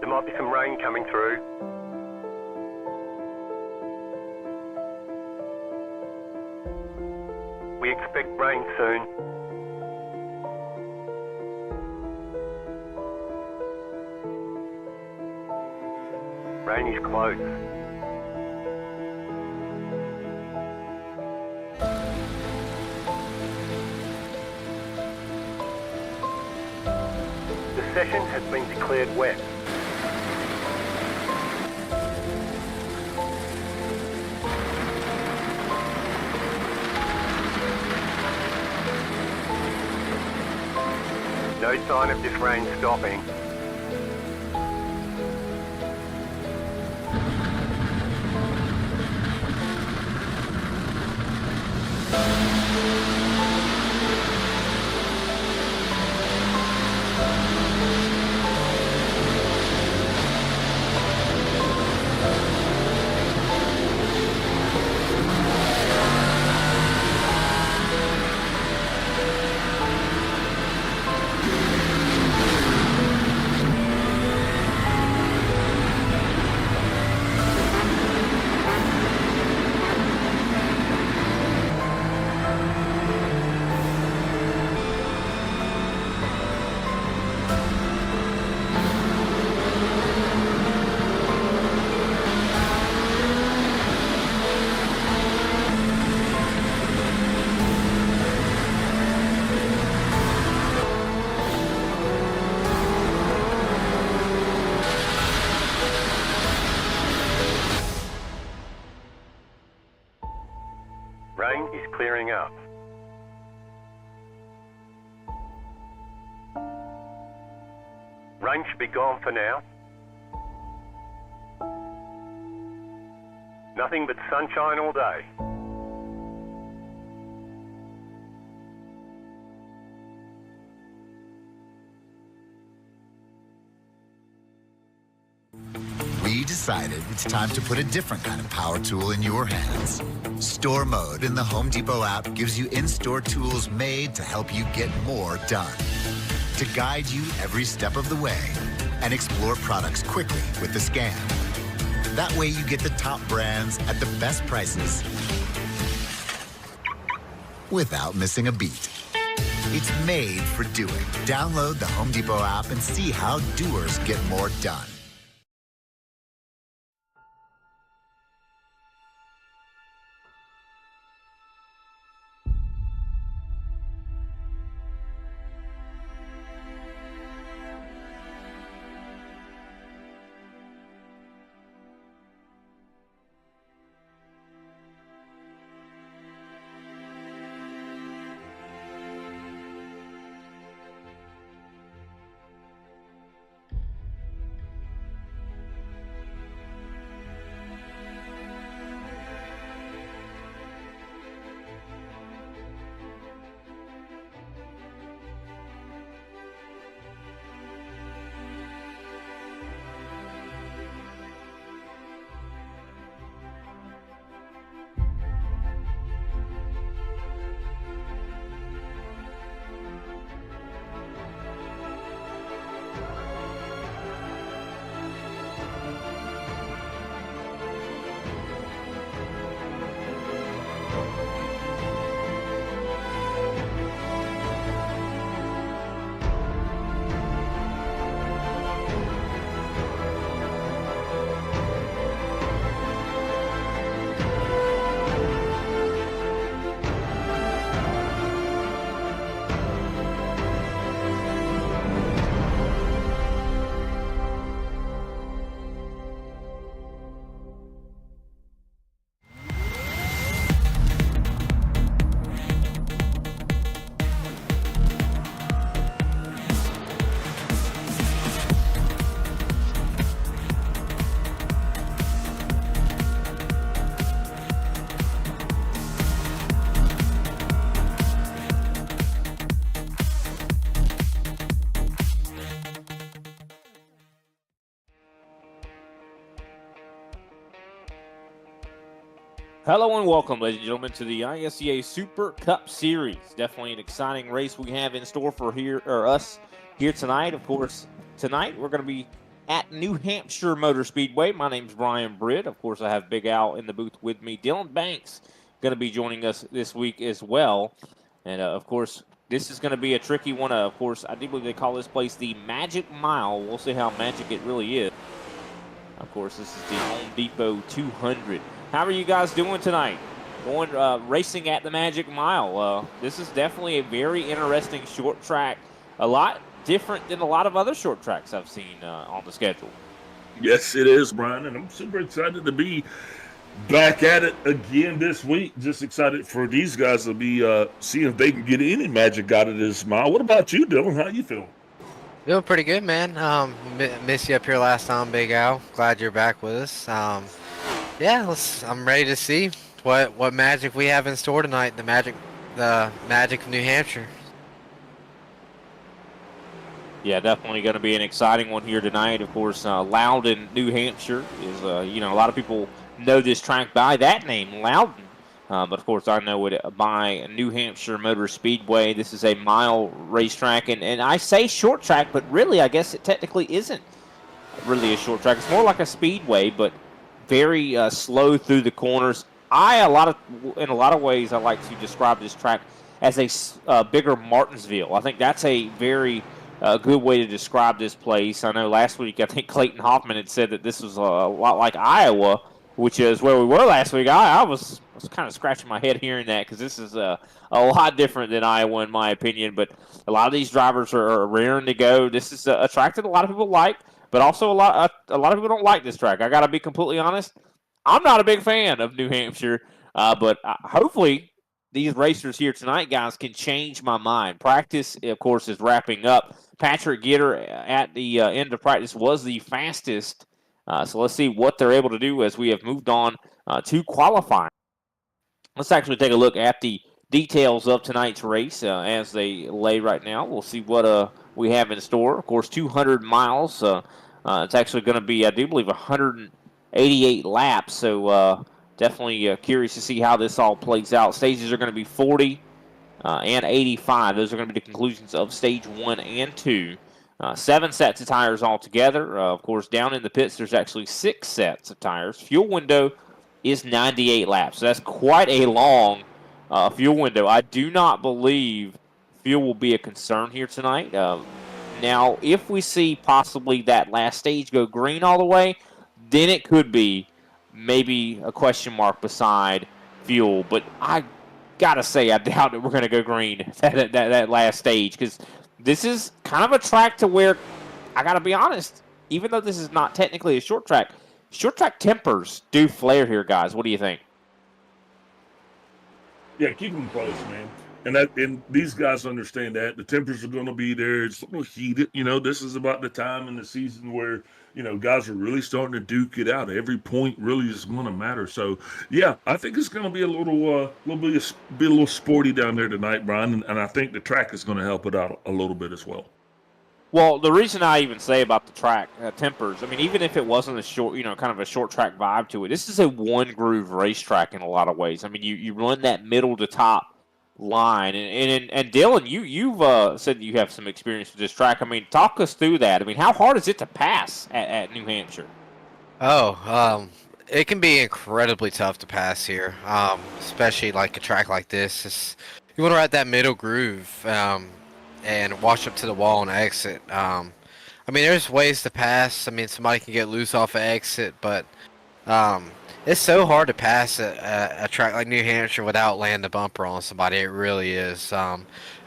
There might be some rain coming through. We expect rain soon. Rain is close. The session has been declared wet. No sign of this rain stopping. clearing up. Rain should be gone for now. Nothing but sunshine all day. We decided it's time to put a different kind of power tool in your hands. Store Mode in the Home Depot app gives you in-store tools made to help you get more done. To guide you every step of the way and explore products quickly with the scan. That way you get the top brands at the best prices without missing a beat. It's made for doing. Download the Home Depot app and see how doers get more done. Hello and welcome, ladies and gentlemen, to the ISCA Super Cup Series. Definitely an exciting race we have in store for us here tonight. Of course, tonight we're going to be at New Hampshire Motor Speedway. My name's Brian Britt. Of course, I have Big Al in the booth with me. Dylan Banks going to be joining us this week as well. And, of course, this is going to be a tricky one. Of course, I do believe they call this place the Magic Mile. We'll see how magic it really is. Of course, this is the Home Depot 200. How are you guys doing tonight? Going racing at the Magic Mile. This is definitely a very interesting short track. A lot different than a lot of other short tracks I've seen on the schedule. Yes, it is, Brian, and I'm super excited to be back at it again this week. Just excited for these guys to be seeing if they can get any magic out of this mile. What about you, Dylan? How you feeling? Feeling pretty good, man. Missed you up here last time, Big Al. Glad you're back with us. Yeah, I'm ready to see what magic we have in store tonight. The magic of New Hampshire. Yeah, definitely going to be an exciting one here tonight. Of course, Loudon, New Hampshire is a lot of people know this track by that name, Loudon. But of course, I know it by New Hampshire Motor Speedway. This is a mile racetrack, and I say short track, but really, I guess it technically isn't really a short track. It's more like a speedway, but very slow through the corners. In a lot of ways, I like to describe this track as a bigger Martinsville. I think that's a very good way to describe this place. I know last week, I think Clayton Hoffman had said that this was a lot like Iowa, which is where we were last week. I was kind of scratching my head hearing that because this is a lot different than Iowa, in my opinion. But a lot of these drivers are raring to go. This is a track that a lot of people like. But also a lot of people don't like this track. I got to be completely honest. I'm not a big fan of New Hampshire, but hopefully these racers here tonight, guys, can change my mind. Practice, of course, is wrapping up. Patrick Gitter at the end of practice was the fastest. So let's see what they're able to do as we have moved on to qualifying. Let's actually take a look at the details of tonight's race as they lay right now. We'll see what we have in store. Of course, 200 miles. It's actually going to be, I do believe, 188 laps. So definitely curious to see how this all plays out. Stages are going to be 40 and 85. Those are going to be the conclusions of stage 1 and 2. 7 sets of tires altogether. Of course, down in the pits, there's actually 6 sets of tires. Fuel window is 98 laps. So that's quite a long fuel window. I do not believe fuel will be a concern here tonight. Now, if we see possibly that last stage go green all the way, then it could be maybe a question mark beside fuel. But I got to say, I doubt that we're going to go green that last stage, because this is kind of a track to where, I got to be honest, even though this is not technically a short track tempers do flare here, guys. What do you think? Yeah, keep them close, man. And these guys understand that the tempers are going to be there. It's going to heat it. This is about the time in the season where guys are really starting to duke it out. Every point really is going to matter. So yeah, I think it's going to be a little sporty down there tonight, Brian. And I think the track is going to help it out a little bit as well. Well, the reason I even say about the track tempers, I mean, even if it wasn't a short, kind of a short track vibe to it, this is a one groove racetrack in a lot of ways. I mean, you run that middle to top line, and Dylan, you've said you have some experience with this track. I mean, talk us through that. I mean, how hard is it to pass at New Hampshire? It can be incredibly tough to pass here, especially like a track like this. You want to ride that middle groove. And wash up to the wall and exit. I mean, there's ways to pass. I mean, somebody can get loose off an exit, but it's so hard to pass a track like New Hampshire without landing a bumper on somebody. It really is.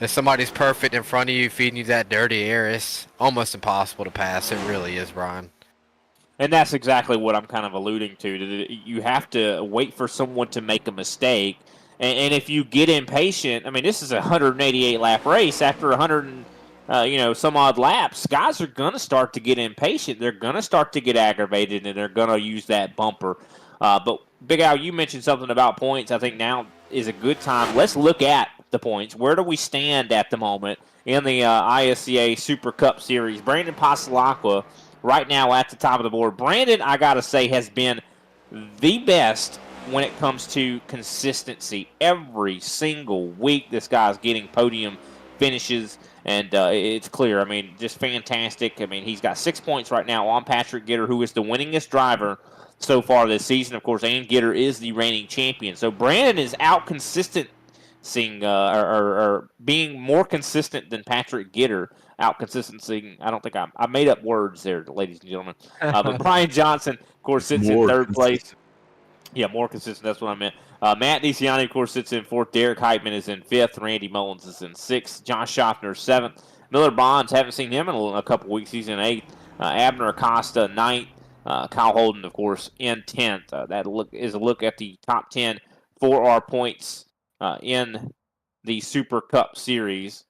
If somebody's perfect in front of you, feeding you that dirty air, it's almost impossible to pass. It really is, Brian. And that's exactly what I'm kind of alluding to. You have to wait for someone to make a mistake. And if you get impatient, I mean, this is a 188 lap race. After 100, some odd laps, guys are going to start to get impatient. They're going to start to get aggravated, and they're going to use that bumper. But Big Al, you mentioned something about points. I think now is a good time. Let's look at the points. Where do we stand at the moment in the ISCA Super Cup Series? Brandon Pasalacqua right now at the top of the board. Brandon, I got to say, has been the best when it comes to consistency. Every single week, this guy's getting podium finishes, and it's clear. I mean, just fantastic. I mean, he's got 6 points right now on Patrick Gitter, who is the winningest driver so far this season. Of course, Ann Gitter is the reigning champion. So Brandon is out-consistenting or being more consistent than Patrick Gitter. Out-consistency. I don't think I made up words there, ladies and gentlemen. But Brian Johnson, of course, sits in third place. Yeah, more consistent. That's what I meant. Matt DeCiani, of course, sits in fourth. Derek Heitman is in fifth. Randy Mullins is in sixth. Josh Schaffner, seventh. Miller Bonds, haven't seen him in a couple weeks. He's in eighth. Abner Acosta, ninth. Kyle Holden, of course, in 10th. That is a look at the top 10 for our points in the Super Cup Series.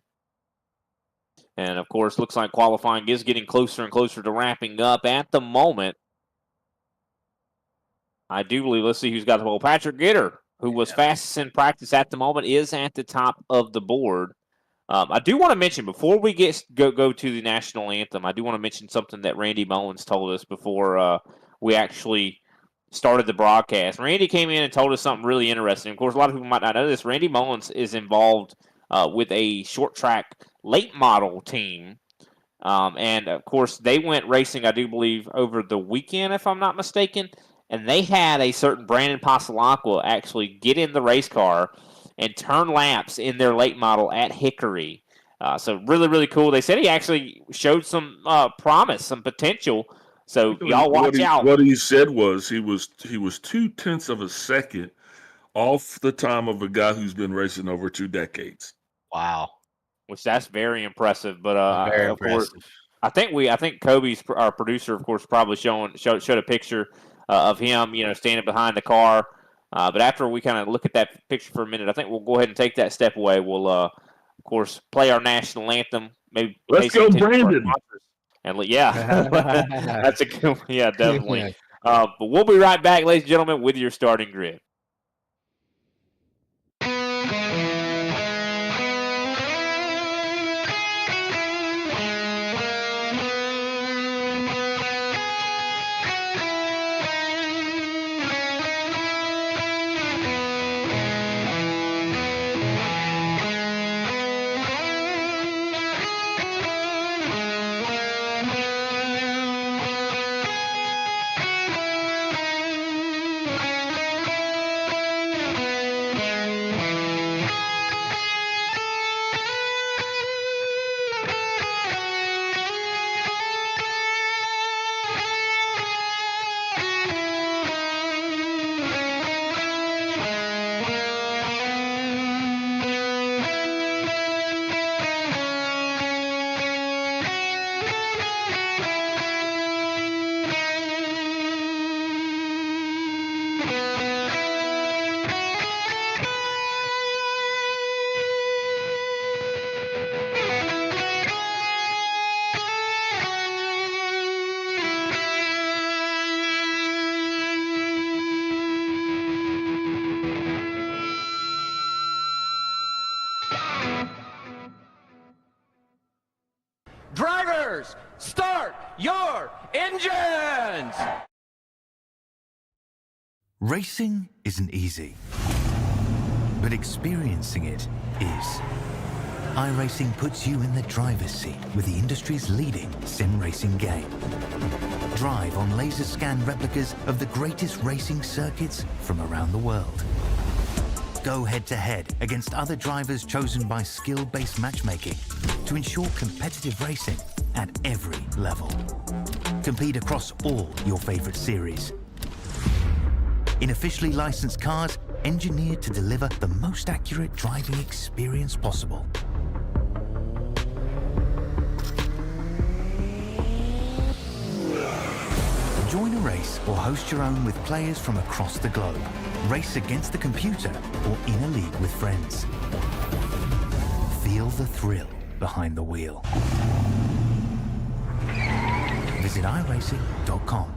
And, of course, looks like qualifying is getting closer and closer to wrapping up at the moment. I do believe, let's see who's got the ball. Patrick Gitter, who was fastest in practice at the moment, is at the top of the board. I do want to mention, before we go to the national anthem, I do want to mention something that Randy Mullins told us before we actually started the broadcast. Randy came in and told us something really interesting. Of course, a lot of people might not know this. Randy Mullins is involved with a short track late model team. And, of course, they went racing, I do believe, over the weekend, if I'm not mistaken. And they had a certain Brandon Pasalacqua actually get in the race car and turn laps in their late model at Hickory. So really, really cool. They said he actually showed some promise, some potential. So y'all watch out. What he said was he was 0.2 of a second off the time of a guy who's been racing over 2 decades. Wow. Which that's very impressive. But very of impressive. course, I think Kobe's, our producer, of course, probably showed a picture of him, standing behind the car. But after we kind of look at that picture for a minute, I think we'll go ahead and take that step away. We'll, of course, play our national anthem. Maybe Let's go, Brandon. And that's a good. Yeah, definitely. But we'll be right back, ladies and gentlemen, with your starting grid. Drivers, start your engines! Racing isn't easy, but experiencing it is. iRacing puts you in the driver's seat with the industry's leading sim racing game. Drive on laser scan replicas of the greatest racing circuits from around the world. Go head-to-head against other drivers chosen by skill-based matchmaking to ensure competitive racing at every level. Compete across all your favorite series. In officially licensed cars, engineered to deliver the most accurate driving experience possible. Join a race or host your own with players from across the globe. Race against the computer or in a league with friends. Feel the thrill behind the wheel. Visit iRacing.com.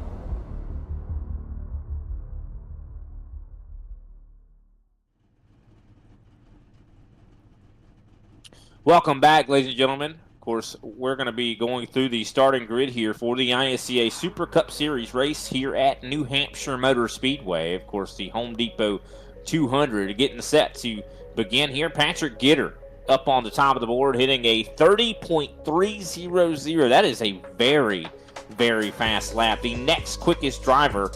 Welcome back, ladies and gentlemen. Of course, we're going to be going through the starting grid here for the ISCA Super Cup Series race here at New Hampshire Motor Speedway. Of course, the Home Depot 200 getting set to begin here. Patrick Gitter up on the top of the board, hitting a 30.300. That is a very, very fast lap. The next quickest driver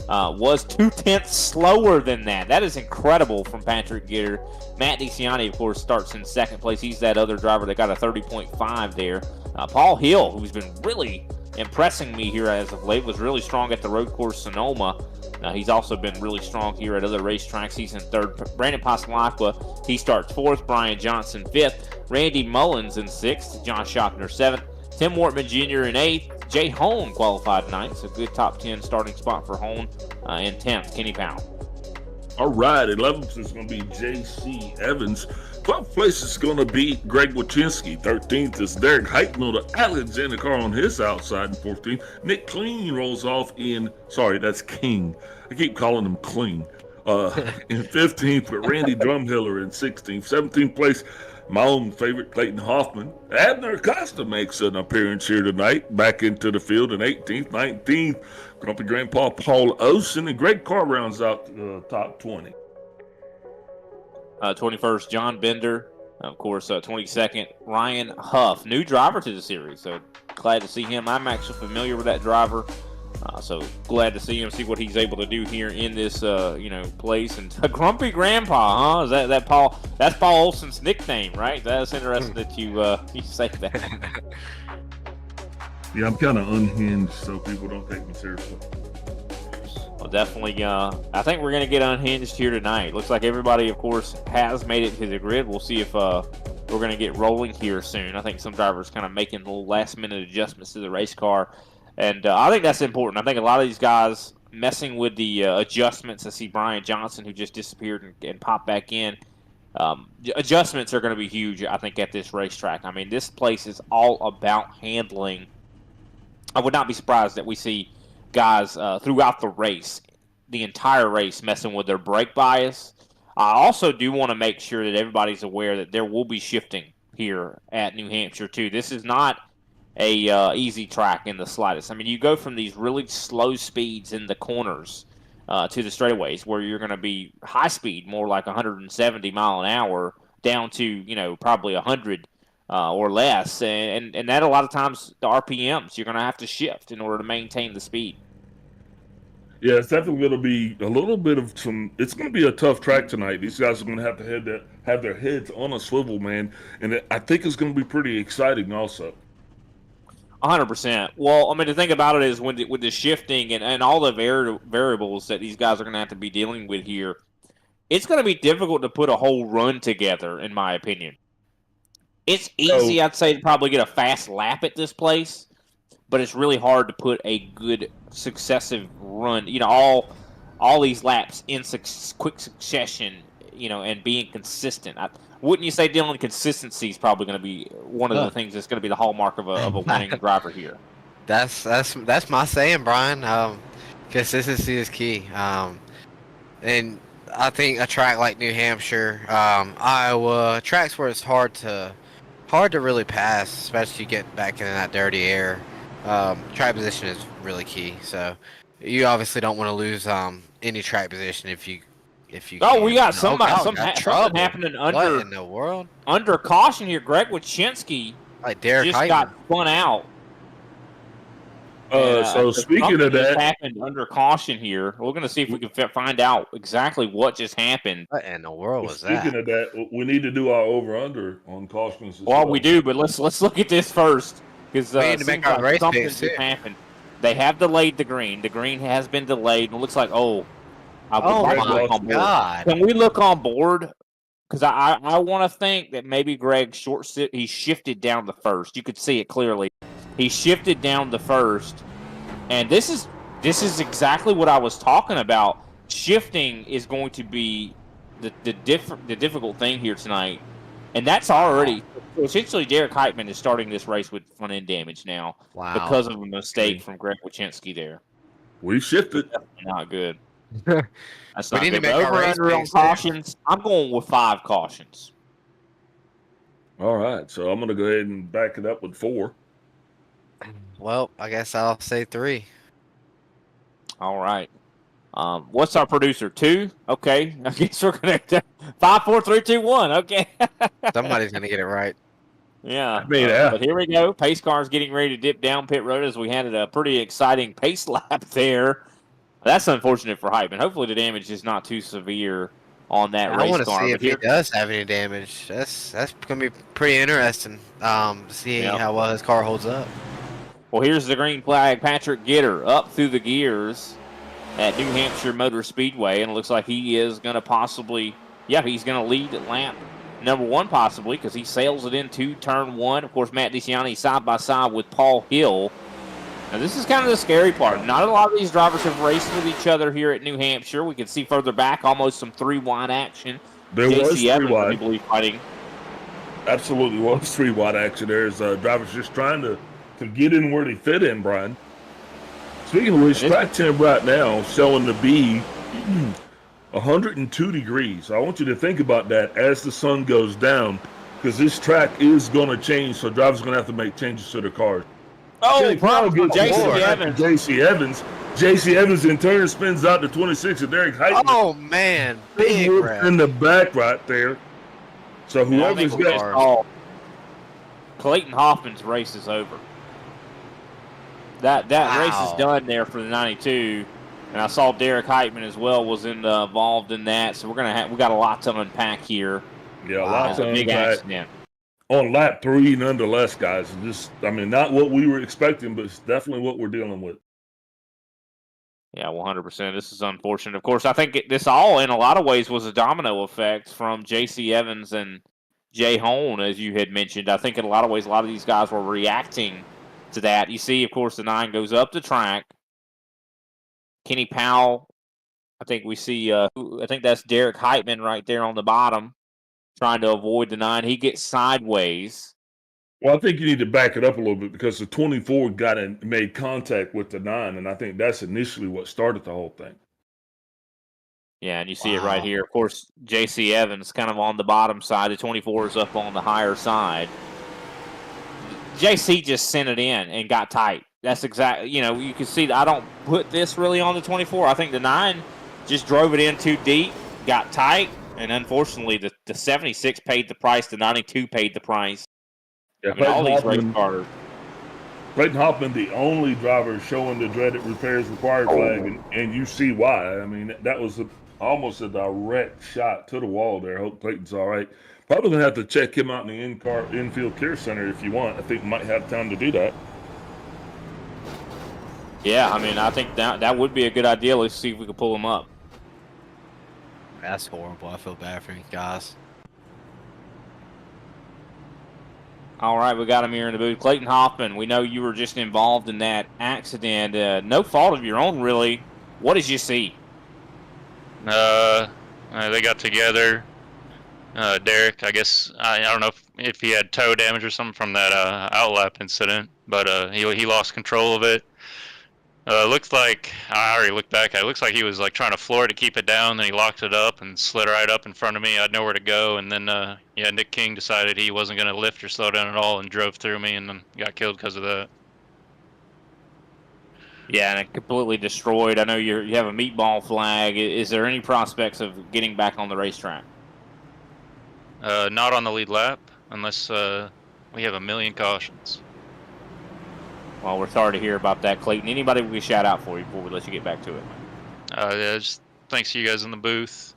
was 2/10 slower than that. That is incredible from Patrick Gitter. Matt DeCiani, of course, starts in second place. He's that other driver that got a 30.5 there. Paul Hill, who's been really impressing me here as of late, was really strong at the road course Sonoma. He's also been really strong here at other racetracks. He's in third. Brandon Pastelacqua, he starts fourth. Brian Johnson fifth. Randy Mullins in sixth. John Schoppner seventh. Tim Wortman Jr. in eighth. Jay Hone qualified ninth. So good top 10 starting spot for Hone. In 10th, Kenny Powell. All right, 11th is going to be J.C. Evans. 12th place is going to be Greg Wachinski. 13th is Derek Heitmiller. Alexander Carr on his outside in 14th. Nick Clean rolls off in, sorry, that's King. I keep calling him Clean. In 15th, but Randy Drumhiller in 16th. 17th place, my own favorite, Clayton Hoffman. Abner Acosta makes an appearance here tonight, back into the field in 18th. 19th, Grumpy Grandpa Paul Osen, and Greg Carr rounds out the top 20. 21st, John Bender. Of course, 22nd, Ryan Huff, new driver to the series. So glad to see him. I'm actually familiar with that driver. So glad to see him, see what he's able to do here in this, place. And Grumpy Grandpa, huh? Is that Paul? That's Paul Olson's nickname, right? That's interesting that you say that. Yeah, I'm kind of unhinged, so people don't take me seriously. Well, definitely. I think we're going to get unhinged here tonight. Looks like everybody, of course, has made it to the grid. We'll see if we're going to get rolling here soon. I think some drivers kind of making little last-minute adjustments to the race car. And I think that's important. I think a lot of these guys messing with the adjustments. I see Brian Johnson, who just disappeared and popped back in. Adjustments are going to be huge, I think, at this racetrack. I mean, this place is all about handling. I would not be surprised that we see guys throughout the race, the entire race, messing with their brake bias. I also do want to make sure that everybody's aware that there will be shifting here at New Hampshire, too. This is not a easy track in the slightest. I mean, you go from these really slow speeds in the corners to the straightaways where you're going to be high speed, more like 170 mile an hour, down to, probably 100 or less. And that a lot of times the RPMs, you're going to have to shift in order to maintain the speed. Yeah, it's definitely going to be a little bit of some. It's going to be a tough track tonight. These guys are going to have to have their heads on a swivel, man. And I think it's going to be pretty exciting also. 100%. Well, I mean, the thing about it is with the shifting and all the variables that these guys are going to have to be dealing with here, it's going to be difficult to put a whole run together, in my opinion. It's easy, I'd say, to probably get a fast lap at this place, but it's really hard to put a good successive run. All these laps in quick succession, and being consistent. Wouldn't you say, Dylan, consistency is probably going to be one of the things that's going to be the hallmark of a winning driver here? That's my saying, Brian. Consistency is key. And I think a track like New Hampshire, Iowa, tracks where it's hard to really pass, especially get back in that dirty air. Track position is really key. So you obviously don't want to lose any track position if you. Oh, we got something happening What in the world? Under caution here. Greg Wyszynski Like Derek just Heitman. got spun out. So speaking of that, happened under caution here. We're going to see if we can find out exactly what just happened. What in the world was that? speaking of that, we need to do our over/under on cautions. Well, we do, but let's look at this first because We need to make our race something picks, just too. happened. They have delayed the green. The green has been delayed, and it looks like I would Oh like to my look on board. God! Can we look on board? Because I want to think that maybe Greg he shifted down the first. You could see it clearly. He shifted down the first, and this is exactly what I was talking about. Shifting is going to be the difficult thing here tonight, and that's already essentially Derek Heitman is starting this race with front end damage now because of a mistake from Greg Wyszynski there. We shifted. Not good. That's not need to good. make our Over race under on picks there. cautions. I'm going with 5 cautions. All right, so I'm going to go ahead and back it up with 4. Well, I guess I'll say 3. All right. What's our producer? 2? Okay. I guess we're going to 5, 4, 3, 2, 1. Okay. Somebody's gonna get it right. Yeah. Yeah. But here we go. Pace car's getting ready to dip down pit road as we had a pretty exciting pace lap there. That's unfortunate for Heitman. Hopefully the damage is not too severe on that race car. I want to see if he does have any damage. That's gonna be pretty interesting. To see how well his car holds up. Well, here's the green flag. Patrick Gitter up through the gears at New Hampshire Motor Speedway, and it looks like he is going to possibly, he's going to lead lap number 1 possibly because he sails it into turn 1. Of course, Matt DeCiani side by side with Paul Hill. Now, this is kind of the scary part. Not a lot of these drivers have raced with each other here at New Hampshire. We can see further back almost some 3-wide action. There was 3-wide. I believe, fighting. Absolutely was 3-wide action. There's drivers just trying to get in where they fit in, Brian. Speaking of which, track temp right now showing to be 102 degrees. I want you to think about that as the sun goes down because this track is going to change, so drivers are going to have to make changes to their cars. Oh, probably JC Evans. JC Evans in turn spins out to 26 and Derek Heitman. Oh man, big wreck. In the back right there. So whoever's got Clayton Hoffman's race is over. That race is done there for the 92, and I saw Derek Heitman as well was involved in that. So we got a lot to unpack here. Yeah, a lot to big unpack. Accident. On lap 3 nonetheless, guys. Not what we were expecting, but it's definitely what we're dealing with. Yeah, 100%. This is unfortunate. Of course, I think this all, in a lot of ways, was a domino effect from J.C. Evans and Jay Hone, as you had mentioned. I think in a lot of ways, a lot of these guys were reacting to that. You see, of course, the 9 goes up the track, Kenny Powell. I think we see, I think that's Derek Heitman right there on the bottom, trying to avoid the 9. He gets sideways. Well, I think you need to back it up a little bit because the 24 got and made contact with the 9, and I think that's initially what started the whole thing. Yeah, and you see it right here. Of course, J.C. Evans kind of on the bottom side. The 24 is up on the higher side. J.C. just sent it in and got tight. That's exactly, you can see I don't put this really on the 24. I think the 9 just drove it in too deep, got tight, and unfortunately the 76 paid the price. The 92 paid the price. Yeah, I mean, all these race cars. Clayton Hoffman, the only driver showing the dreaded repairs required flag, and you see why. I mean, that was almost a direct shot to the wall there. I hope Clayton's all right. Probably going to have to check him out in the infield care center if you want. I think we might have time to do that. Yeah, I mean, I think that would be a good idea. Let's see if we can pull him up. That's horrible. I feel bad for you guys. All right, we got him here in the booth. Clayton Hoffman, we know you were just involved in that accident. No fault of your own, really. What did you see? They got together. Derek, I guess, I don't know if he had toe damage or something from that outlap incident, but he lost control of it. Looks like, I already looked back at it, looks like he was like trying to floor it to keep it down, then he locked it up and slid right up in front of me. I had nowhere to go, and then Nick King decided he wasn't going to lift or slow down at all and drove through me and then got killed because of that. Yeah, and it completely destroyed. I know you have a meatball flag. Is there any prospects of getting back on the racetrack? Not on the lead lap, unless we have a million cautions. Well, we're sorry to hear about that, Clayton. Anybody we can shout out for you before we let you get back to it? Yeah, just thanks to you guys in the booth.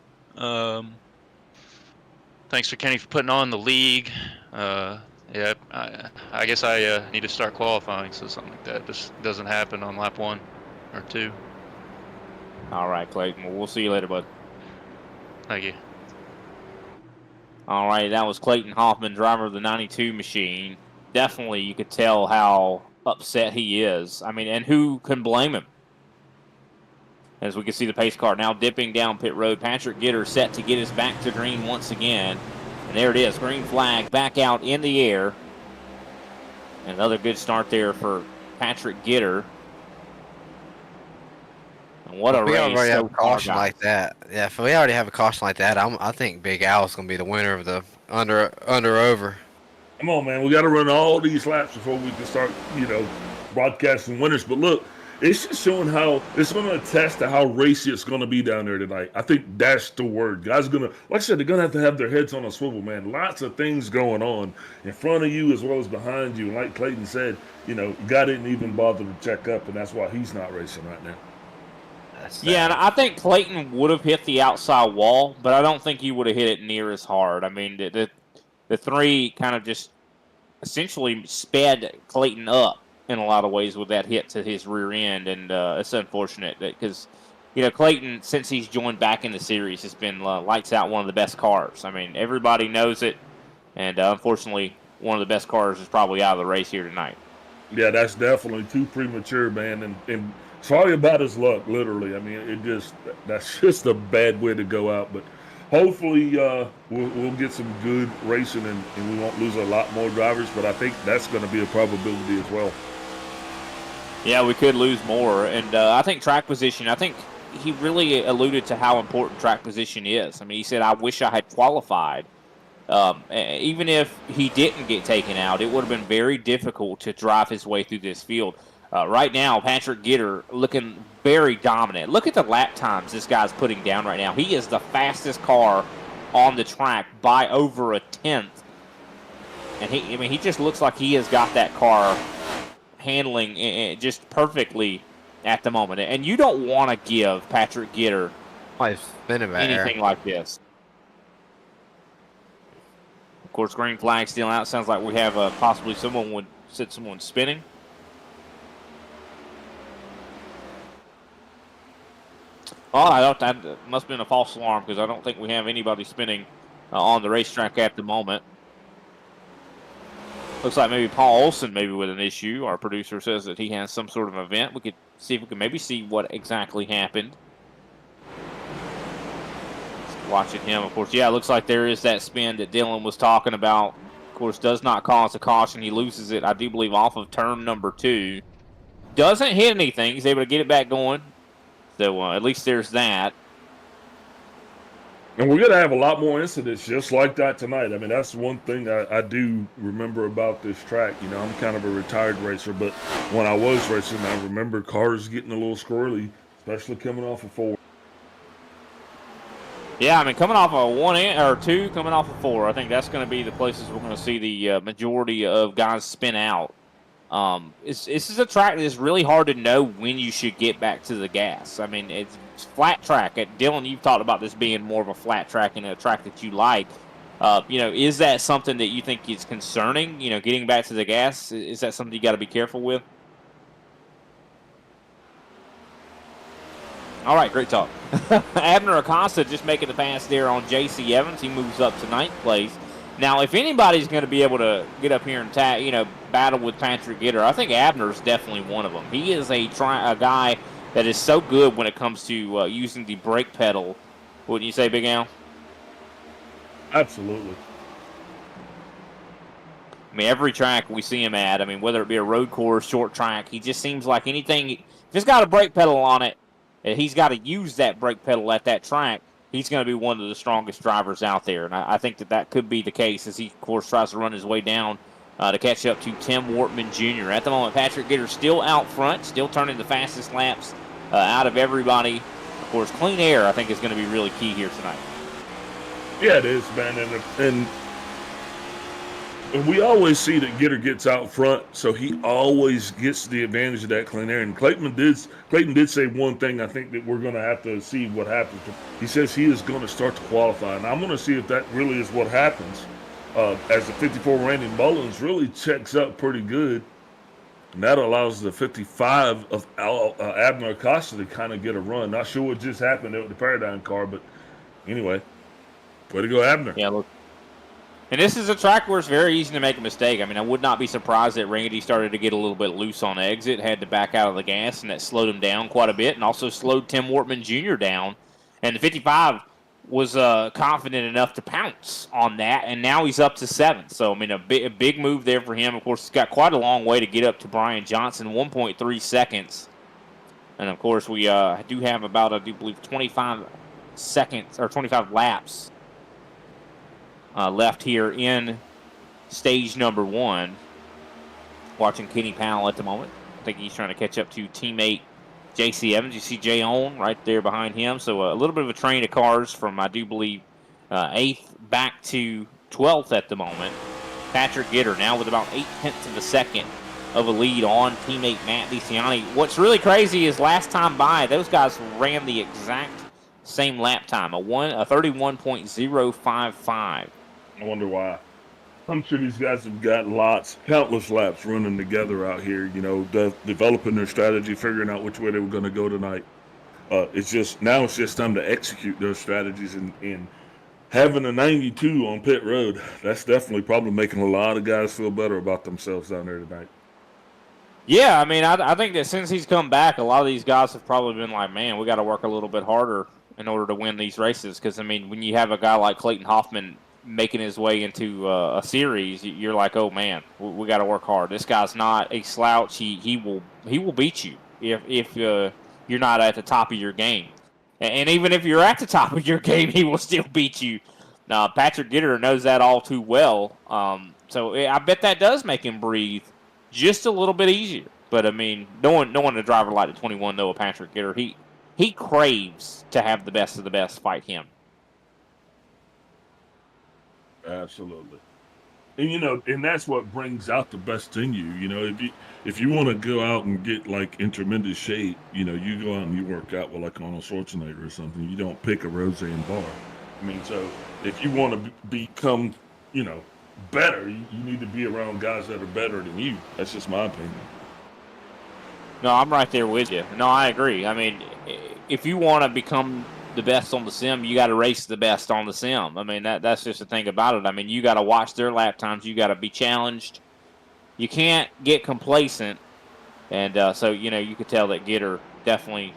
Thanks for Kenny for putting on the league. Yeah, I guess I need to start qualifying so something like that just doesn't happen on lap 1 or 2. All right, Clayton. Well, we'll see you later, bud. Thank you. All right, that was Clayton Hoffman, driver of the 92 machine. Definitely, you could tell how upset he is. I mean, and who can blame him? As we can see the pace car now dipping down pit road. Patrick Gitter set to get us back to green once again. And there it is, green flag back out in the air. Another good start there for Patrick Gitter. And what a race. We already have a caution like that. Yeah, if we already have a caution like that, I think Big Al's going to be the winner of the under-over. Come on, man. We got to run all these laps before we can start, broadcasting winners. But look, it's just showing how it's going to attest to how racy it's going to be down there tonight. I think that's the word. Guys are going to, like I said, they're going to have their heads on a swivel, man. Lots of things going on in front of you as well as behind you. And like Clayton said, guy didn't even bother to check up, and that's why he's not racing right now. Yeah, and I think Clayton would have hit the outside wall, but I don't think he would have hit it near as hard. I mean, the 3 kind of just essentially sped Clayton up in a lot of ways with that hit to his rear end, and it's unfortunate because, Clayton, since he's joined back in the series, has been lights out one of the best cars. I mean, everybody knows it, and unfortunately, one of the best cars is probably out of the race here tonight. Yeah, that's definitely too premature, man, and sorry about his luck, literally. I mean, that's just a bad way to go out, but hopefully we'll get some good racing and we won't lose a lot more drivers, but I think that's going to be a probability as well. Yeah, we could lose more, and I think track position, I think he really alluded to how important track position is. I mean, he said, I wish I had qualified. Even if he didn't get taken out, it would have been very difficult to drive his way through this field. Right now, Patrick Gitter looking very dominant. Look at the lap times this guy's putting down right now. He is the fastest car on the track by over a tenth. And he just looks like he has got that car handling just perfectly at the moment. And you don't want to give Patrick Gitter anything like this. Of course, green flag still out. Sounds like we have possibly someone spinning. Oh, I thought that must have been a false alarm because I don't think we have anybody spinning on the racetrack at the moment. Looks like maybe Paul Olson maybe with an issue. Our producer says that he has some sort of event. We could see if we can maybe see what exactly happened. Watching him, of course. Yeah, it looks like there is that spin that Dylan was talking about. Of course, does not cause a caution. He loses it, I do believe, off of turn number 2. Doesn't hit anything. He's able to get it back going. So at least there's that. And we're going to have a lot more incidents just like that tonight. I mean, that's one thing I do remember about this track. You know, I'm kind of a retired racer, but when I was racing, I remember cars getting a little squirrely, especially coming off of 4. Yeah, I mean, coming off a 1 or 2, coming off a 4, I think that's going to be the places we're going to see the majority of guys spin out. This is a track that's really hard to know when you should get back to the gas. I mean, it's flat track. Dylan, you've talked about this being more of a flat track and a track that you like. Is that something that you think is concerning? Getting back to the gas, is that something you got to be careful with? All right, great talk. Abner Acosta just making the pass there on J.C. Evans. He moves up to 9th place. Now, if anybody's going to be able to get up here and battle with Patrick Gitter, I think Abner's definitely one of them. He is a guy that is so good when it comes to using the brake pedal. Wouldn't you say, Big Al? Absolutely. I mean, every track we see him at, I mean, whether it be a road course, short track, he just seems like anything. If it's got a brake pedal on it, and he's got to use that brake pedal at that track, he's going to be one of the strongest drivers out there. And I think that could be the case as he, of course, tries to run his way down to catch up to Tim Wortman Jr. At the moment, Patrick Gitter still out front, still turning the fastest laps out of everybody. Of course, clean air, I think, is going to be really key here tonight. Yeah, it is, man. And we always see that Gitter gets out front, so he always gets the advantage of that clean air. And Clayton did say one thing I think that we're going to have to see what happens. He says he is going to start to qualify, and I'm going to see if that really is what happens. As the 54 Randy Mullins really checks up pretty good, and that allows the 55 of Abner Acosta to kind of get a run. Not sure what just happened with the Paradigm car, but anyway, way to go, Abner. Yeah, look. And this is a track where it's very easy to make a mistake. I mean, I would not be surprised that Randy started to get a little bit loose on exit, had to back out of the gas, and that slowed him down quite a bit, and also slowed Tim Wortman Jr. down. And the 55 was confident enough to pounce on that, and now he's up to 7th. So, I mean, a big move there for him. Of course, he's got quite a long way to get up to Brian Johnson, 1.3 seconds. And, of course, we do have about, I do believe, 25 seconds or 25 laps left here in stage number 1. Watching Kenny Powell at the moment. I think he's trying to catch up to teammate J.C. Evans. You see Jay Owen right there behind him. So a little bit of a train of cars from, I do believe, 8th back to 12th at the moment. Patrick Gitter now with about 0.8 of a second of a lead on teammate Matt DeCiani. What's really crazy is last time by, those guys ran the exact same lap time, a 31.055. I wonder why. I'm sure these guys have got countless laps running together out here, developing their strategy, figuring out which way they were going to go tonight. It's just time to execute those strategies, and having a 92 on pit road, that's definitely probably making a lot of guys feel better about themselves down there tonight. Yeah, I mean, I think that since he's come back, a lot of these guys have probably been like, man, we got to work a little bit harder in order to win these races. Because, I mean, when you have a guy like Clayton Hoffman making his way into a series, you're like, oh man, we got to work hard. This guy's not a slouch. He will beat you if you're not at the top of your game. And even if you're at the top of your game, he will still beat you. Now, Patrick Gitter knows that all too well. So I bet that does make him breathe just a little bit easier. But I mean, knowing a driver like the 21 Noah Patrick Gitter, he craves to have the best of the best fight him. Absolutely. And and that's what brings out the best in you. If you want to go out and get like in tremendous shape, you go out and you work out with like Arnold Schwarzenegger or something. You don't pick a rose and bar. I mean, so if you want to become, better, you need to be around guys that are better than you. That's just my opinion. No, I'm right there with you. No, I agree. I mean, if you want to become the best on the sim, you got to race the best on the sim. I mean, that's just the thing about it. I mean, you got to watch their lap times. You got to be challenged. You can't get complacent And so, you could tell that Gitter definitely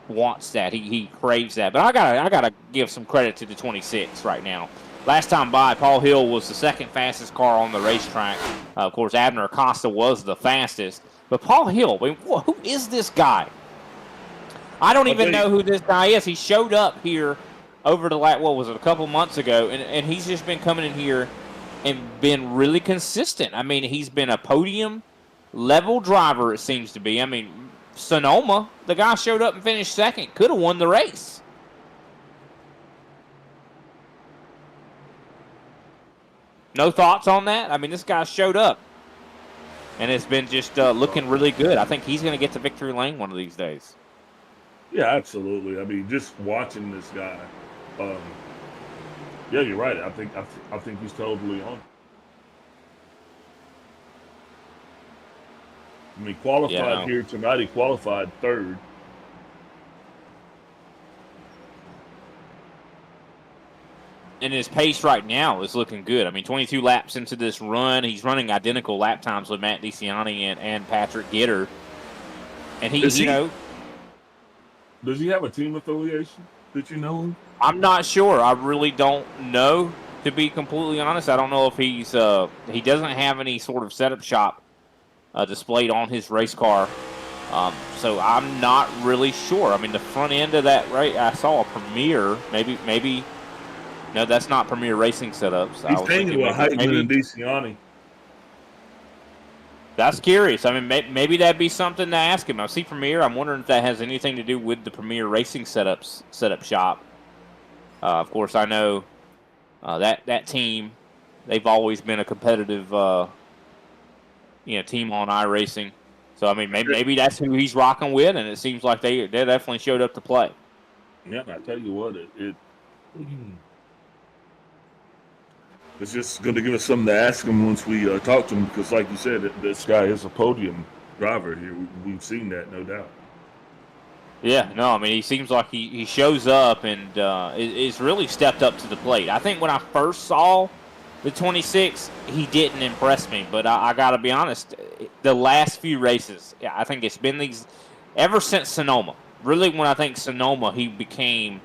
wants that. He craves that. But I gotta give some credit to the 26 right now. Last time by, Paul Hill was the second fastest car on the racetrack. Of course, Abner Acosta was the fastest. But Paul Hill, who is this guy? I don't even know who this guy is. He showed up here over the a couple months ago, and he's just been coming in here and been really consistent. I mean, he's been a podium-level driver, it seems to be. I mean, Sonoma, the guy showed up and finished second, could have won the race. No thoughts on that? I mean, this guy showed up, and it's been just looking really good. I think he's going to get to victory lane one of these days. Yeah, absolutely. I mean, just watching this guy, yeah, you're right. I think he's totally on. I mean, qualified here tonight. He qualified third. And his pace right now is looking good. I mean, 22 laps into this run, he's running identical lap times with Matt DeCiani and Patrick Gitter. And does he have a team affiliation? Did you know him? I'm not sure. I really don't know, to be completely honest. I don't know if he doesn't have any sort of setup shop displayed on his race car. So I'm not really sure. I mean, the front end of that, right? I saw a Premier, maybe. No, that's not Premier Racing setups. He's hanging with Heitman and DeCiani. That's curious. I mean, maybe that'd be something to ask him. I see Premier. I'm wondering if that has anything to do with the Premier Racing setup shop. Of course, I know that team. They've always been a competitive, team on iRacing. So I mean, maybe that's who he's rocking with, and it seems like they definitely showed up to play. Yeah, I tell you what, it's just going to give us something to ask him once we talk to him, because like you said, this guy is a podium driver here. We've seen that, no doubt. Yeah, no, I mean, he seems like he shows up and is really stepped up to the plate. I think when I first saw the 26, he didn't impress me, but I got to be honest, the last few races, I think it's been ever since Sonoma. Really, when I think Sonoma, he became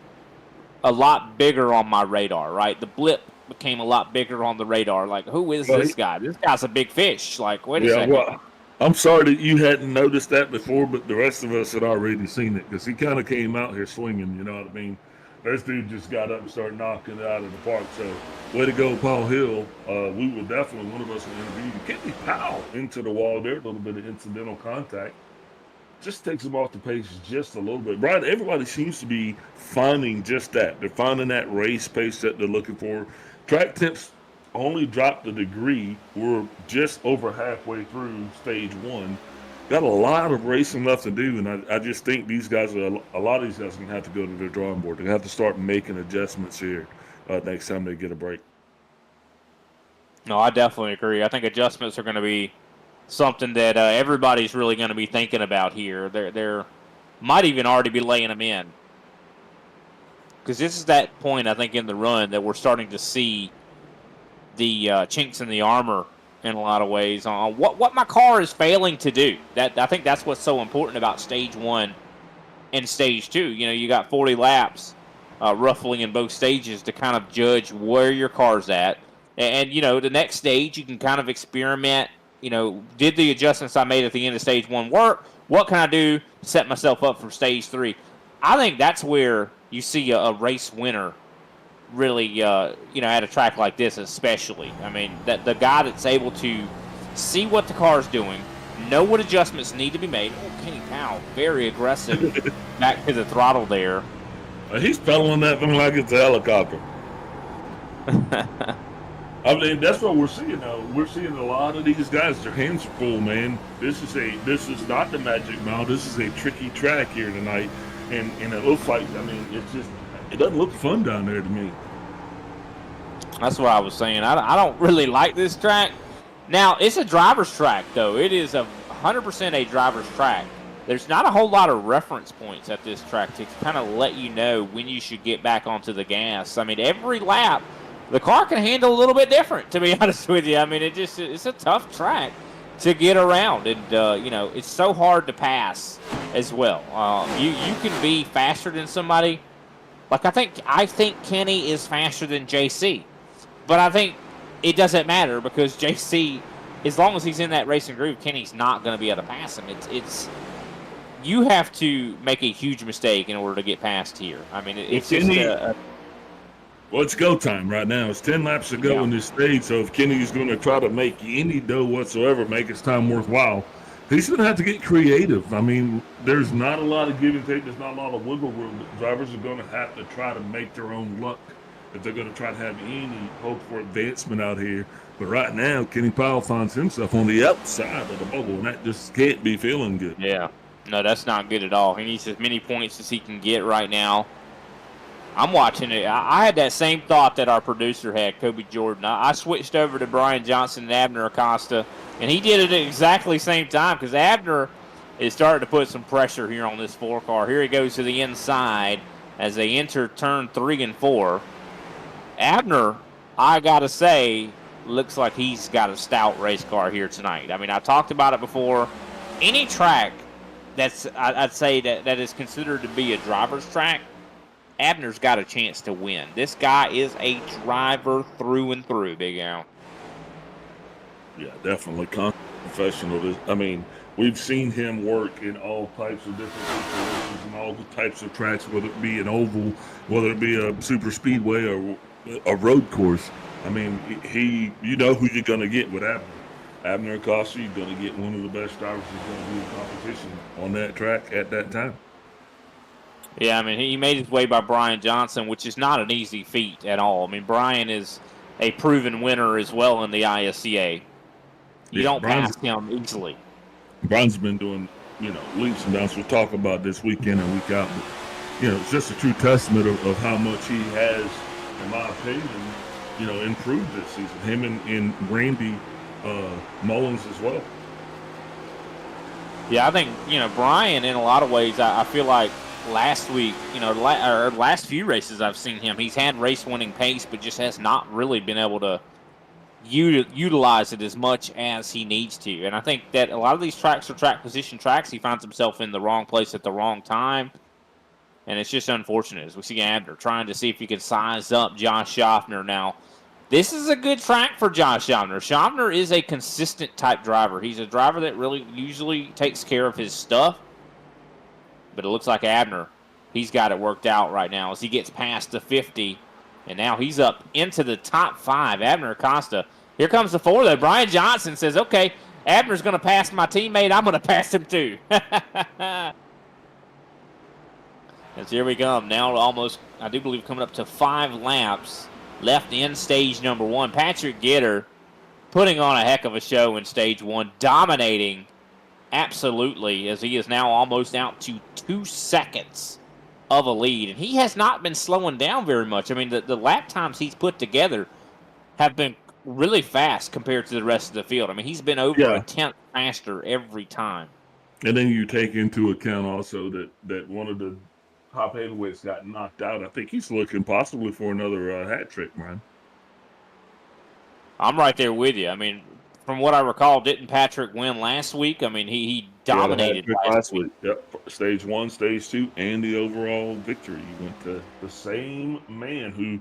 a lot bigger on my radar, right? The blip became a lot bigger on the radar. Like, who is this guy? This guy's a big fish. Like, wait a second. Well, I'm sorry that you hadn't noticed that before, but the rest of us had already seen it, because he kind of came out here swinging, you know what I mean? This dude just got up and started knocking it out of the park. So, way to go, Paul Hill. We will definitely, one of us will interview you. Kenny Powell into the wall there, a little bit of incidental contact. Just takes him off the pace just a little bit. Brian, everybody seems to be finding just that. They're finding that race pace that they're looking for. Track temps only dropped a degree. We're just over halfway through stage one. Got a lot of racing left to do, and I just think a lot of these guys are going to have to go to their drawing board. They're going to have to start making adjustments here next time they get a break. No, I definitely agree. I think adjustments are going to be something that everybody's really going to be thinking about here. They're might even already be laying them in. Because this is that point, I think, in the run that we're starting to see the chinks in the armor in a lot of ways on what my car is failing to do. I think that's what's so important about stage one and stage two. You got 40 laps roughly in both stages to kind of judge where your car's at. And the next stage, you can kind of experiment. Did the adjustments I made at the end of stage one work? What can I do to set myself up for stage three? I think that's where you see a race winner really, at a track like this especially. I mean, that the guy that's able to see what the car's doing, know what adjustments need to be made. Oh, Kenny Powell, very aggressive back to the throttle there. He's pedaling that thing like it's a helicopter. I mean, that's what we're seeing now. We're seeing a lot of these guys, their hands are full, man. This is not the Magic Mile. This is a tricky track here tonight. And it looks like, I mean, it doesn't look fun down there to me. That's what I was saying. I don't really like this track. Now, it's a driver's track, though. It is 100% a driver's track. There's not a whole lot of reference points at this track to kind of let you know when you should get back onto the gas. I mean, every lap, the car can handle a little bit different, to be honest with you. I mean, it's a tough track to get around, and you know, it's so hard to pass as well. You can be faster than somebody. Like I think Kenny is faster than JC, but I think it doesn't matter because JC, as long as he's in that racing groove, Kenny's not going to be able to pass him. It's you have to make a huge mistake in order to get past here. I mean, it's just well, it's go time right now. It's 10 laps to go in this stage, so if Kenny's going to try to make any dough whatsoever, make his time worthwhile, he's going to have to get creative. I mean, there's not a lot of give and take. There's not a lot of wiggle room. Drivers are going to have to try to make their own luck if they're going to try to have any hope for advancement out here. But right now, Kenny Powell finds himself on the outside of the bubble, and that just can't be feeling good. Yeah. No, that's not good at all. He needs as many points as he can get right now. I'm watching it. I had that same thought that our producer had, Kobe Jordan. I switched over to Brian Johnson and Abner Acosta, and he did it at exactly the same time because Abner is starting to put some pressure here on this 4 car. Here he goes to the inside as they enter turn 3 and 4. Abner, I got to say, looks like he's got a stout race car here tonight. I mean, I talked about it before. Any track that's, I'd say, that is considered to be a driver's track, Abner's got a chance to win. This guy is a driver through and through, Big Al. Yeah, definitely professional. I mean, we've seen him work in all types of different situations and all the types of tracks, whether it be an oval, whether it be a super speedway or a road course. I mean, you know who you're going to get with Abner. Abner Acosta, you're going to get one of the best drivers who's going to be in competition on that track at that time. Yeah, I mean, he made his way by Brian Johnson, which is not an easy feat at all. I mean, Brian is a proven winner as well in the ISCA. You don't pass him easily. Brian's been doing, leaps and bounds. We'll talk about this week in and week out. But, it's just a true testament of how much he has, in my opinion, improved this season. Him and Randy Mullins as well. Yeah, I think, Brian, in a lot of ways, I feel like last week, last few races I've seen him, he's had race-winning pace, but just has not really been able to utilize it as much as he needs to. And I think that a lot of these tracks are track position tracks. He finds himself in the wrong place at the wrong time. And it's just unfortunate as we see Abner trying to see if he can size up Josh Schaffner. Now, this is a good track for Josh Schaffner. Schaffner is a consistent type driver. He's a driver that really usually takes care of his stuff. But it looks like Abner, he's got it worked out right now as he gets past the 50. And now he's up into the top 5. Abner Acosta. Here comes the 4, though. Brian Johnson says, okay, Abner's going to pass my teammate. I'm going to pass him, too. As here we come. Now almost, I do believe, coming up to 5 laps left in stage number 1. Patrick Gitter putting on a heck of a show in stage 1, dominating absolutely as he is now almost out to 2 seconds of a lead. And he has not been slowing down very much. I mean, the lap times he's put together have been really fast compared to the rest of the field. I mean, he's been over a tenth faster every time. And then you take into account also that one of the top heavyweights got knocked out. I think he's looking possibly for another hat trick, man. I'm right there with you. I mean, from what I recall, didn't Patrick win last week? I mean, he dominated last week. Yep, stage 1, stage 2, and the overall victory. You went to the same man who's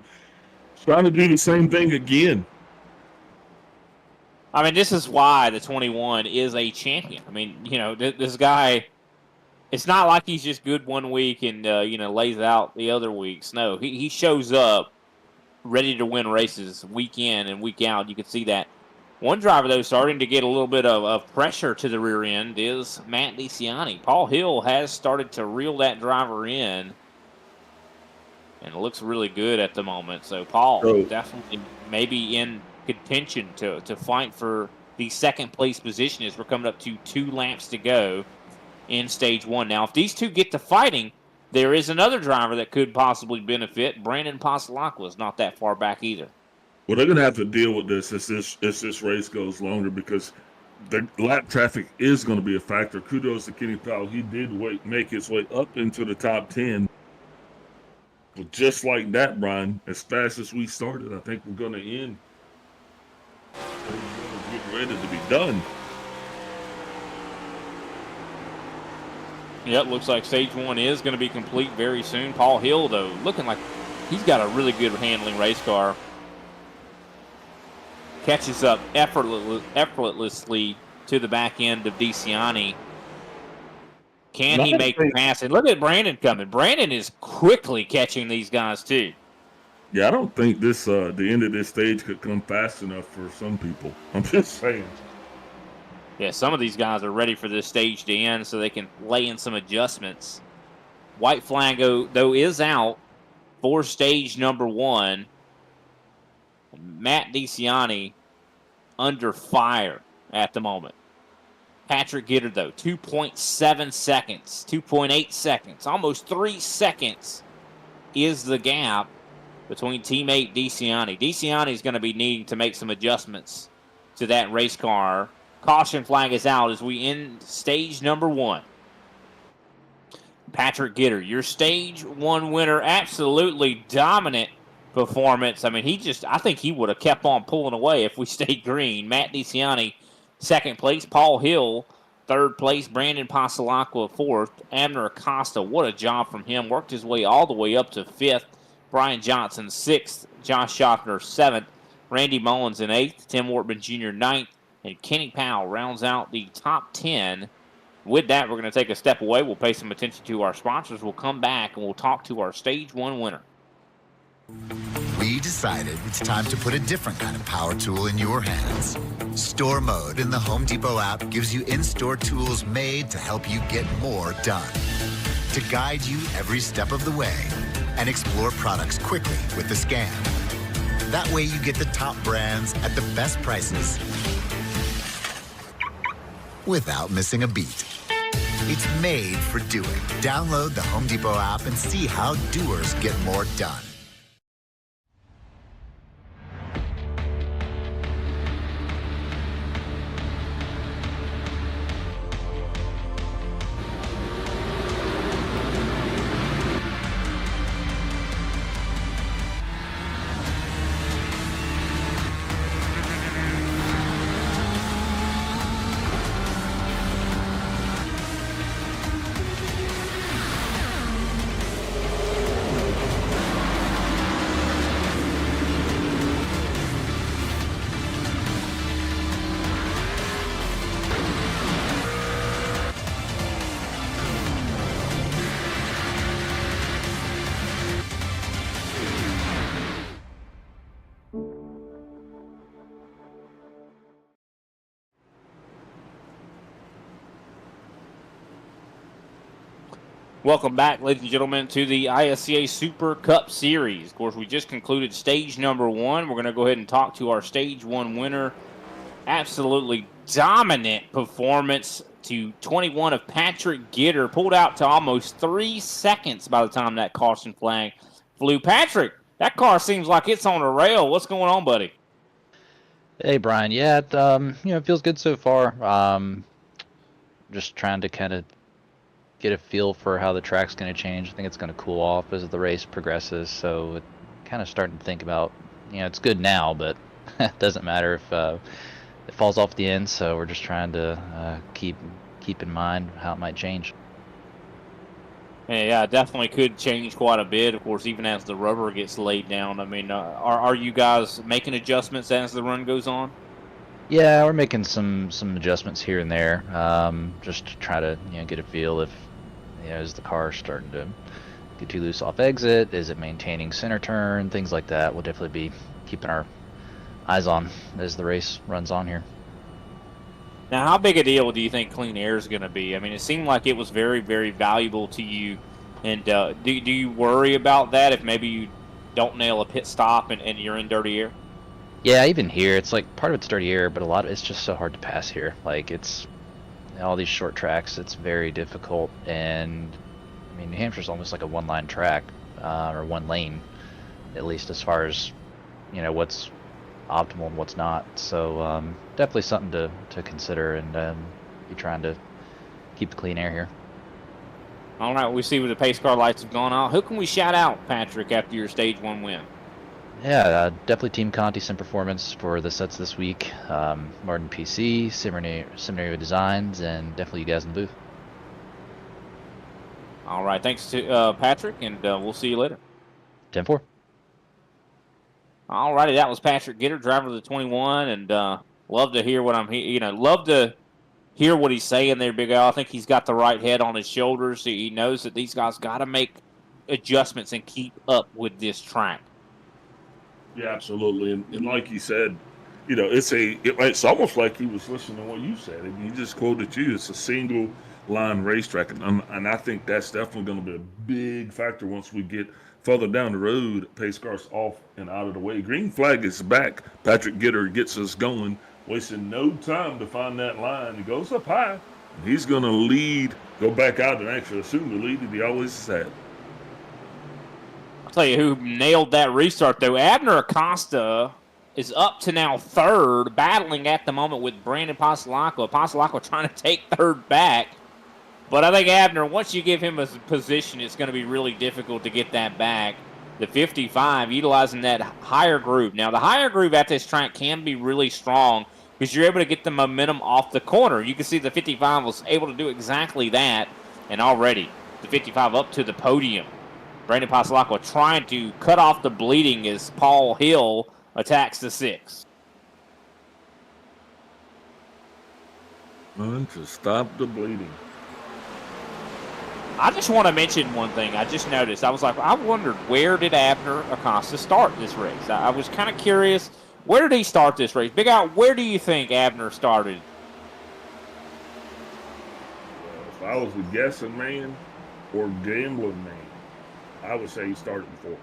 trying to do the same thing again. I mean, this is why the 21 is a champion. I mean, this guy, it's not like he's just good one week and, lays out the other weeks. No, he shows up ready to win races week in and week out. You can see that. One driver, though, starting to get a little bit of pressure to the rear end is Matt DeCiani. Paul Hill has started to reel that driver in, and it looks really good at the moment. So Paul definitely maybe in contention to fight for the second-place position as we're coming up to 2 laps to go in stage 1. Now, if these two get to fighting, there is another driver that could possibly benefit. Brandon Pasalakwa is not that far back either. Well, they're going to have to deal with this as this race goes longer because the lap traffic is going to be a factor. Kudos to Kenny Powell. He did make his way up into the top 10. But just like that, Brian, as fast as we started, I think we're going to end. We're getting ready to be done. Yep, looks like stage 1 is going to be complete very soon. Paul Hill, though, looking like he's got a really good handling race car. Catches up effortlessly to the back end of DeCiani. Can he make the pass? And look at Brandon coming. Brandon is quickly catching these guys, too. Yeah, I don't think this the end of this stage could come fast enough for some people. I'm just saying. Yeah, some of these guys are ready for this stage to end so they can lay in some adjustments. White flag, though, is out for stage number 1. Matt DeCiani under fire at the moment. Patrick Gitter, though, 2.7 seconds, 2.8 seconds, almost 3 seconds is the gap between teammate DeCiani. DeCiani is going to be needing to make some adjustments to that race car. Caution flag is out as we end stage number 1. Patrick Gitter, your stage 1 winner, absolutely dominant performance. I mean, I think he would have kept on pulling away if we stayed green. Matt DeCiani, 2nd place. Paul Hill, 3rd place. Brandon Pasalacqua, 4th. Abner Acosta, what a job from him. Worked his way all the way up to 5th. Brian Johnson, 6th. Josh Schaffner, 7th. Randy Mullins in 8th. Tim Wortman Jr., 9th. And Kenny Powell rounds out the top 10. With that, we're going to take a step away. We'll pay some attention to our sponsors. We'll come back and we'll talk to our stage 1 winner. We decided it's time to put a different kind of power tool in your hands. Store Mode in the Home Depot app gives you in-store tools made to help you get more done. To guide you every step of the way and explore products quickly with the scan. That way you get the top brands at the best prices without missing a beat. It's made for doing. Download the Home Depot app and see how doers get more done. Welcome back, ladies and gentlemen, to the ISCA Super Cup Series. Of course, we just concluded stage number 1. We're going to go ahead and talk to our stage 1 winner. Absolutely dominant performance to 21 of Patrick Gitter. Pulled out to almost 3 seconds by the time that caution flag flew. Patrick, that car seems like it's on a rail. What's going on, buddy? Hey, Brian. Yeah, it feels good so far. Just trying to kind of get a feel for how the track's going to change. I think it's going to cool off as the race progresses, so it kind of starting to think about, it's good now, but it doesn't matter if it falls off the end, so we're just trying to keep in mind how it might change. Yeah, it definitely could change quite a bit, of course, even as the rubber gets laid down. I mean, are you guys making adjustments as the run goes on? Yeah, we're making some adjustments here and there, just to try to get a feel if is the car starting to get too loose off exit, is it maintaining center turn, things like that. We'll definitely be keeping our eyes on as the race runs on here. Now, how big a deal do you think clean air is going to be? I mean, it seemed like it was very, very valuable to you. And do you worry about that if maybe you don't nail a pit stop and you're in dirty air? Yeah, even here, it's like part of it's dirty air, but a lot of it's just so hard to pass here. Like, it's all these short tracks, it's very difficult. And I mean, New Hampshire's almost like a one-line track, or one lane, at least as far as what's optimal and what's not. So definitely something to consider, and be trying to keep the clean air here. All right, we see where the pace car lights have gone out. Who can we shout out, Patrick, after your stage 1 win? Yeah, definitely Team Conti Sim Performance for the sets this week. Martin PC, Seminary Designs, and definitely you guys in the booth. All right. Thanks to Patrick, and we'll see you later. 10-4. All righty. That was Patrick Gitter, driver of the 21, and love to hear what love to hear what he's saying there, Big Al. I think he's got the right head on his shoulders. He knows that these guys got to make adjustments and keep up with this track. Yeah, absolutely. And like you said, it's almost like he was listening to what you said. And he just quoted you. It's a single line racetrack. And I think that's definitely going to be a big factor once we get further down the road. Pace cars off and out of the way. Green flag is back. Patrick Gitter gets us going. Wasting no time to find that line. He goes up high. And he's going to lead, go back out and actually assume the lead that he always has had. I'll tell you who nailed that restart, though. Abner Acosta is up to now third, battling at the moment with Brandon Pasalaco. Pasalaco trying to take third back. But I think Abner, once you give him a position, it's going to be really difficult to get that back. The 55, utilizing that higher groove. Now, the higher groove at this track can be really strong because you're able to get the momentum off the corner. You can see the 55 was able to do exactly that, and already the 55 up to the podium. Brandon Pasalaco trying to cut off the bleeding as Paul Hill attacks the 6. Run to stop the bleeding. I just want to mention one thing. I just noticed. I was like, I wondered, where did Abner Acosta start this race? I was kind of curious. Where did he start this race? Big Al, where do you think Abner started? If I was a guessing man or gambling man, I would say he started before.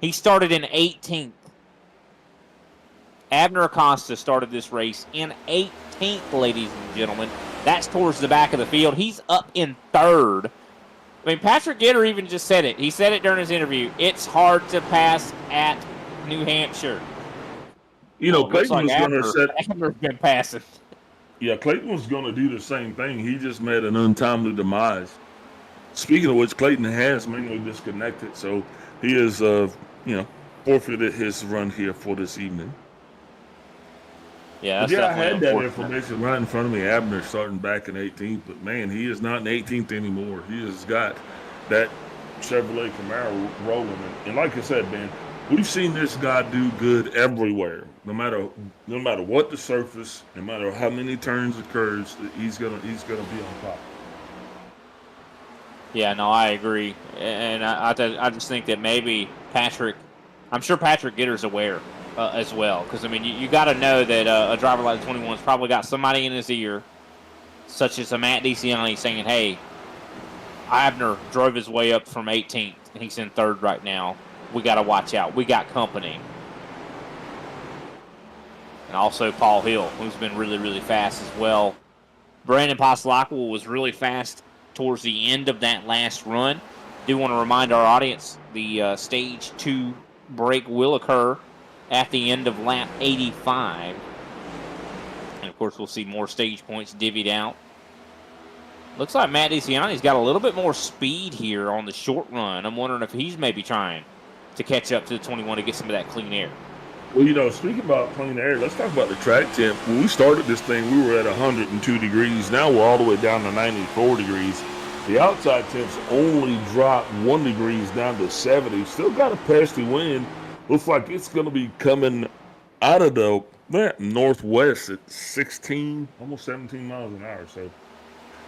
He started in 18th. Abner Acosta started this race in 18th, ladies and gentlemen. That's towards the back of the field. He's up in third. I mean, Patrick Gitter even just said it. He said it during his interview. It's hard to pass at New Hampshire. Clayton was going to set. Abner's been passing. Yeah, Clayton was going to do the same thing. He just met an untimely demise. Speaking of which, Clayton has mainly disconnected, so he is, forfeited his run here for this evening. Yeah, I had that information right in front of me. Abner starting back in 18th, but man, he is not in 18th anymore. He has got that Chevrolet Camaro rolling. And like I said, man, we've seen this guy do good everywhere. No matter what the surface, no matter how many turns occurs, he's gonna be on top. Yeah, no, I agree, and I just think that maybe I'm sure Patrick Gitter's aware as well, because I mean you got to know that a driver like the 21's probably got somebody in his ear, such as a Matt DeCiani, saying, "Hey, Abner drove his way up from 18th, and he's in third right now. We got to watch out. We got company." And also Paul Hill, who's been really, really fast as well. Brandon Pasalaco was really fast towards the end of that last run. Do want to remind our audience the stage 2 break will occur at the end of lap 85. And of course we'll see more stage points divvied out. Looks like Matt DeCiani's got a little bit more speed here on the short run. I'm wondering if he's maybe trying to catch up to the 21 to get some of that clean air. Well, speaking about clean air, let's talk about the track temp. When we started this thing, we were at 102 degrees. Now we're all the way down to 94 degrees. The outside temps only dropped 1 degree down to 70. Still got a pesky wind. Looks like it's going to be coming out of the northwest at 16, almost 17 miles an hour. So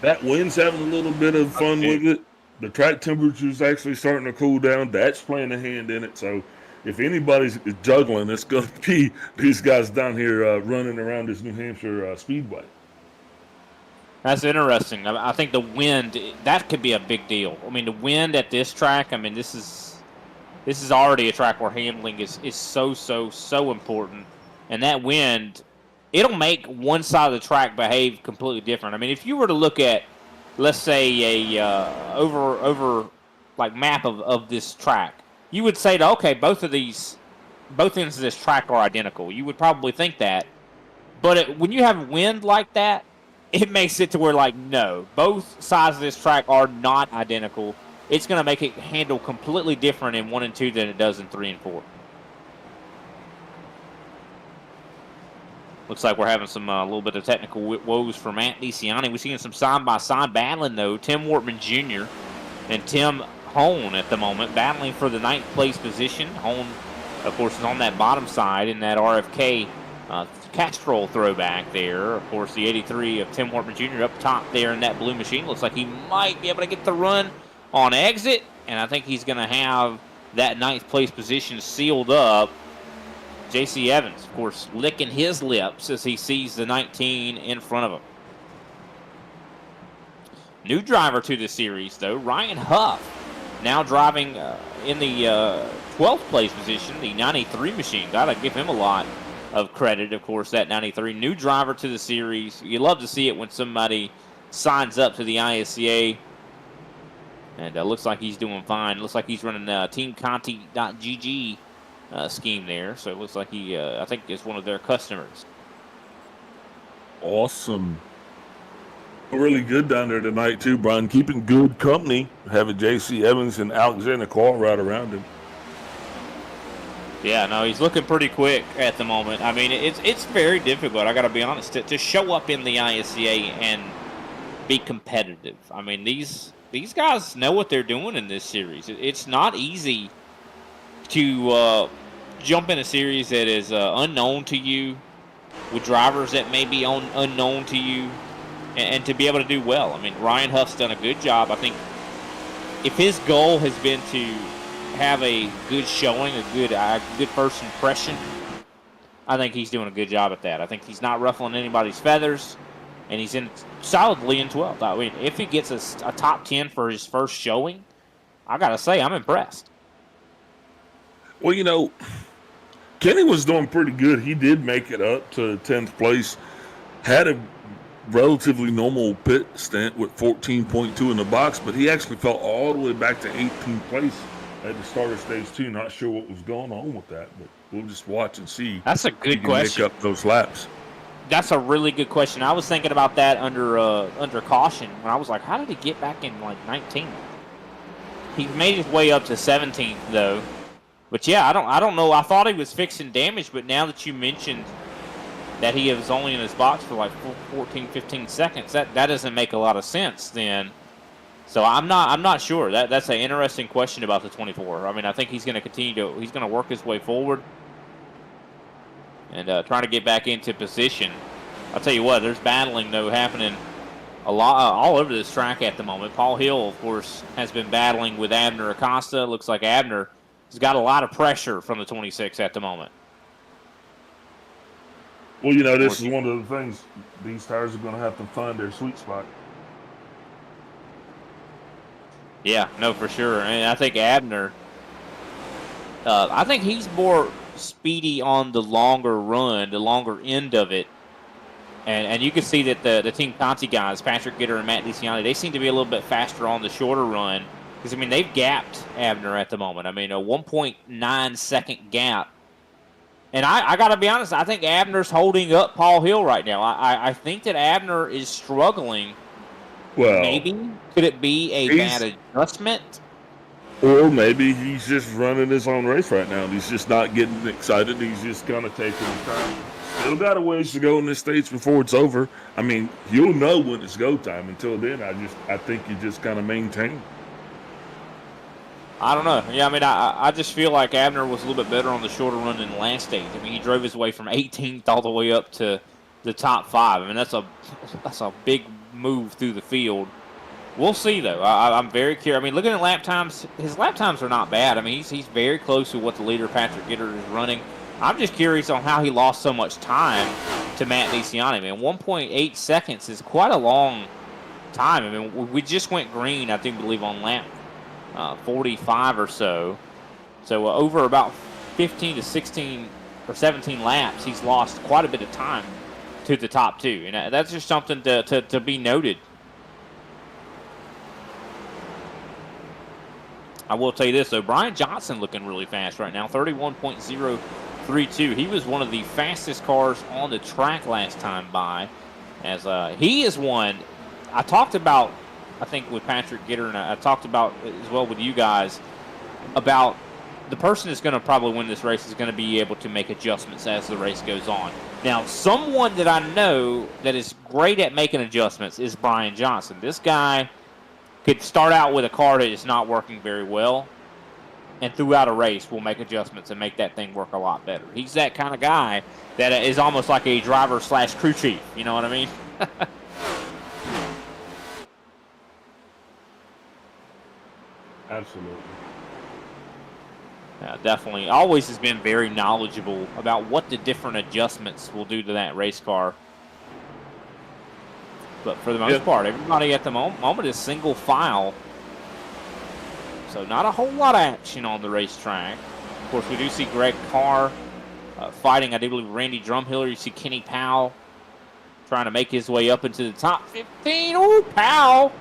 that wind's having a little bit of fun with it. The track temperature's actually starting to cool down. That's playing a hand in it. So if anybody's juggling, it's going to be these guys down here running around this New Hampshire Speedway. That's interesting. I think the wind, that could be a big deal. I mean, the wind at this track, I mean, this is already a track where handling is so important. And that wind, it'll make one side of the track behave completely different. I mean, if you were to look at, let's say, a over like map of this track, you would say, okay, both ends of this track are identical. You would probably think that. But when you have wind like that, it makes it to where, like, no, both sides of this track are not identical. It's going to make it handle completely different in 1 and 2 than it does in 3 and 4. Looks like we're having some a little bit of technical woes for Matt DeCiani. We're seeing some side-by-side battling, though. Tim Wortman Jr. and Tim Hone at the moment battling for the 9th place position. Hone, of course, is on that bottom side in that RFK Castrol throwback there. Of course, the 83 of Tim Hortman Jr. up top there in that blue machine. Looks like he might be able to get the run on exit, and I think he's going to have that 9th place position sealed up. J.C. Evans, of course, licking his lips as he sees the 19 in front of him. New driver to the series, though, Ryan Huff, now driving in the 12th place position, the 93 machine. Got to give him a lot of credit, of course, that 93. New driver to the series. You love to see it when somebody signs up to the ISCA. And looks like he's doing fine. Looks like he's running teamconti.gg scheme there. So it looks like he, I think, is one of their customers. Awesome. Really good down there tonight, too, Brian. Keeping good company, having J.C. Evans and Alexander Carr right around him. Yeah, no, he's looking pretty quick at the moment. I mean, it's very difficult, I got to be honest, to show up in the ISCA and be competitive. I mean, these guys know what they're doing in this series. It's not easy to jump in a series that is unknown to you, with drivers that may be unknown to you, and to be able to do well. I mean, Ryan Huff's done a good job. I think if his goal has been to have a good showing, a good first impression, I think he's doing a good job at that. I think he's not ruffling anybody's feathers, and he's solidly in 12th. I mean, if he gets a top 10 for his first showing, I got to say, I'm impressed. Well, you know, Kenny was doing pretty good. He did make it up to 10th place, had a relatively normal pit stint with 14.2 in the box, but he actually fell all the way back to 18th place at the start of stage 2. Not sure what was going on with that, but we'll just watch and see. That's a good question. Make up those laps. That's a really good question. I was thinking about that under caution when I was like, how did he get back in like 19th? He made his way up to 17th though. But yeah, I don't know. I thought he was fixing damage, but now that you mentioned that he was only in his box for like 14, 15 seconds, that doesn't make a lot of sense then. So I'm not sure. That's an interesting question about the 24. I mean, I think he's going to continue he's going to work his way forward and trying to get back into position. I'll tell you what, there's battling though happening a lot all over this track at the moment. Paul Hill, of course, has been battling with Abner Acosta. Looks like Abner has got a lot of pressure from the 26 at the moment. Well, you know, this is one of the things. These tires are going to have to find their sweet spot. Yeah, no, for sure. And I think Abner, I think he's more speedy on the longer run, the longer end of it. And you can see that the Team Conti guys, Patrick Gitter and Matt DeCiani, they seem to be a little bit faster on the shorter run. Because, I mean, they've gapped Abner at the moment. I mean, a 1.9 second gap. And I got to be honest, I think Abner's holding up Paul Hill right now. I think that Abner is struggling. Well, maybe. Could it be a bad adjustment? Or maybe he's just running his own race right now. He's just not getting excited. He's just kind of taking his time. Still got a ways to go in this stage before it's over. I mean, you'll know when it's go time. Until then, I think you just kind of maintain. I don't know. Yeah, I mean, I just feel like Abner was a little bit better on the shorter run than the last stage. I mean, he drove his way from 18th all the way up to the top 5. I mean, that's a big move through the field. We'll see, though. I'm very curious. I mean, looking at lap times, his lap times are not bad. I mean, he's very close to what the leader, Patrick Gitter, is running. I'm just curious on how he lost so much time to Matt DeCiani. I mean, 1.8 seconds is quite a long time. I mean, we just went green, I believe, on lap 45 or so. So over about 15 to 16 or 17 laps, he's lost quite a bit of time to the top 2. And that's just something to be noted. I will tell you this, though. Brian Johnson looking really fast right now, 31.032. He was one of the fastest cars on the track last time by. As he is one, I talked about, I think, with Patrick Gitter, and I talked about as well with you guys, about the person that's going to probably win this race is going to be able to make adjustments as the race goes on. Now, someone that I know that is great at making adjustments is Brian Johnson. This guy could start out with a car that is not working very well, and throughout a race will make adjustments and make that thing work a lot better. He's that kind of guy that is almost like a driver/crew chief. You know what I mean? Absolutely. Yeah, definitely. Always has been very knowledgeable about what the different adjustments will do to that race car. But for the most part, everybody at the moment is single file. So not a whole lot of action on the racetrack. Of course, we do see Greg Carr fighting, I do believe, Randy Drumhiller. You see Kenny Powell trying to make his way up into the top 15. Oh, Powell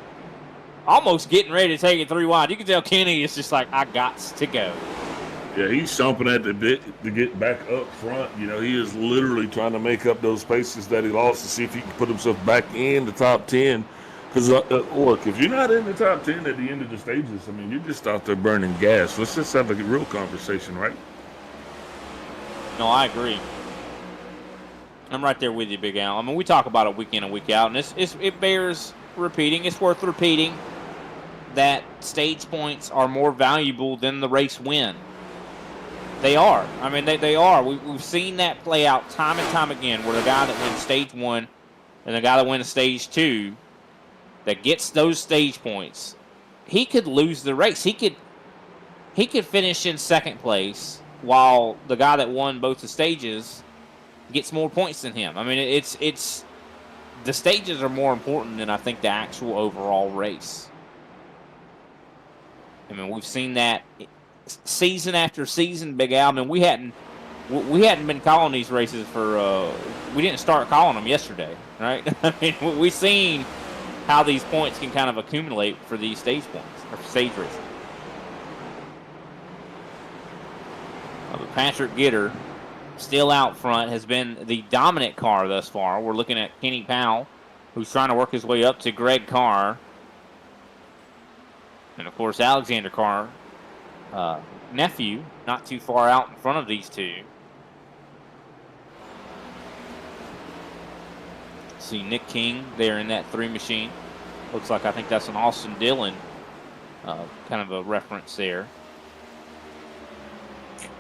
almost getting ready to take it 3 wide. You can tell Kenny is just like, I got to go. Yeah, he's stomping at the bit to get back up front. You know, he is literally trying to make up those spaces that he lost to see if he can put himself back in the top 10. Because, look, if you're not in the top 10 at the end of the stages, I mean, you're just out there burning gas. Let's just have a real conversation, right? No, I agree. I'm right there with you, Big Al. I mean, we talk about it week in and week out, and it bears repeating. It's worth repeating that stage points are more valuable than the race win. They are. I mean, they are. We've seen that play out time and time again, where the guy that wins stage 1 and the guy that wins stage 2 that gets those stage points, he could lose the race. He could finish in second place while the guy that won both the stages gets more points than him. I mean, it's the stages are more important than I think the actual overall race. I mean, we've seen that season after season, Big Al. I mean, we hadn't been calling these races for we didn't start calling them yesterday, right? I mean, we've seen how these points can kind of accumulate for these stage points or stage races. But Patrick Gitter, still out front, has been the dominant car thus far. We're looking at Kenny Powell, who's trying to work his way up to Greg Carr. And, of course, Alexander Carr, nephew, not too far out in front of these two. See Nick King there in that 3 machine. Looks like, I think that's an Austin Dillon kind of a reference there.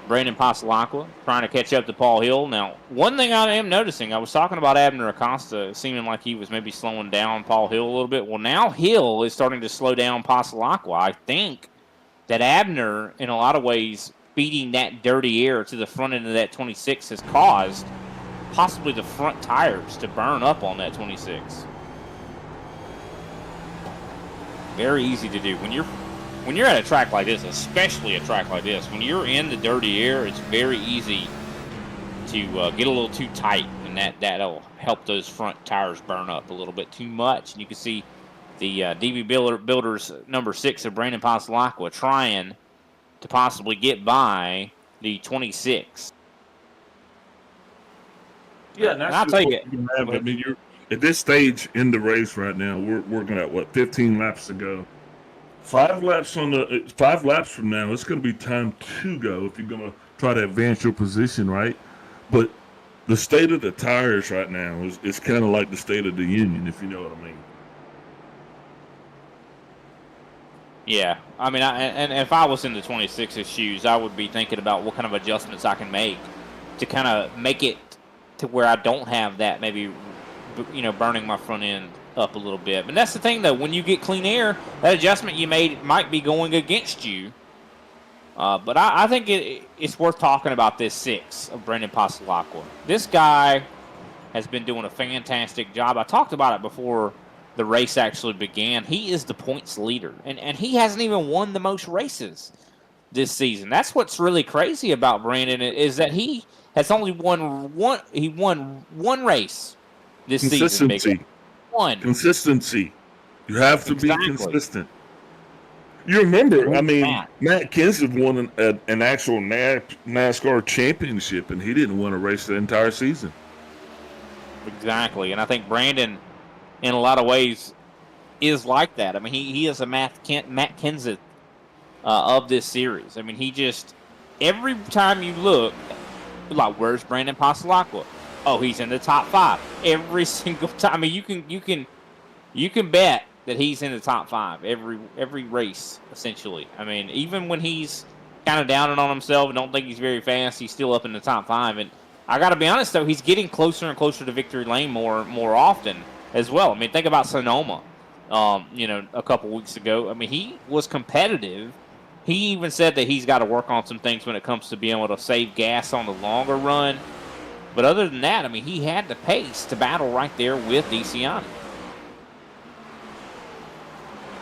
Brandon Pasalacqua trying to catch up to Paul Hill. Now, one thing I am noticing, I was talking about Abner Acosta seeming like he was maybe slowing down Paul Hill a little bit. Well, now Hill is starting to slow down Pasalacqua. I think that Abner, in a lot of ways, feeding that dirty air to the front end of that 26 has caused possibly the front tires to burn up on that 26. Very easy to do. When you're at a track like this, especially a track like this, when you're in the dirty air, it's very easy to get a little too tight, and that'll help those front tires burn up a little bit too much. And you can see the DB Builders number 6 of Brandon Pasalacqua trying to possibly get by the 26. Yeah, and I'll tell you. I mean, you're at this stage in the race right now. We're working at 15 laps to go. 5 laps from now, it's going to be time to go if you're going to try to advance your position, right? But the state of the tires right now is kind of like the state of the union, if you know what I mean. Yeah, I mean, and if I was in the 26's shoes, I would be thinking about what kind of adjustments I can make to kind of make it to where I don't have that maybe, burning my front end up a little bit. But that's the thing, though. When you get clean air, that adjustment you made might be going against you. But I think it's worth talking about this 6 of Brandon Pasalacqua. This guy has been doing a fantastic job. I talked about it before the race actually began. He is the points leader, and he hasn't even won the most races this season. That's what's really crazy about Brandon, is that he has only won one race this season. Consistency. You have to be consistent. You remember, I mean, Matt Kenseth won an actual NASCAR championship, and he didn't win a race the entire season. Exactly, and I think Brandon, in a lot of ways, is like that. I mean, he is a Matt Kenseth of this series. I mean, he just, every time you look, like, where's Brandon Pasalacqua? Oh, he's in the top 5 every single time. I mean, you can bet that he's in the top 5 every race, essentially. I mean, even when he's kind of down on himself and don't think he's very fast, he's still up in the top 5. And I got to be honest, though, he's getting closer and closer to victory lane more often as well. I mean, think about Sonoma, a couple weeks ago. I mean, he was competitive. He even said that he's got to work on some things when it comes to being able to save gas on the longer run. But other than that, I mean, he had the pace to battle right there with DeCiani.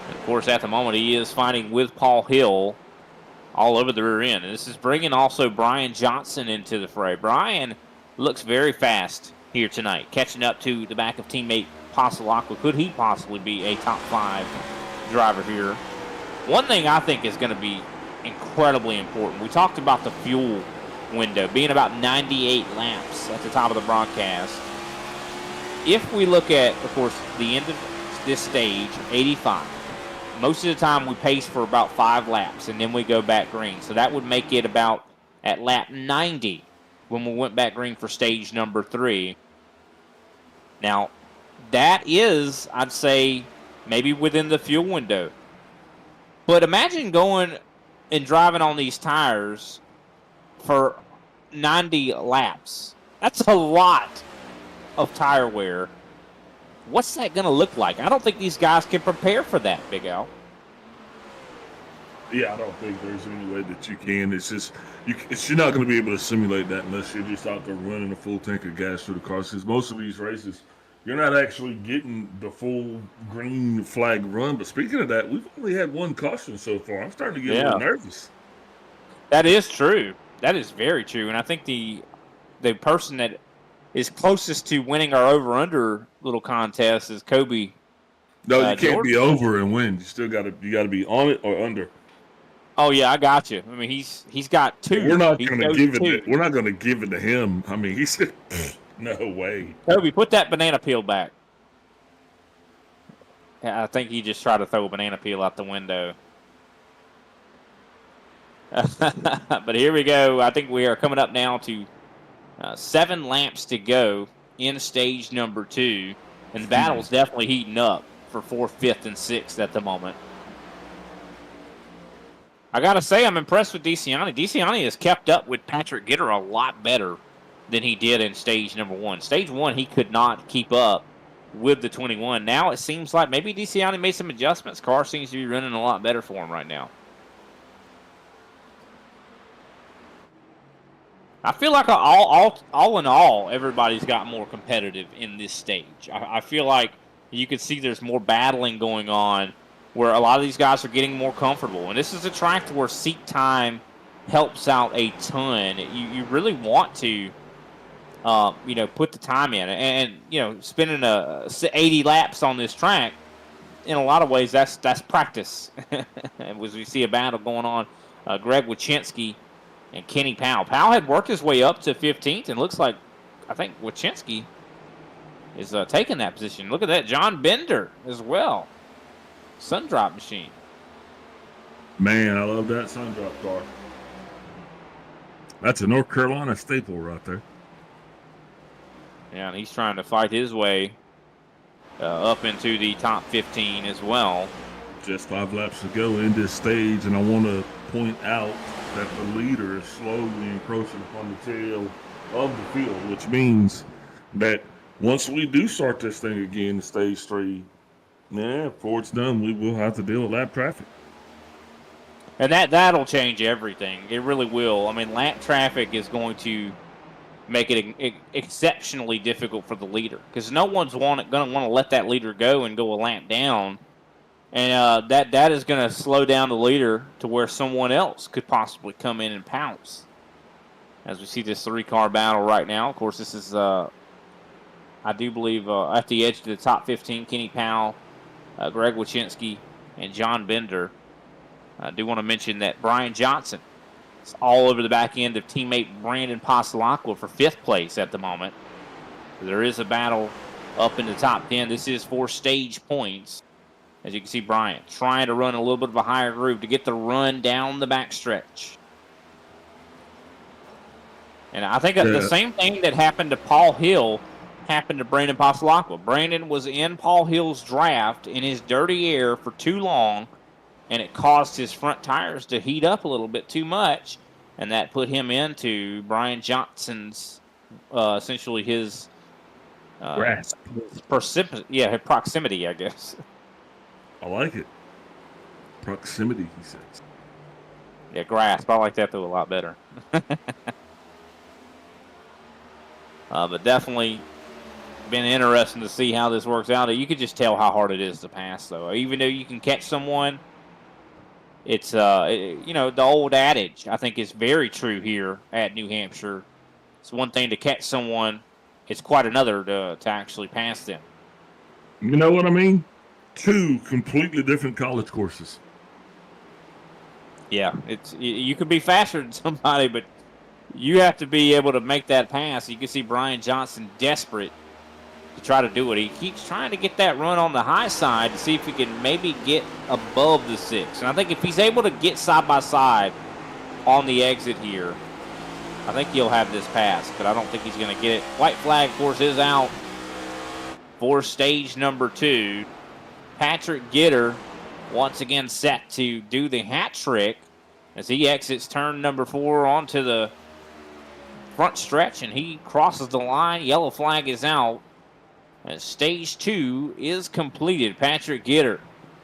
Of course, at the moment, he is fighting with Paul Hill all over the rear end. And this is bringing also Brian Johnson into the fray. Brian looks very fast here tonight, catching up to the back of teammate Pasalacqua. Could he possibly be a top 5 driver here? One thing I think is going to be incredibly important. We talked about the fuel window being about 98 laps at the top of the broadcast. If we look at, of course, the end of this stage, 85, most of the time we pace for about 5 laps, and then we go back green. So that would make it about at lap 90 when we went back green for stage number 3. Now, that is, I'd say, maybe within the fuel window. But imagine going and driving on these tires for 90 laps. That's a lot of tire wear. What's that going to look like? I don't think these guys can prepare for that, Big Al. Yeah, I don't think there's any way that you can. It's just you're not going to be able to simulate that unless you're just out there running a full tank of gas through the cars. Because most of these races, you're not actually getting the full green flag run. But speaking of that, we've only had 1 caution so far. I'm starting to get a little nervous. That is true. That is very true. And I think the person that is closest to winning our over-under little contest is Kobe. No, you can't Jordan. be over and win. You still got to be on it or under. Oh yeah, I got you. I mean, he's got 2. We're not going to give it. We're not going to give it to him. I mean, he said, no way. Kobe, put that banana peel back. Yeah, I think he just tried to throw a banana peel out the window. But here we go. I think we are coming up now to 7 laps to go in stage number 2. And the battle's definitely heating up for 4th, 5th, and 6th at the moment. I got to say, I'm impressed with DeCiani. DeCiani has kept up with Patrick Gitter a lot better than he did in stage number 1. Stage 1, he could not keep up with the 21. Now it seems like maybe DeCiani made some adjustments. Car seems to be running a lot better for him right now. I feel like all in all, everybody's got more competitive in this stage. I feel like you can see there's more battling going on where a lot of these guys are getting more comfortable. And this is a track where seat time helps out a ton. You really want to, put the time in. And spending 80 laps on this track, in a lot of ways, that's practice. As we see a battle going on, Greg Wyszynski and Kenny Powell. Powell had worked his way up to 15th, and looks like, I think Wyszynski is taking that position. Look at that. John Bender as well. Sundrop machine. Man, I love that Sundrop car. That's a North Carolina staple right there. Yeah, and he's trying to fight his way up into the top 15 as well. Just 5 laps to go in this stage, and I want to point out that the leader is slowly encroaching upon the tail of the field, which means that once we do start this thing again in stage 3, before it's done, we will have to deal with lap traffic. And that'll change everything. It really will. I mean, lap traffic is going to make it exceptionally difficult for the leader because no one's going to want to let that leader go and go a lap down. And that is going to slow down the leader to where someone else could possibly come in and pounce. As we see this 3-car battle right now. Of course, this is, I do believe, at the edge of the top 15, Kenny Powell, Greg Wyszynski, and John Bender. I do want to mention that Brian Johnson is all over the back end of teammate Brandon Pasalacqua for 5th place at the moment. There is a battle up in the top 10. This is for stage points. As you can see, Brian trying to run a little bit of a higher groove to get the run down the backstretch. And I think the same thing that happened to Paul Hill happened to Brandon Pasalacqua. Brandon was in Paul Hill's draft in his dirty air for too long, and it caused his front tires to heat up a little bit too much, and that put him into Brian Johnson's, essentially his Grasp. proximity, I guess. I like it. Proximity, he says. Yeah, grasp. I like that, though, a lot better. But definitely been interesting to see how this works out. You could just tell how hard it is to pass, though. Even though you can catch someone, it's, the old adage, I think, is very true here at New Hampshire. It's one thing to catch someone. It's quite another to actually pass them. You know what I mean? 2 completely different college courses. Yeah, you could be faster than somebody, but you have to be able to make that pass. You can see Brian Johnson desperate to try to do it. He keeps trying to get that run on the high side to see if he can maybe get above the 6. And I think if he's able to get side by side on the exit here, I think he'll have this pass, but I don't think he's going to get it. White flag, of course, is out for stage number 2. Patrick Gitter once again set to do the hat trick as he exits turn number 4 onto the front stretch, and he crosses the line. Yellow flag is out as stage 2 is completed. Patrick Gitter,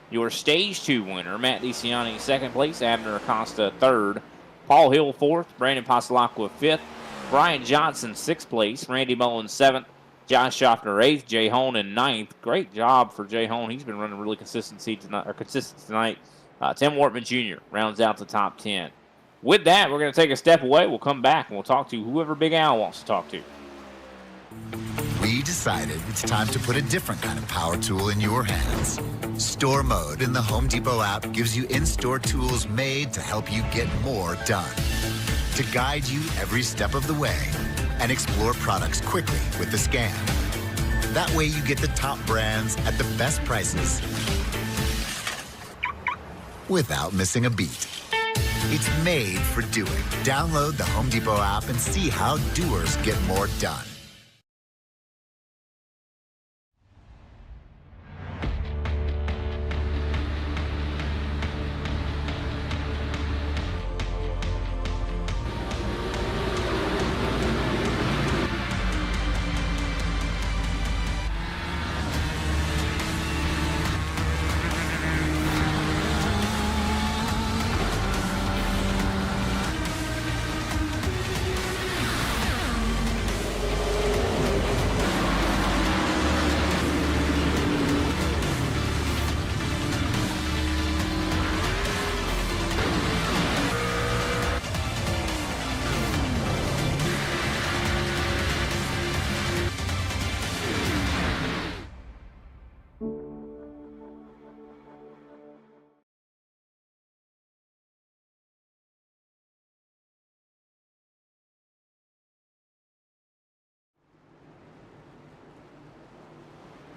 your stage 2 winner. Matt DeCiani second place, Abner Acosta third, Paul Hill fourth, Brandon Pasalacqua fifth, Brian Johnson sixth place, Randy Mullins seventh, Josh Schaffner eighth, Jay Hone in ninth. Great job for Jay Hone. He's been running really consistent tonight. Tim Wortman Jr. rounds out the top 10. With that, we're going to take a step away. We'll come back and we'll talk to whoever Big Al wants to talk to. We decided it's time to put a different kind of power tool in your hands. Store Mode in the Home Depot app gives you in-store tools made to help you get more done. To guide you every step of the way and explore products quickly with the scan. That way you get the top brands at the best prices without missing a beat. It's made for doing. Download the Home Depot app and see how doers get more done.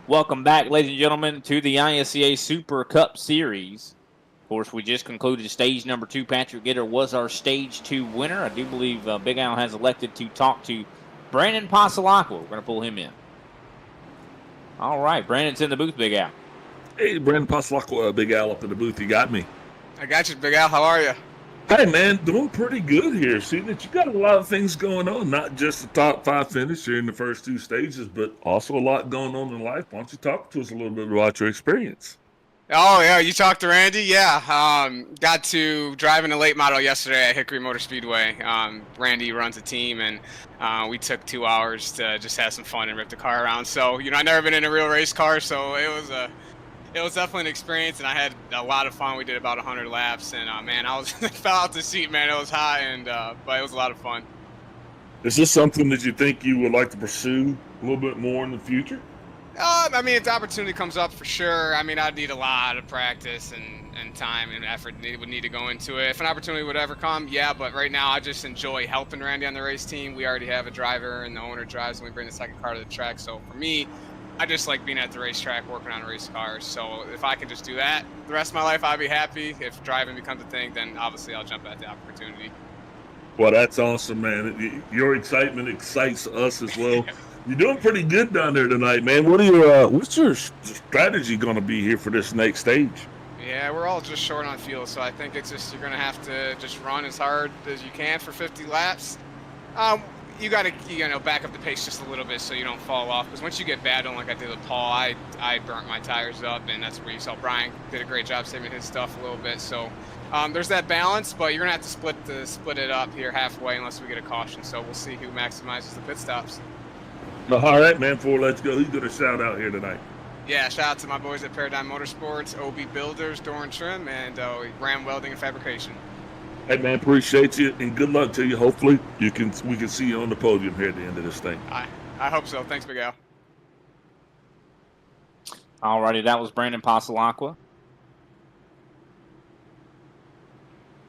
Welcome back, ladies and gentlemen, to the ISCA Super Cup Series. Of course, we just concluded stage number 2. Patrick Gitter was our stage 2 winner. I do believe Big Al has elected to talk to Brandon Pasalacqua. We're going to pull him in. All right, Brandon's in the booth, Big Al. Hey, Brandon Pasalacqua, Big Al up in the booth. You got me. I got you, Big Al. How are you? Hey, man, doing pretty good here. See that you got a lot of things going on, not just the top 5 finish here in the first 2 stages, but also a lot going on in life. Why don't you talk to us a little bit about your experience? Oh, yeah, you talked to Randy? Yeah, got to drive in a late model yesterday at Hickory Motor Speedway. Randy runs a team, and we took 2 hours to just have some fun and rip the car around. So, I've never been in a real race car, so it was definitely an experience, and I had a lot of fun. We did about 100 laps, and man, I fell out the seat, man. It was hot, but it was a lot of fun. Is this something that you think you would like to pursue a little bit more in the future? If the opportunity comes up, for sure. I'd need a lot of practice and time and effort would need to go into it. If an opportunity would ever come, yeah, but right now I just enjoy helping Randy on the race team. We already have a driver, and the owner drives, and we bring the second car to the track. So for me, I just like being at the racetrack, working on race cars. So if I can just do that the rest of my life, I'd be happy. If driving becomes a thing, then obviously I'll jump at the opportunity. Well, that's awesome, man. Your excitement excites us as well. You're doing pretty good down there tonight, man. What's your strategy going to be here for this next stage? Yeah, we're all just short on fuel, so I think it's just you're gonna have to just run as hard as you can for 50 laps. You gotta back up the pace just a little bit so you don't fall off. Because once you get bad on like I did with Paul, I burnt my tires up, and that's where you saw Brian did a great job saving his stuff a little bit. So there's that balance, but you're gonna have to split it up here halfway unless we get a caution. So we'll see who maximizes the pit stops. All right, man. Before let's go, who's gonna shout out here tonight? Yeah, shout out to my boys at Paradigm Motorsports, OB Builders, Doran Trim, and Ram Welding and Fabrication. Hey, man, appreciate you, and good luck to you. Hopefully, we can see you on the podium here at the end of this thing. I hope so. Thanks, Big Al. Alrighty, that was Brandon Pasalacqua.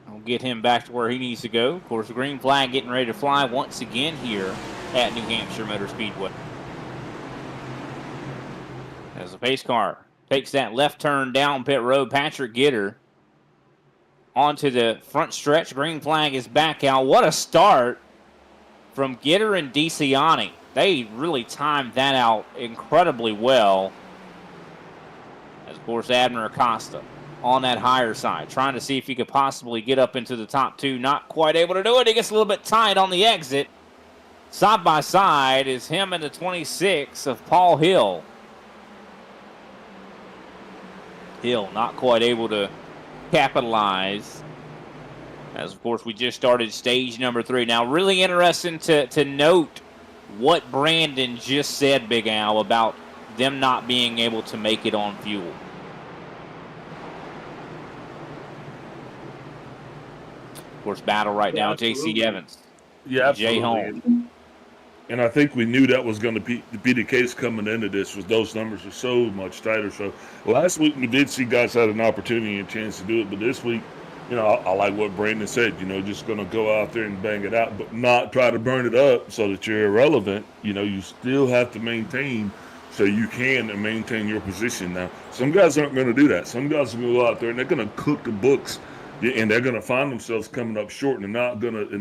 I'll get him back to where he needs to go. Of course, the green flag getting ready to fly once again here at New Hampshire Motor Speedway. As the pace car takes that left turn down pit road, Patrick Gitter onto the front stretch. Green flag is back out. What a start from Gitter and DeCiani. They really timed that out incredibly well. As, of course, Abner Acosta on that higher side, trying to see if he could possibly get up into the top two. Not quite able to do it. He gets a little bit tight on the exit. Side by side is him and the 26 of Paul Hill. Hill not quite able to capitalize. As, of course, we just started stage number 3. Now, really interesting to note what Brandon just said, Big Al, about them not being able to make it on fuel. Of course, battle right now, J.C. Evans. Yeah, Jay absolutely. Holmes. And I think we knew that was going to be the case coming into this, was those numbers are so much tighter. So last week we did see guys had an opportunity and a chance to do it, but this week, I like what Brandon said, just going to go out there and bang it out, but not try to burn it up so that you're irrelevant. You still have to maintain so you can maintain your position. Now, some guys aren't going to do that. Some guys are going to go out there and they're going to cook the books. And they're going to find themselves coming up short, and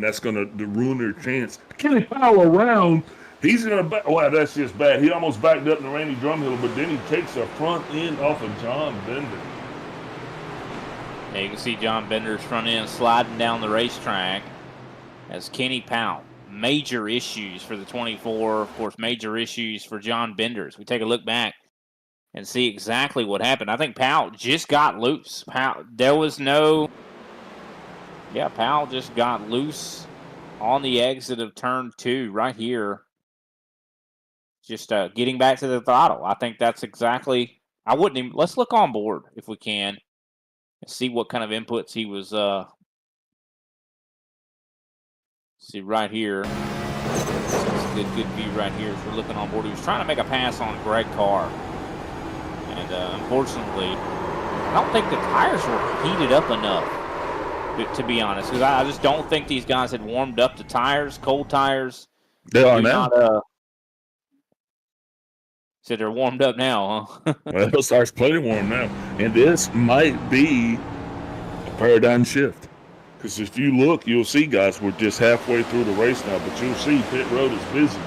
that's going to ruin their chance. Kenny Powell around, he's going to back. Wow, that's just bad. He almost backed up in Randy Drumhill, but then he takes a front end off of John Bender. Yeah, you can see John Bender's front end sliding down the racetrack as Kenny Powell. Major issues for the 24, of course, major issues for John Bender. We take a look back and see exactly what happened. I think Powell just got loose. Powell just got loose on the exit of turn 2 right here. Just getting back to the throttle. I think that's exactly, let's look on board if we can and see what kind of inputs he was, see right here. It's a good view right here as we're looking on board. He was trying to make a pass on Greg Carr. And unfortunately, I don't think the tires were heated up enough, to be honest. Because I just don't think these guys had warmed up the tires, cold tires. They are now. So they're warmed up now, huh? Well, it starts plenty warm now. And this might be a paradigm shift. Because if you look, you'll see, guys, we're just halfway through the race now. But you'll see pit road is busy.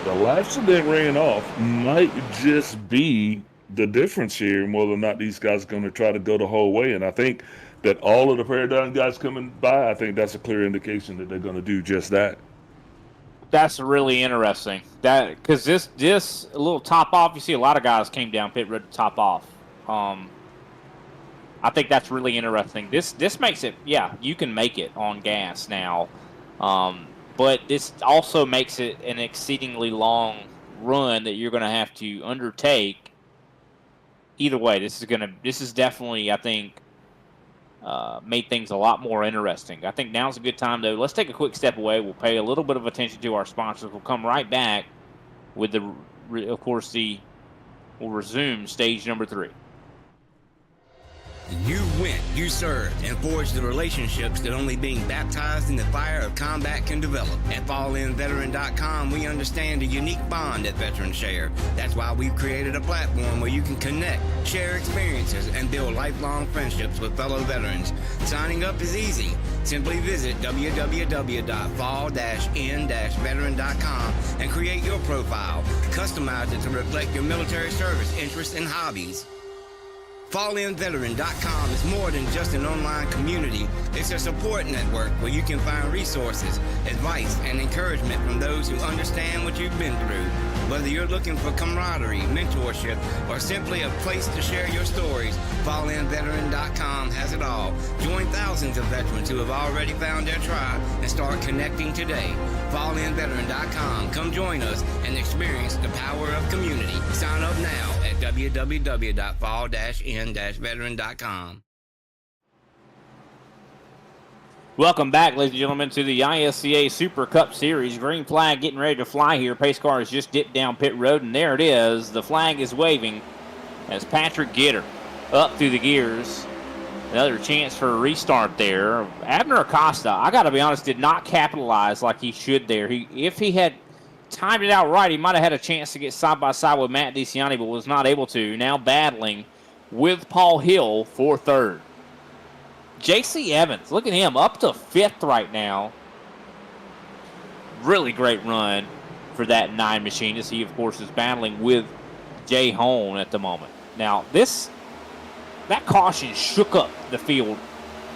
The laps that they ran off might just be the difference here and whether or not these guys are going to try to go the whole way. And I think that all of the Paradigm guys coming by, I think that's a clear indication that they're going to do just that. That's really interesting. Because this little top off, you see a lot of guys came down pit road to top off. I think that's really interesting. This makes it, you can make it on gas now. But this also makes it an exceedingly long run that you're going to have to undertake. Either way, this is definitely, I think, made things a lot more interesting. I think now's a good time, though. Let's take a quick step away. We'll pay a little bit of attention to our sponsors. We'll come right back with we'll resume stage number 3. You went, you served, and forged the relationships that only being baptized in the fire of combat can develop. At FallInVeteran.com, we understand the unique bond that veterans share. That's why we've created a platform where you can connect, share experiences, and build lifelong friendships with fellow veterans. Signing up is easy. Simply visit www.fall-in-veteran.com and create your profile. Customize it to reflect your military service interests and hobbies. FallInVeteran.com is more than just an online community. It's a support network where you can find resources, advice, and encouragement from those who understand what you've been through. Whether you're looking for camaraderie, mentorship, or simply a place to share your stories, FallInVeteran.com has it all. Join thousands of veterans who have already found their tribe and start connecting today. FallInVeteran.com. Come join us and experience the power of community. Sign up now at www.fall-in-veteran.com. Welcome back, ladies and gentlemen, to the ISCA Super Cup Series. Green flag getting ready to fly here. Pace car has just dipped down pit road, and there it is. The flag is waving as Patrick Gitter up through the gears. Another chance for a restart there. Abner Acosta, I got to be honest, did not capitalize like he should there. If he had timed it out right, he might have had a chance to get side by side with Matt DeCiani, but was not able to. Now battling with Paul Hill for third. J.C. Evans, look at him, up to fifth right now. Really great run for that 9 machinist. He, of course, is battling with Jay Hone at the moment. Now, that caution shook up the field,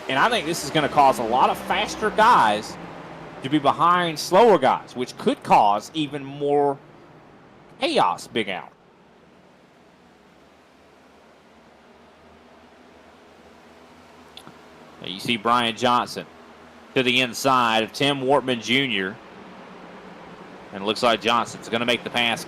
and I think this is going to cause a lot of faster guys to be behind slower guys, which could cause even more chaos, Big Al. Now you see Brian Johnson to the inside of Tim Wortman Jr. And it looks like Johnson's going to make the pass,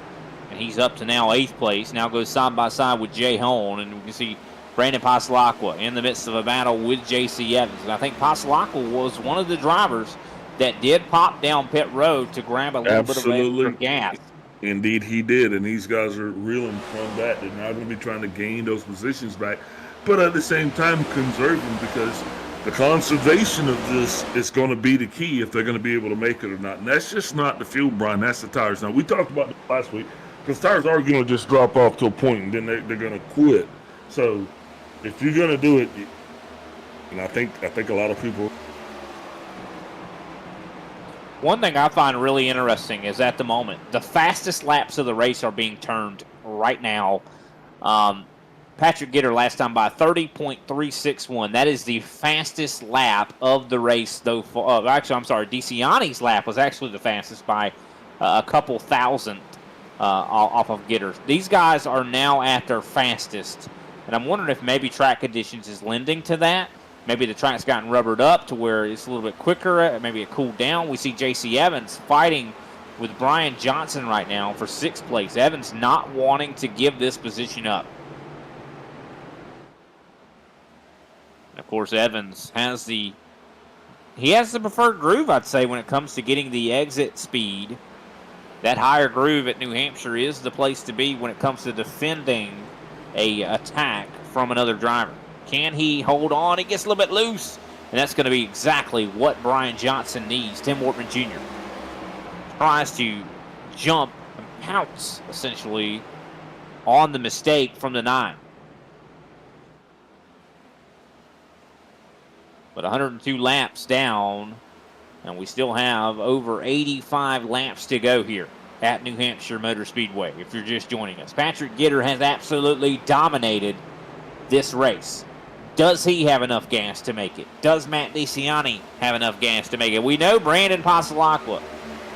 and he's up to now 8th place. Now goes side by side with Jay Hone, and we can see Brandon Pasalacqua in the midst of a battle with J.C. Evans. And I think Pasalacqua was one of the drivers that did pop down pit road to grab a little bit of extra gas. Indeed, he did, and these guys are reeling from that. They're not going to be trying to gain those positions back, but at the same time conserve them, because the conservation of this is going to be the key if they're going to be able to make it or not. And that's just not the fuel, Brian. That's the tires. Now, we talked about this last week, because tires are going to just drop off to a point, and then they're going to quit. So if you're going to do it, and I think a lot of people. One thing I find really interesting is at the moment, the fastest laps of the race are being turned right now. Patrick Gitter last time by 30.361. That is the fastest lap of the race, though. Actually, I'm sorry, DeCiani's lap was actually the fastest by a couple thousand off of Gitter. These guys are now at their fastest, and I'm wondering if maybe track conditions is lending to that. Maybe the track's gotten rubbered up to where it's a little bit quicker. Maybe it cooled down. We see J.C. Evans fighting with Brian Johnson right now for 6th place. Evans not wanting to give this position up. And of course, Evans has the preferred groove, I'd say, when it comes to getting the exit speed. That higher groove at New Hampshire is the place to be when it comes to defending a attack from another driver. Can he hold on? He gets a little bit loose, and that's going to be exactly what Brian Johnson needs. Tim Wortman Jr. tries to jump and pounce, essentially, on the mistake from the 9. But 102 laps down, and we still have over 85 laps to go here at New Hampshire Motor Speedway, if you're just joining us. Patrick Gitter has absolutely dominated this race. Does he have enough gas to make it? Does Matt DeCiani have enough gas to make it? We know Brandon Pasalacqua,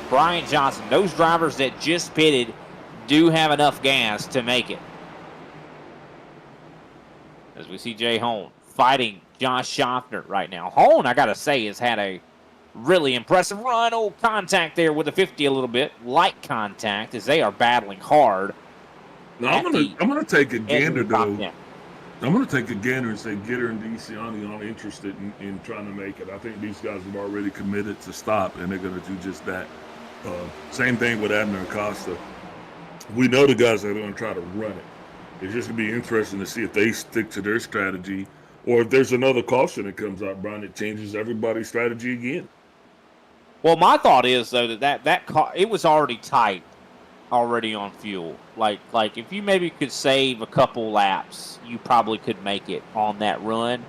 Brian Johnson, those drivers that just pitted do have enough gas to make it. As we see Jay Hone fighting Josh Schaffner right now. Hone, I got to say, has had a really impressive run. Oh, contact there with a 50 a little bit. Light contact as they are battling hard. Now, I'm gonna take a gander, though. I'm going to take a gander and say Gitter and DeCiani aren't interested in trying to make it. I think these guys have already committed to stop, and they're going to do just that. Same thing with Abner Acosta. We know the guys are going to try to run it. It's just going to be interesting to see if they stick to their strategy or if there's another caution that comes out, Brian, it changes everybody's strategy again. Well, my thought is though it was already tight, already on fuel. Like if you maybe could save a couple laps, you probably could make it on that run.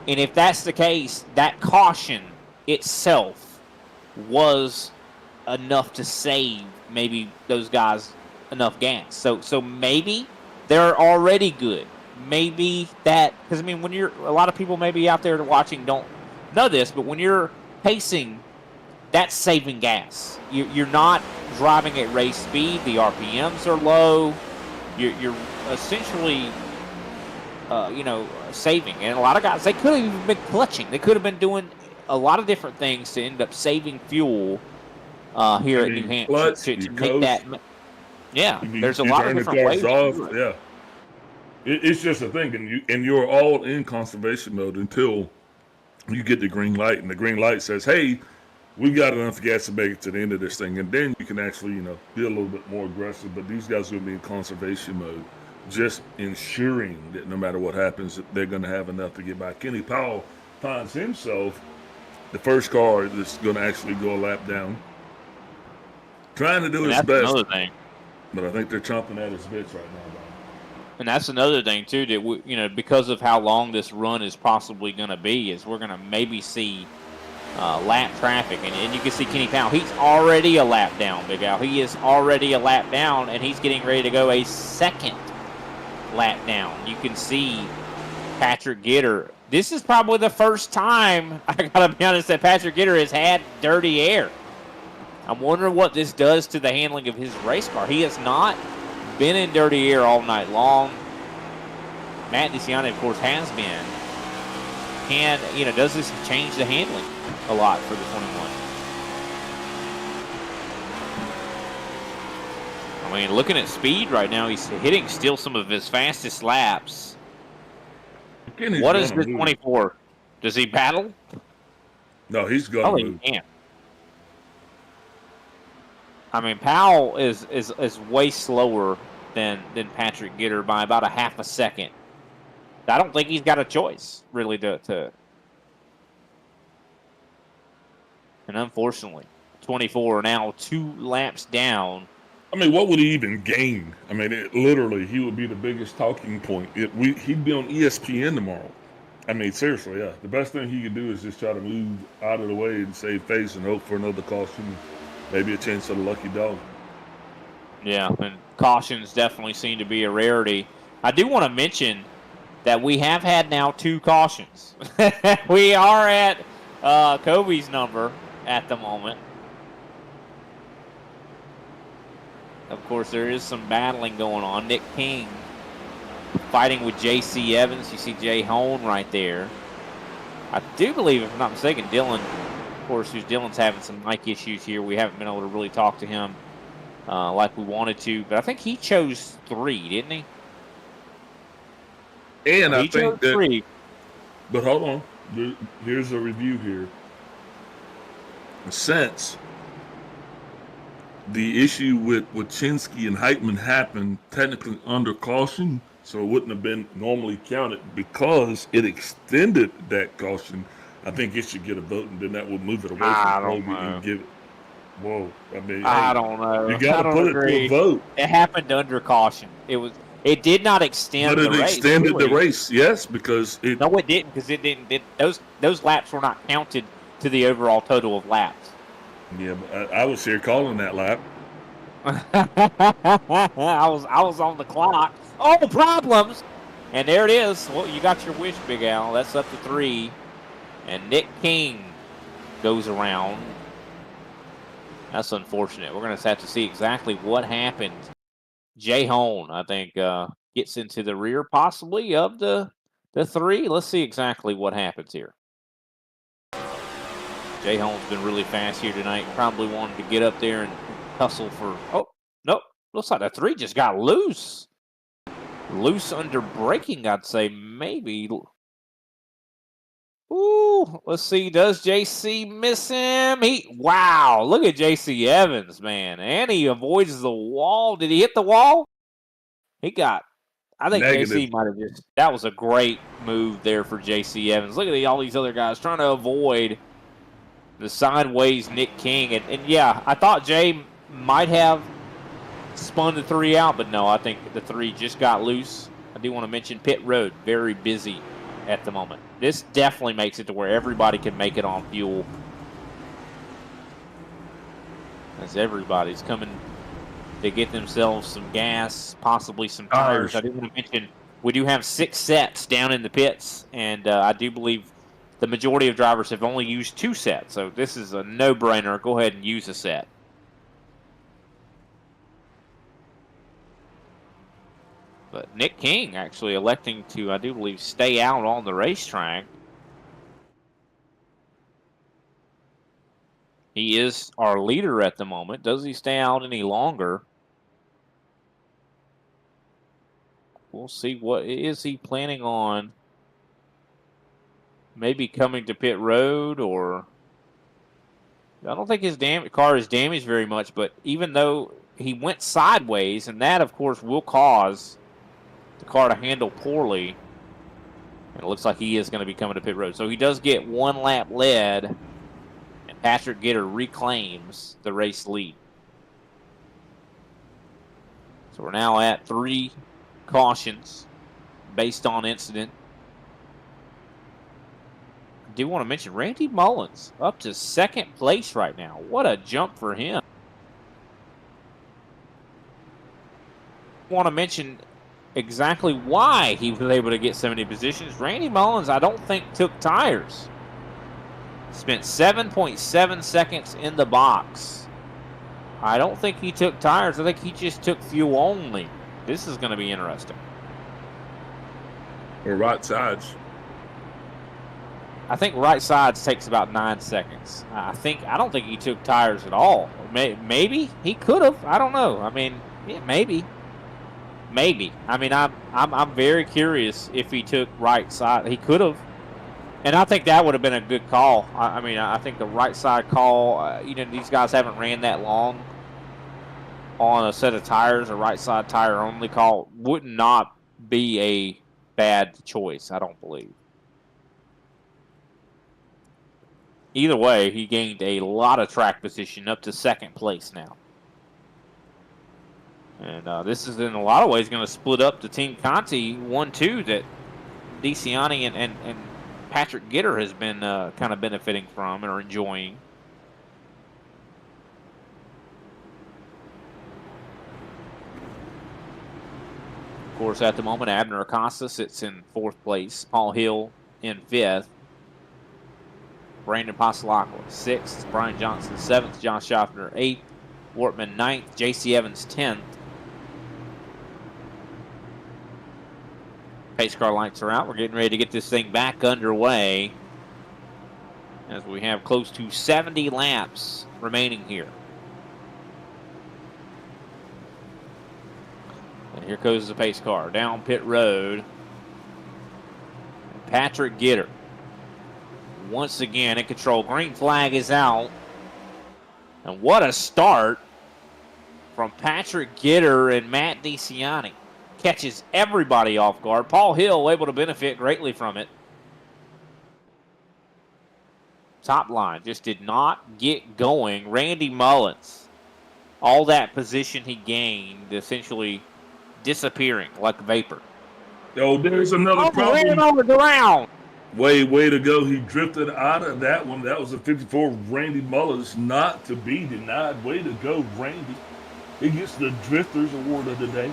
And if that's the case, that caution itself was enough to save maybe those guys enough gas. So maybe they're already good. Maybe that, because I mean, when you're, a lot of people maybe out there watching don't know this, but when you're pacing, that's saving gas. You're not driving at race speed. The RPMs are low. You're essentially, saving. And a lot of guys, they could have even been clutching. They could have been doing a lot of different things to end up saving fuel here at New Hampshire to make that. Yeah, there's a lot of different ways. Yeah, it's just a thing, and you're all in conservation mode until you get the green light, and the green light says, "Hey, we've got enough gas to make it to the end of this thing," and then you can actually, be a little bit more aggressive. But these guys will be in conservation mode, just ensuring that no matter what happens, they're going to have enough to get by. Kenny Powell finds himself the first car that's going to actually go a lap down, trying to do his best. Another thing. But I think they're chomping at his bits right now, Brian. And that's another thing too, that because of how long this run is possibly going to be, is we're going to maybe see lap traffic, and you can see Kenny Powell. He's already a lap down, Big Al. He is already a lap down, and he's getting ready to go a second lap down. You can see Patrick Gitter. This is probably the first time, I gotta be honest, that Patrick Gitter has had dirty air. I'm wondering what this does to the handling of his race car. He has not been in dirty air all night long. Matt DeCiani, of course, has been. And, does this change the handling a lot for the 21? I mean, looking at speed right now, he's hitting still some of his fastest laps. What is the 24? Does he battle? No, he's going. Oh, he can't. I mean, Powell is way slower than Patrick Gitter by about a half a second. I don't think he's got a choice, really, to and unfortunately, 24 now 2 laps down. I mean, what would he even gain? I mean, literally, he would be the biggest talking point. He'd be on ESPN tomorrow. I mean, seriously, yeah. The best thing he could do is just try to move out of the way and save face and hope for another caution. Maybe a chance at a lucky dog. Yeah, and cautions definitely seem to be a rarity. I do want to mention that we have had now 2 cautions. We are at Kobe's number at the moment. Of course, there is some battling going on. Nick King fighting with J.C. Evans. You see Jay Hone right there. I do believe, if I'm not mistaken, Dylan, of course, Dylan's having some mic issues here. We haven't been able to really talk to him like we wanted to. But I think he chose 3, didn't he? And I think that 3. But hold on. Here's a review here. Since the issue with Chinsky and Heitman happened technically under caution, so it wouldn't have been normally counted because it extended that caution, I think it should get a vote, and then that would move it away from Kobe and give it. Whoa. I mean, I don't know. You got to put it to a vote. It happened under caution. It did not extend the race. But it extended the race, yes, because it... No, it didn't, because it didn't. Those laps were not counted to the overall total of laps. Yeah, but I was here calling that lap. I was on the clock. Oh, problems! And there it is. Well, you got your wish, Big Al. That's up to 3. And Nick King goes around. That's unfortunate. We're going to have to see exactly what happened. Jay Hone, I think, gets into the rear possibly of the 3. Let's see exactly what happens here. Jay Hone's been really fast here tonight. Probably wanted to get up there and hustle for... Oh, nope. Looks like that 3 just got loose. Loose under braking, I'd say. Maybe. Ooh, let's see. Does JC miss him? Wow, look at JC Evans, man. And he avoids the wall. Did he hit the wall? I think Negative. JC might have just – that was a great move there for J.C. Evans. Look at all these other guys trying to avoid the sideways Nick King. And yeah, I thought Jay might have spun the 3 out, but no, I think the 3 just got loose. I do want to mention Pit Road, very busy at the moment. This definitely makes it to where everybody can make it on fuel. As everybody's coming to get themselves some gas, possibly some tires. I do want to mention we do have 6 sets down in the pits, and I do believe the majority of drivers have only used 2 sets. So this is a no-brainer. Go ahead and use a set. But Nick King actually electing to, I do believe, stay out on the racetrack. He is our leader at the moment. Does he stay out any longer? We'll see. What is he planning on? Maybe coming to pit road, or I don't think his car is damaged very much, but even though he went sideways, and that, of course, will cause the car to handle poorly, and it looks like he is going to be coming to pit road. So he does get 1 lap led, and Patrick Gitter reclaims the race lead. So we're now at 3 cautions based on incident. I do want to mention Randy Mullins up to 2nd place right now. What a jump for him. I want to mention exactly why he was able to get so many positions. Randy Mullins, I don't think, took tires. Spent 7.7 seconds in the box. I don't think he took tires. I think he just took fuel only. This is going to be interesting. Or right sides. I think right sides takes about 9 seconds. I don't think he took tires at all. Maybe he could have. I don't know. I mean, yeah, maybe. I mean, I'm very curious if he took right side. He could have, and I think that would have been a good call. I mean, I think the right side call. These guys haven't ran that long on a set of tires. A right side tire only call would not be a bad choice. I don't believe. Either way, he gained a lot of track position, up to 2nd place now. And this is, in a lot of ways, going to split up the Team Conti 1-2 that DeCiani and Patrick Gitter has been kind of benefiting from or enjoying. Of course, at the moment, Abner Acosta sits in 4th place. Paul Hill in 5th. Brandon Passalacqua 6th. Brian Johnson 7th. John Schaffner 8th. Wortman 9th. J.C. Evans 10th. Pace car lights are out. We're getting ready to get this thing back underway as we have close to 70 laps remaining here. And here goes the pace car down pit road. Patrick Gitter once again in control. Green flag is out. And what a start from Patrick Gitter and Matt DeCiani. Catches everybody off guard. Paul Hill able to benefit greatly from it. Top line just did not get going. Randy Mullins, all that position he gained, essentially disappearing like vapor. Oh, there's another problem. Ran over the ground. Way to go. He drifted out of that one. That was a 54. Randy Mullins not to be denied. Way to go, Randy. He gets the Drifters Award of the day.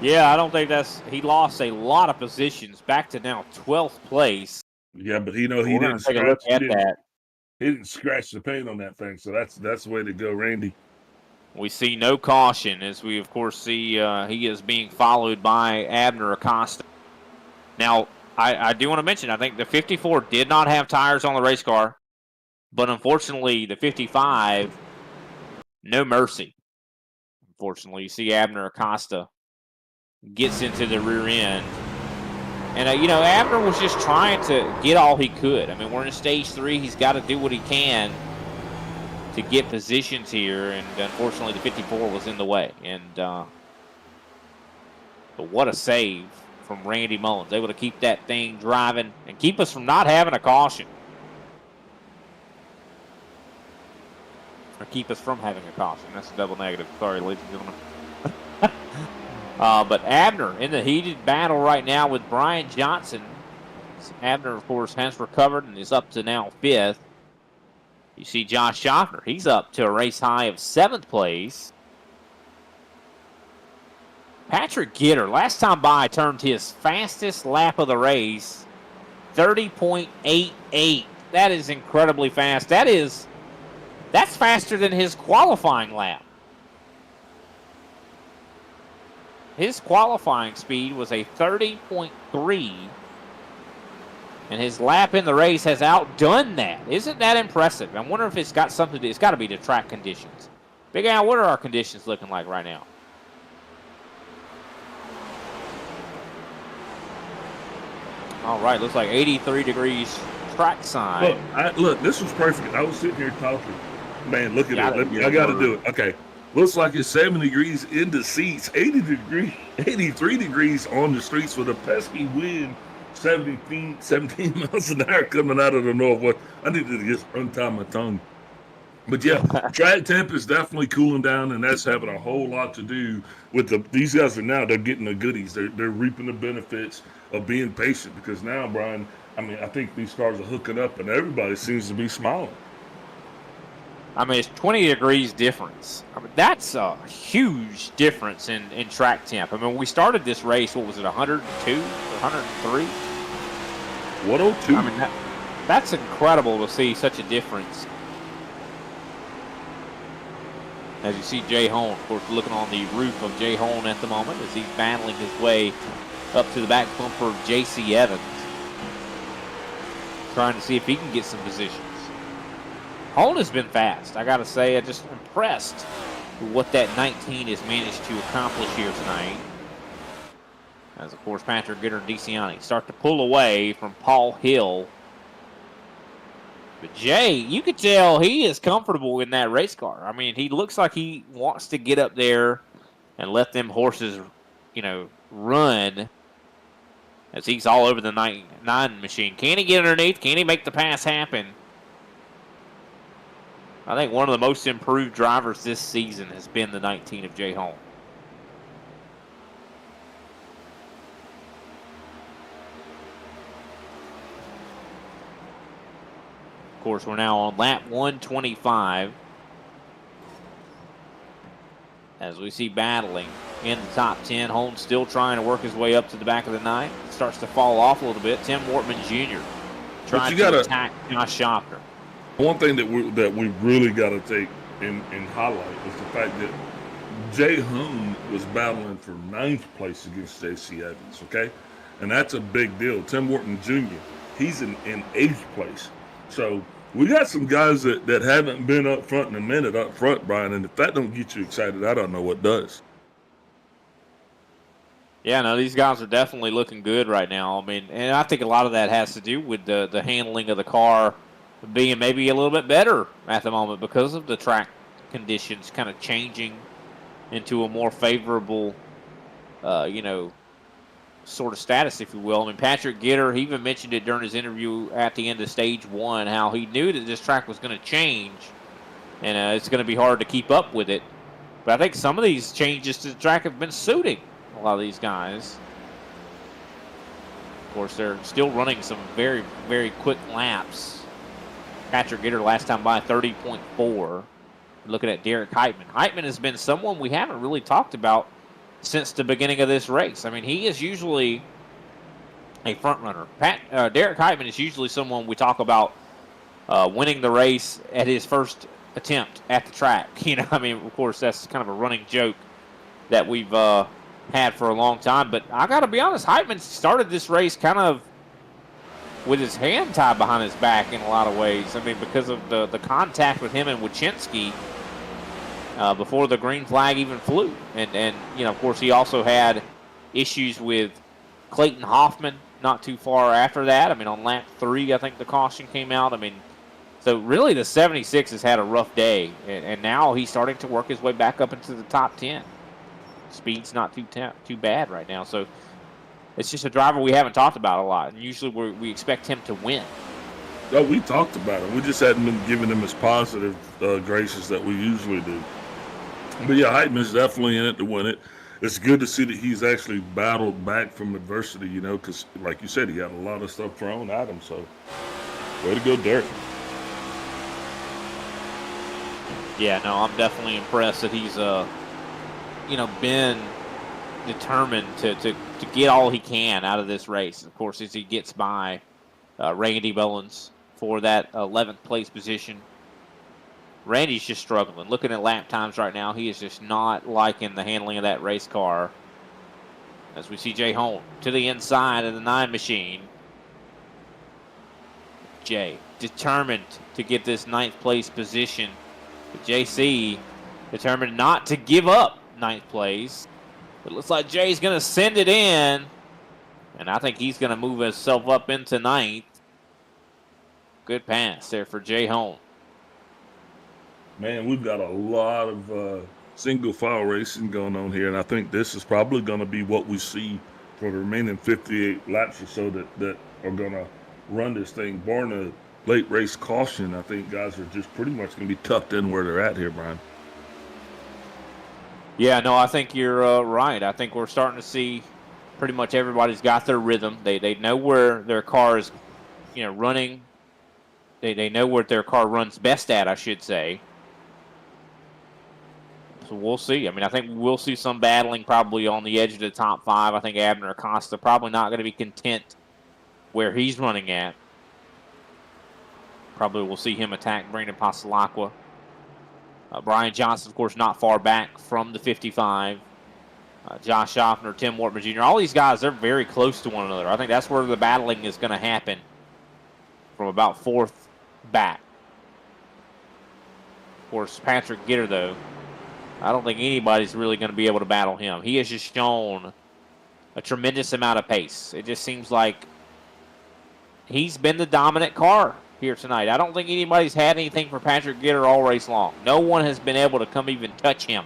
Yeah, I don't think he lost a lot of positions, back to now 12th place. Yeah, but he didn't scratch the paint on that thing, so that's the way to go, Randy. We see no caution, as we of course see he is being followed by Abner Acosta. Now, I do want to mention, I think the 54 did not have tires on the race car, but unfortunately the 55, no mercy. Unfortunately, you see Abner Acosta gets into the rear end. And, Abner was just trying to get all he could. I mean, we're in stage 3. He's got to do what he can to get positions here. And, unfortunately, the 54 was in the way. And But what a save from Randy Mullins. Able to keep that thing driving and keep us from not having a caution. Or keep us from having a caution. That's a double negative. Sorry, ladies and gentlemen. But Abner in the heated battle right now with Brian Johnson. Abner, of course, has recovered and is up to now 5th. You see Josh Schaffner. He's up to a race high of 7th place. Patrick Gitter, last time by, turned his fastest lap of the race, 30.88. That is incredibly fast. That's faster than his qualifying lap. His qualifying speed was a 30.3, and his lap in the race has outdone that. Isn't that impressive? I wonder if it's got something to do. It's got to be the track conditions. Big Al, what are our conditions looking like right now? All right, looks like 83 degrees track side. Look, this was perfect. I was sitting here talking. Man, look at it. I got to do it. Okay. Looks like it's 70 degrees in the seats, 83 degrees on the streets with a pesky wind, 17 miles an hour coming out of the northwest. I needed to just untie my tongue. But yeah, track temp is definitely cooling down, and that's having a whole lot to do with these guys they're getting the goodies. They're reaping the benefits of being patient, because now, Brian, I think these cars are hooking up and everybody seems to be smiling. It's 20 degrees difference. That's a huge difference in track temp. We started this race, what was it, 102, 103? 102. That's incredible to see such a difference. As you see Jay Hone, of course, looking on the roof of Jay Hone at the moment as he's battling his way up to the back bumper of J.C. Evans. Trying to see if he can get some positions. Hone has been fast. I got to say, I'm just impressed with what that 19 has managed to accomplish here tonight. As, of course, Patrick Gitter and DeCiani start to pull away from Paul Hill. But Jay, you could tell he is comfortable in that race car. He looks like he wants to get up there and let them horses, run as he's all over the 9 machine. Can he get underneath? Can he make the pass happen? I think one of the most improved drivers this season has been the 19 of Jay Hone. Of course, we're now on lap 125. As we see battling in the top 10. Hone still trying to work his way up to the back of the 9. Starts to fall off a little bit. Tim Wortman Jr. trying to attack Josh Schaffner. One thing that we really got to take and highlight is the fact that Jay Hone was battling for 9th place against J.C. Evans, okay? And that's a big deal. Tim Wortman Jr., he's in 8th place. So we got some guys that haven't been up front in a minute up front, Brian, and if that don't get you excited, I don't know what does. Yeah, no, these guys are definitely looking good right now. And I think a lot of that has to do with the handling of the car being maybe a little bit better at the moment because of the track conditions kind of changing into a more favorable, sort of status, if you will. Patrick Gitter, he even mentioned it during his interview at the end of stage 1, how he knew that this track was going to change, and it's going to be hard to keep up with it. But I think some of these changes to the track have been suiting a lot of these guys. Of course, they're still running some very, very quick laps. Patrick Gitter last time by 30.4. Looking at Derek Heitman. Heitman has been someone we haven't really talked about since the beginning of this race. He is usually a front runner. Derek Heitman is usually someone we talk about winning the race at his first attempt at the track. Of course, that's kind of a running joke that we've had for a long time. But I got to be honest, Heitman started this race kind of with his hand tied behind his back in a lot of ways. Because of the contact with him and Wachinski before the green flag even flew. And of course, he also had issues with Clayton Hoffman not too far after that. On lap 3, I think the caution came out. So really the 76 has had a rough day. And now he's starting to work his way back up into the top 10. speed's not too bad right now. So it's just a driver we haven't talked about a lot. And usually we expect him to win. No, we talked about him. We just hadn't been giving him his positive graces that we usually do. But yeah, Heitman's definitely in it to win it. It's good to see that he's actually battled back from adversity, you know, because like you said, he had a lot of stuff thrown at him. So way to go, Derek. Yeah, no, I'm definitely impressed that he's, been determined to get all he can out of this race. Of course, as he gets by Randy Mullins for that 11th place position. Randy's just struggling. Looking at lap times right now, he is just not liking the handling of that race car. As we see Jay Holt to the inside of the 9 machine. Jay determined to get this 9th place position. But JC determined not to give up 9th place. It looks like Jay's going to send it in. And I think he's going to move himself up into 9th. Good pass there for Jay Holt. Man, we've got a lot of single file racing going on here, and I think this is probably going to be what we see for the remaining 58 laps or so that are going to run this thing. Barring a late race caution, I think guys are just pretty much going to be tucked in where they're at here, Brian. Yeah, no, I think you're right. I think we're starting to see pretty much everybody's got their rhythm. They know where their car is, running. They know what their car runs best at, I should say. So we'll see. I mean, I think we'll see some battling probably on the edge of the top 5. I think Abner Acosta probably not going to be content where he's running at. Probably we'll see him attack Brandon Passalacqua. Brian Johnson, of course, not far back from the 55. Josh Schaffner, Tim Wortman Jr. All these guys, they're very close to one another. I think that's where the battling is going to happen from about 4th back. Of course, Patrick Gitter, though, I don't think anybody's really going to be able to battle him. He has just shown a tremendous amount of pace. It just seems like he's been the dominant car here tonight. I don't think anybody's had anything for Patrick Gitter all race long. No one has been able to come even touch him.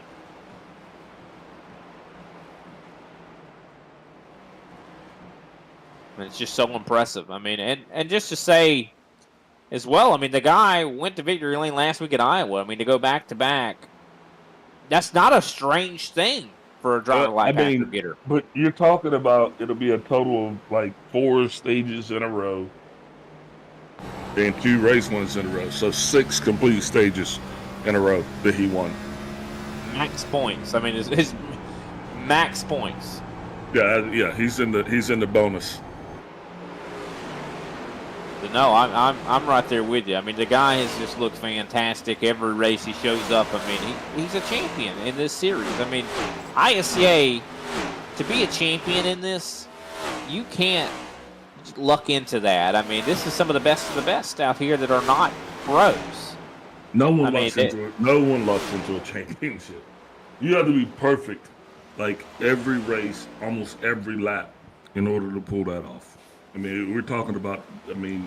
And it's just so impressive. I mean, and just to say as well, I mean, the guy went to victory lane last week at Iowa. I mean, to go back-to-back, that's not a strange thing for a driver like Patrick Gitter. But you're talking about it'll be a total of like 4 stages in a row and 2 race wins in a row. So 6 complete stages in a row that he won. Max points. I mean, his max points. Yeah, he's in the bonus. But no, I'm right there with you. I mean, the guy has just looked fantastic every race he shows up. I mean, he's a champion in this series. I mean, ISCA, to be a champion in this, you can't luck into that. I mean, this is some of the best out here that are not pros. No one lucks into a championship. You have to be perfect, like every race, almost every lap, in order to pull that off. I mean, we're talking about, the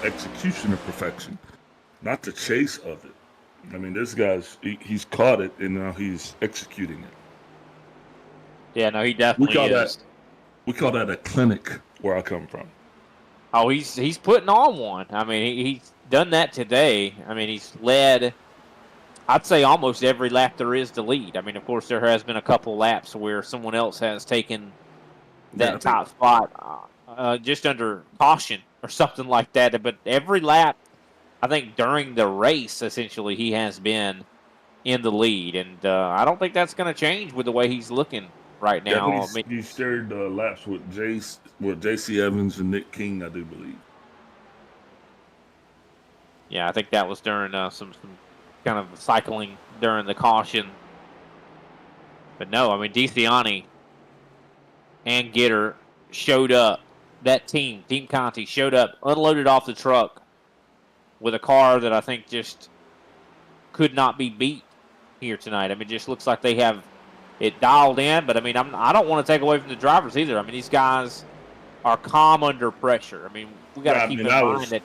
execution of perfection, not the chase of it. I mean, this guy's, he's caught it, and now he's executing it. Yeah, no, he definitely is. We call that a clinic where I come from. Oh, he's putting on one. I mean, he's done that today. I mean, he's led, I'd say, almost every lap there is to lead. I mean, of course, there has been a couple laps where someone else has taken that top spot just under caution or something like that. But every lap, I think during the race, essentially, he has been in the lead. And I don't think that's going to change with the way he's looking right now. Yeah, he shared laps with J.C. Evans and Nick King, I do believe. Yeah, I think that was during some kind of cycling during the caution. But no, I mean, DeCiani and Gitter showed up. That Team Conti showed up, unloaded off the truck with a car that I think just could not be beat here tonight. I mean, it just looks like they have it dialed in. But, I mean, I don't want to take away from the drivers either. I mean, these guys are calm under pressure. I mean, we got to keep in mind that.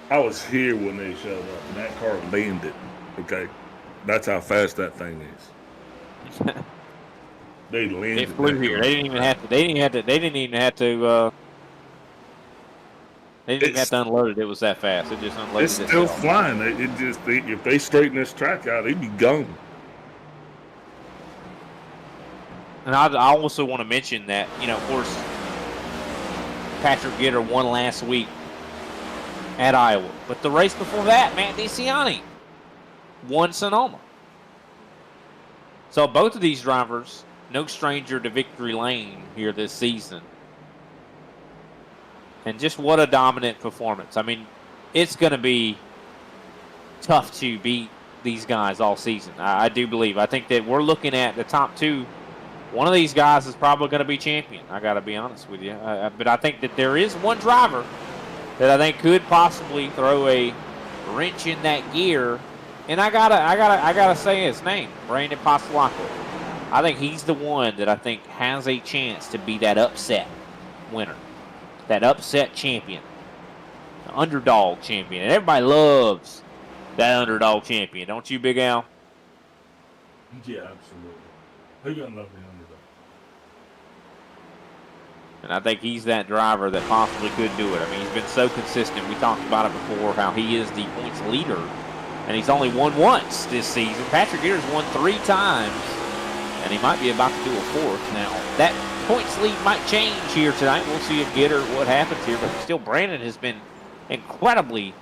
I was here when they showed up, and that car landed. Okay, that's how fast that thing is. They landed. It flew here. They didn't even have to. They didn't even have to. They didn't even have to unload it. It was that fast. It just unloaded It's still itself. flying. If they straighten this track out, they'd be gone. And I also want to mention that, of course, Patrick Gitter won last week at Iowa. But the race before that, Matt DeCiani won Sonoma. So both of these drivers, no stranger to victory lane here this season. And just what a dominant performance. I mean, it's going to be tough to beat these guys all season. I do believe. I think that we're looking at the top two. One of these guys is probably going to be champion. I got to be honest with you. But I think that there is one driver that I think could possibly throw a wrench in that gear. And I gotta say his name, Brandon Pasolaco. I think he's the one that I think has a chance to be that upset winner, that upset champion, the underdog champion. And everybody loves that underdog champion, don't you, Big Al? Yeah, absolutely. They're gonna love the underdog. And I think he's that driver that possibly could do it. I mean, he's been so consistent. We talked about it before, how he is the points leader. And he's only won once this season. Patrick Gitter's won 3 times. And he might be about to do a 4th. Now, that points lead might change here tonight. We'll see if Gitter, what happens here. But still, Brandon has been incredibly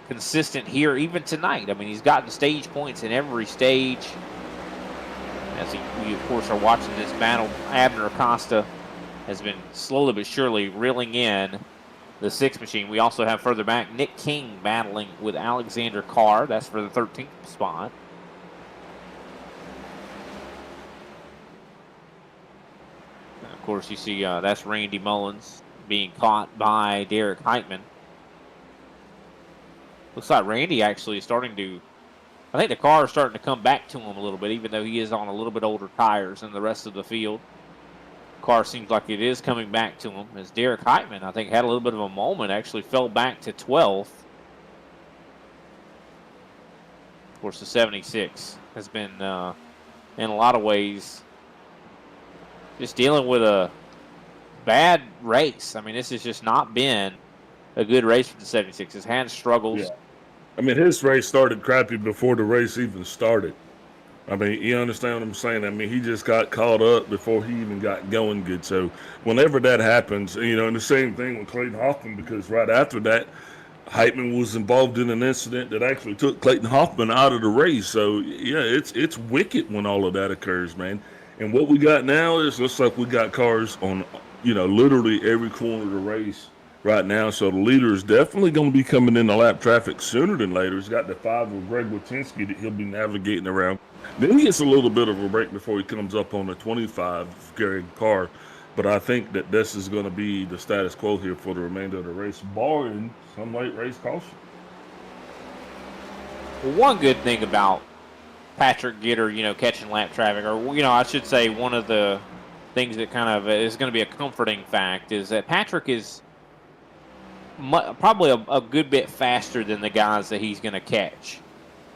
consistent here even tonight. I mean, he's gotten stage points in every stage. As we, of course, are watching this battle, Abner Acosta has been slowly but surely reeling in the 6 machine. We also have further back Nick King battling with Alexander Carr. That's for the 13th spot. And of course, you see that's Randy Mullins being caught by Derek Heitman. Looks like Randy actually is starting to, I think the car is starting to come back to him a little bit, even though he is on a little bit older tires than the rest of the field. Car seems like it is coming back to him, as Derek Heitman, I think, had a little bit of a moment, actually fell back to 12th. Of course, the 76 has been, in a lot of ways, just dealing with a bad race. I mean, this has just not been a good race for the 76. It's had struggles. Yeah. I mean, his race started crappy before the race even started. I mean, you understand what I'm saying? I mean, he just got caught up before he even got going good. So whenever that happens, and the same thing with Clayton Hoffman, because right after that, Heitman was involved in an incident that actually took Clayton Hoffman out of the race. So, yeah, it's wicked when all of that occurs, man. And what we got now is, looks like we got cars on, literally every corner of the race right now. So the leader is definitely going to be coming into lap traffic sooner than later. He's got the 5 with Greg Wojcinski that he'll be navigating around. Then he gets a little bit of a break before he comes up on the 25 Gary Carr. But I think that this is going to be the status quo here for the remainder of the race, barring some late race caution. Well, one good thing about Patrick Gitter, catching lap traffic, or, I should say one of the things that kind of is going to be a comforting fact is that Patrick is probably a good bit faster than the guys that he's going to catch.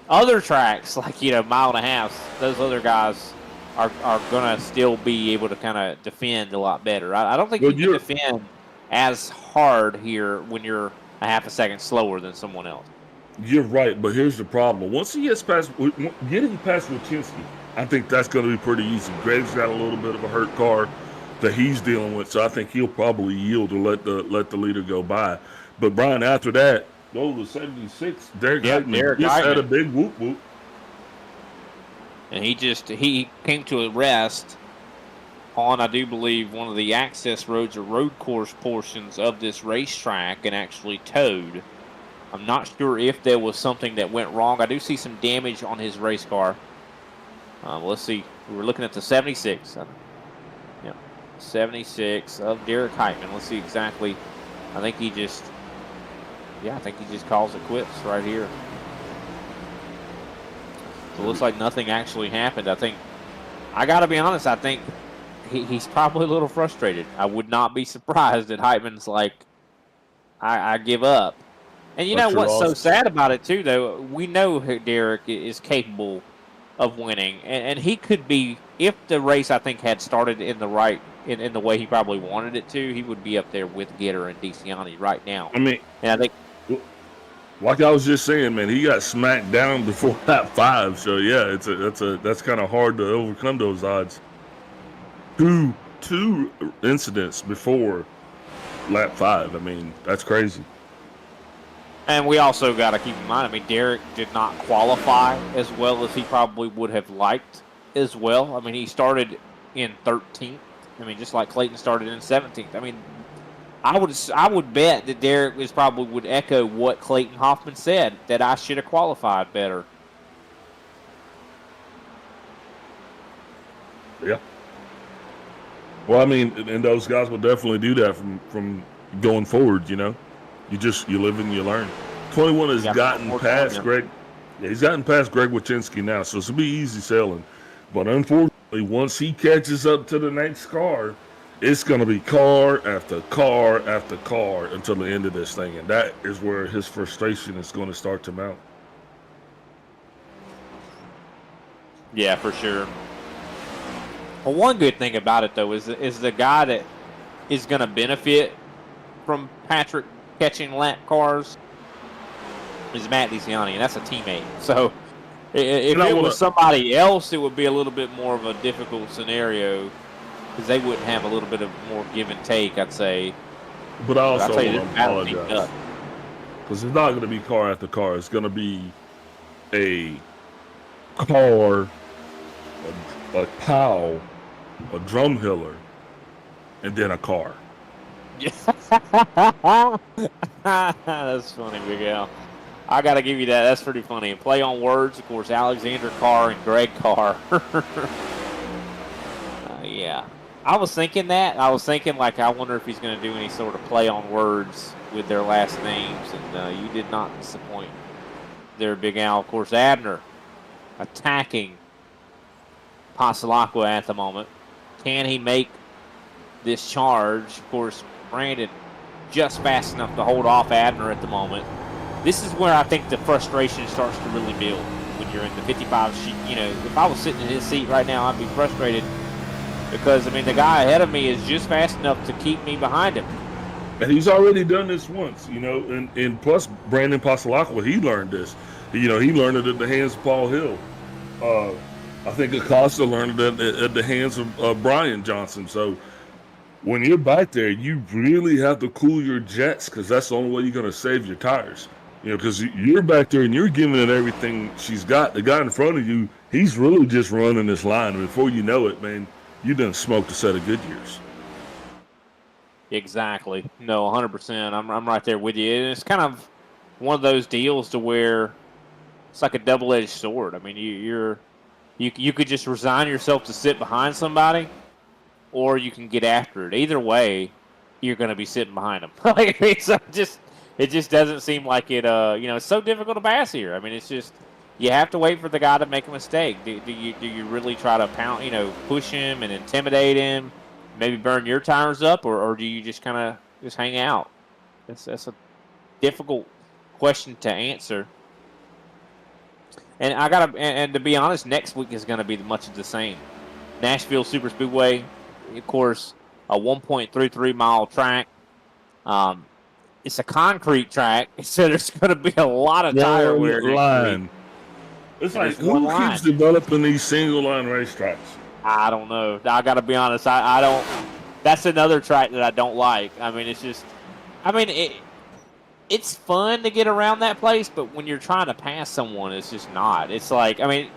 Other tracks, like, mile and a half, those other guys are going to still be able to kind of defend a lot better. I don't think you can defend as hard here when you're a half a second slower than someone else. You're right, but here's the problem. Once he gets getting past Wojcinski, I think that's going to be pretty easy. Greg's got a little bit of a hurt car that he's dealing with, so I think he'll probably yield to let the leader go by. But Brian, after that, the 76, Derek Heitman just had a big whoop whoop. And he came to a rest on, I do believe, one of the access roads or road course portions of this racetrack and actually towed. I'm not sure if there was something that went wrong. I do see some damage on his race car. Let's see. We're looking at the 76. 76 of Derek Heitman. Let's see exactly. I think he just calls it quits right here. So it looks like nothing actually happened. I got to be honest, I think he's probably a little frustrated. I would not be surprised that Heitman's like, I give up. And you know what's so sad about it, too, though? We know Derek is capable of winning, and he could be, if the race I think had started in the right in the way he probably wanted it to, he would be up there with Gitter and DeCiani right now. I mean, and I think, like I was just saying, man, he got smacked down before lap 5. So yeah, that's kind of hard to overcome those odds. Two incidents before lap 5. I mean, that's crazy. and we also got to keep in mind, I mean, Derek did not qualify as well as he probably would have liked as well. I mean, he started in 13th. I mean, just like Clayton started in 17th. I mean, I would bet that Derek would echo what Clayton Hoffman said, that I should have qualified better. Yeah. Well, I mean, and those guys will definitely do that from going forward. You know, you live and you learn. 21 has gotten past Greg. Yeah, he's gotten past Greg Wyszynski now, so it's gonna be easy sailing. But unfortunately, once he catches up to the next car, it's going to be car after car after car until the end of this thing. And that is where his frustration is going to start to mount. Yeah, for sure. Well, one good thing about it, though, is the guy that is going to benefit from Patrick catching lap cars is Matt DeCiani, and that's a teammate. So if it was somebody else, it would be a little bit more of a difficult scenario, because they wouldn't have a little bit of more give and take, I'd say. But I also want to apologize, because it's not going to be car after car. It's going to be a car, a POW, a drum hiller, and then a car. That's funny, Big Al. I got to give you that. That's pretty funny. And play on words, of course, Alexander Carr and Greg Carr. Yeah. I was thinking that. I was thinking, like, I wonder if he's going to do any sort of play on words with their last names. And you did not disappoint there, Big Al. Of course, Abner attacking Pasalacqua at the moment. Can he make this charge? Of course, Brandon just fast enough to hold off Abner at the moment. This is where I think the frustration starts to really build when you're in the 55 sheet. You know, if I was sitting in his seat right now, I'd be frustrated because, I mean, the guy ahead of me is just fast enough to keep me behind him. And he's already done this once, you know, and plus Brandon Pasalacqua, he learned this. You know, he learned it at the hands of Paul Hill. I think Acosta learned it at the hands of Brian Johnson. So when you're back there, you really have to cool your jets, because that's the only way you're going to save your tires. You know, because you're back there and you're giving it everything she's got. The guy in front of you, he's really just running this line. And before you know it, man, you done smoked a set of Goodyears. Exactly. No, 100%. I'm right there with you. And it's kind of one of those deals to where it's like a double-edged sword. I mean, you could just resign yourself to sit behind somebody, or you can get after it. Either way, you're going to be sitting behind them. It just doesn't seem like it. You know, it's so difficult to pass here. I mean, it's just you have to wait for the guy to make a mistake. Do you really try to push him and intimidate him, maybe burn your tires up, or do you just kind of just hang out? That's a difficult question to answer. And and to be honest, next week is going to be much of the same. Nashville Super Speedway, of course, a 1.33 mile track. It's a concrete track, so there's going to be a lot of tire wear. Line. It's like, who keeps developing these single line racetracks? I don't know. I got to be honest. I don't. That's another track that I don't like. I mean, it's just. I mean, it's fun to get around that place, but when you're trying to pass someone, it's just not. It's like, I mean,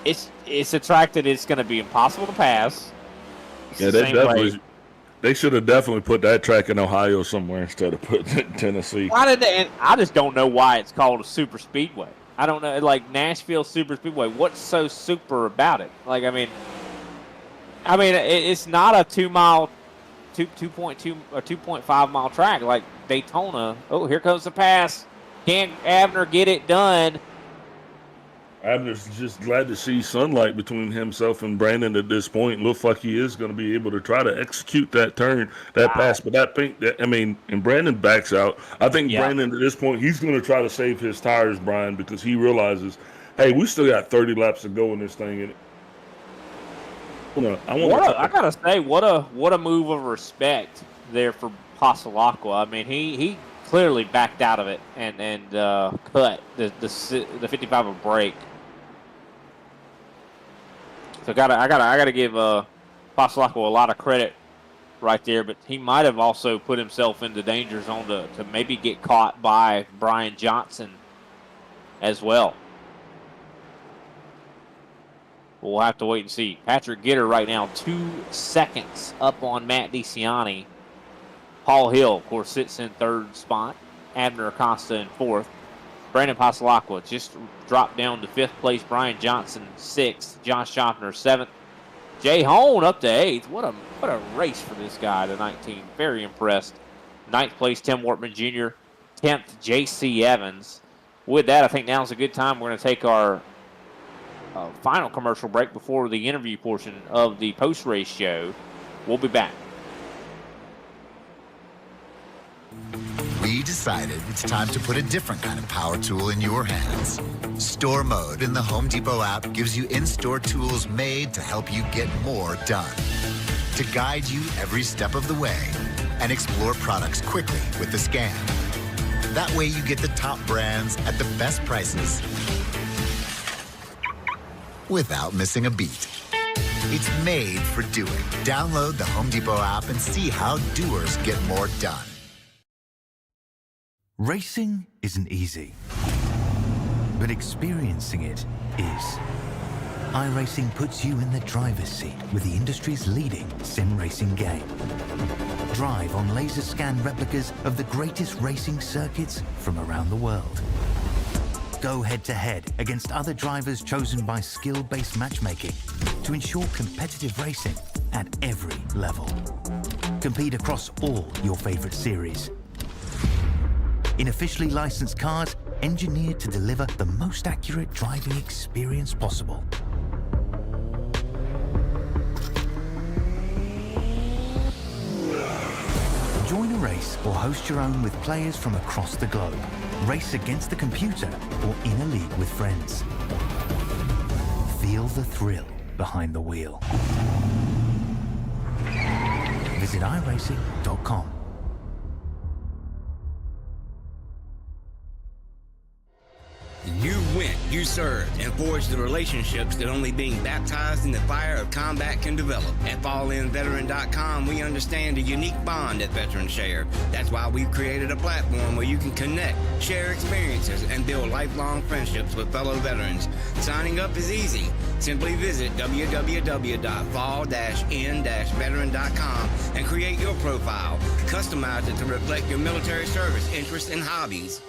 it's a track that it's going to be impossible to pass. They should have definitely put that track in Ohio somewhere instead of putting it in Tennessee. Why did they? I just don't know why it's called a super speedway. I don't know, like Nashville Super Speedway. What's so super about it? Like, I mean, it's not a 2.2 or 2.5 mile track like Daytona. Oh, here comes the pass. Can Abner get it done? Abner's just glad to see sunlight between himself and Brandon at this point. Looks like he is going to be able to try to execute that turn, pass. But and Brandon backs out. I think Brandon at this point, he's going to try to save his tires, Brian, because he realizes, Hey, we still got 30 laps to go in this thing. I gotta say, what a move of respect there for Pasalacqua. I mean, he clearly backed out of it and cut the 55 of break. So I gotta give Pasalacqua a lot of credit right there, but he might have also put himself into danger zone to maybe get caught by Brian Johnson as well. We'll have to wait and see. Patrick Gitter right now 2 seconds up on Matt DeCiani. Paul Hill, of course, sits in third spot. Abner Acosta in fourth. Brandon Pasalacqua just dropped down to fifth place. Brian Johnson sixth. Josh Schaffner seventh. Jay Hone up to eighth. What a race for this guy to 19. Very impressed. Ninth place, Tim Wortman Jr. 10th, J.C. Evans. With that, I think now's a good time. We're going to take our final commercial break before the interview portion of the post-race show. We'll be back. We decided it's time to put a different kind of power tool in your hands. Store Mode in the Home Depot app gives you in-store tools made to help you get more done. To guide you every step of the way and explore products quickly with the scan. That way you get the top brands at the best prices without missing a beat. It's made for doing. Download the Home Depot app and see how doers get more done. Racing isn't easy, but experiencing it is. iRacing puts you in the driver's seat with the industry's leading sim racing game. Drive on laser scan replicas of the greatest racing circuits from around the world. Go head-to-head against other drivers chosen by skill-based matchmaking to ensure competitive racing at every level. Compete across all your favorite series. In officially licensed cars, engineered to deliver the most accurate driving experience possible. Join a race or host your own with players from across the globe. Race against the computer or in a league with friends. Feel the thrill behind the wheel. Visit iRacing.com. You went, you served, and forged the relationships that only being baptized in the fire of combat can develop. At FallInVeteran.com, we understand the unique bond that veterans share. That's why we've created a platform where you can connect, share experiences, and build lifelong friendships with fellow veterans. Signing up is easy. Simply visit www.fall-in-veteran.com and create your profile. Customize it to reflect your military service, interests, and hobbies.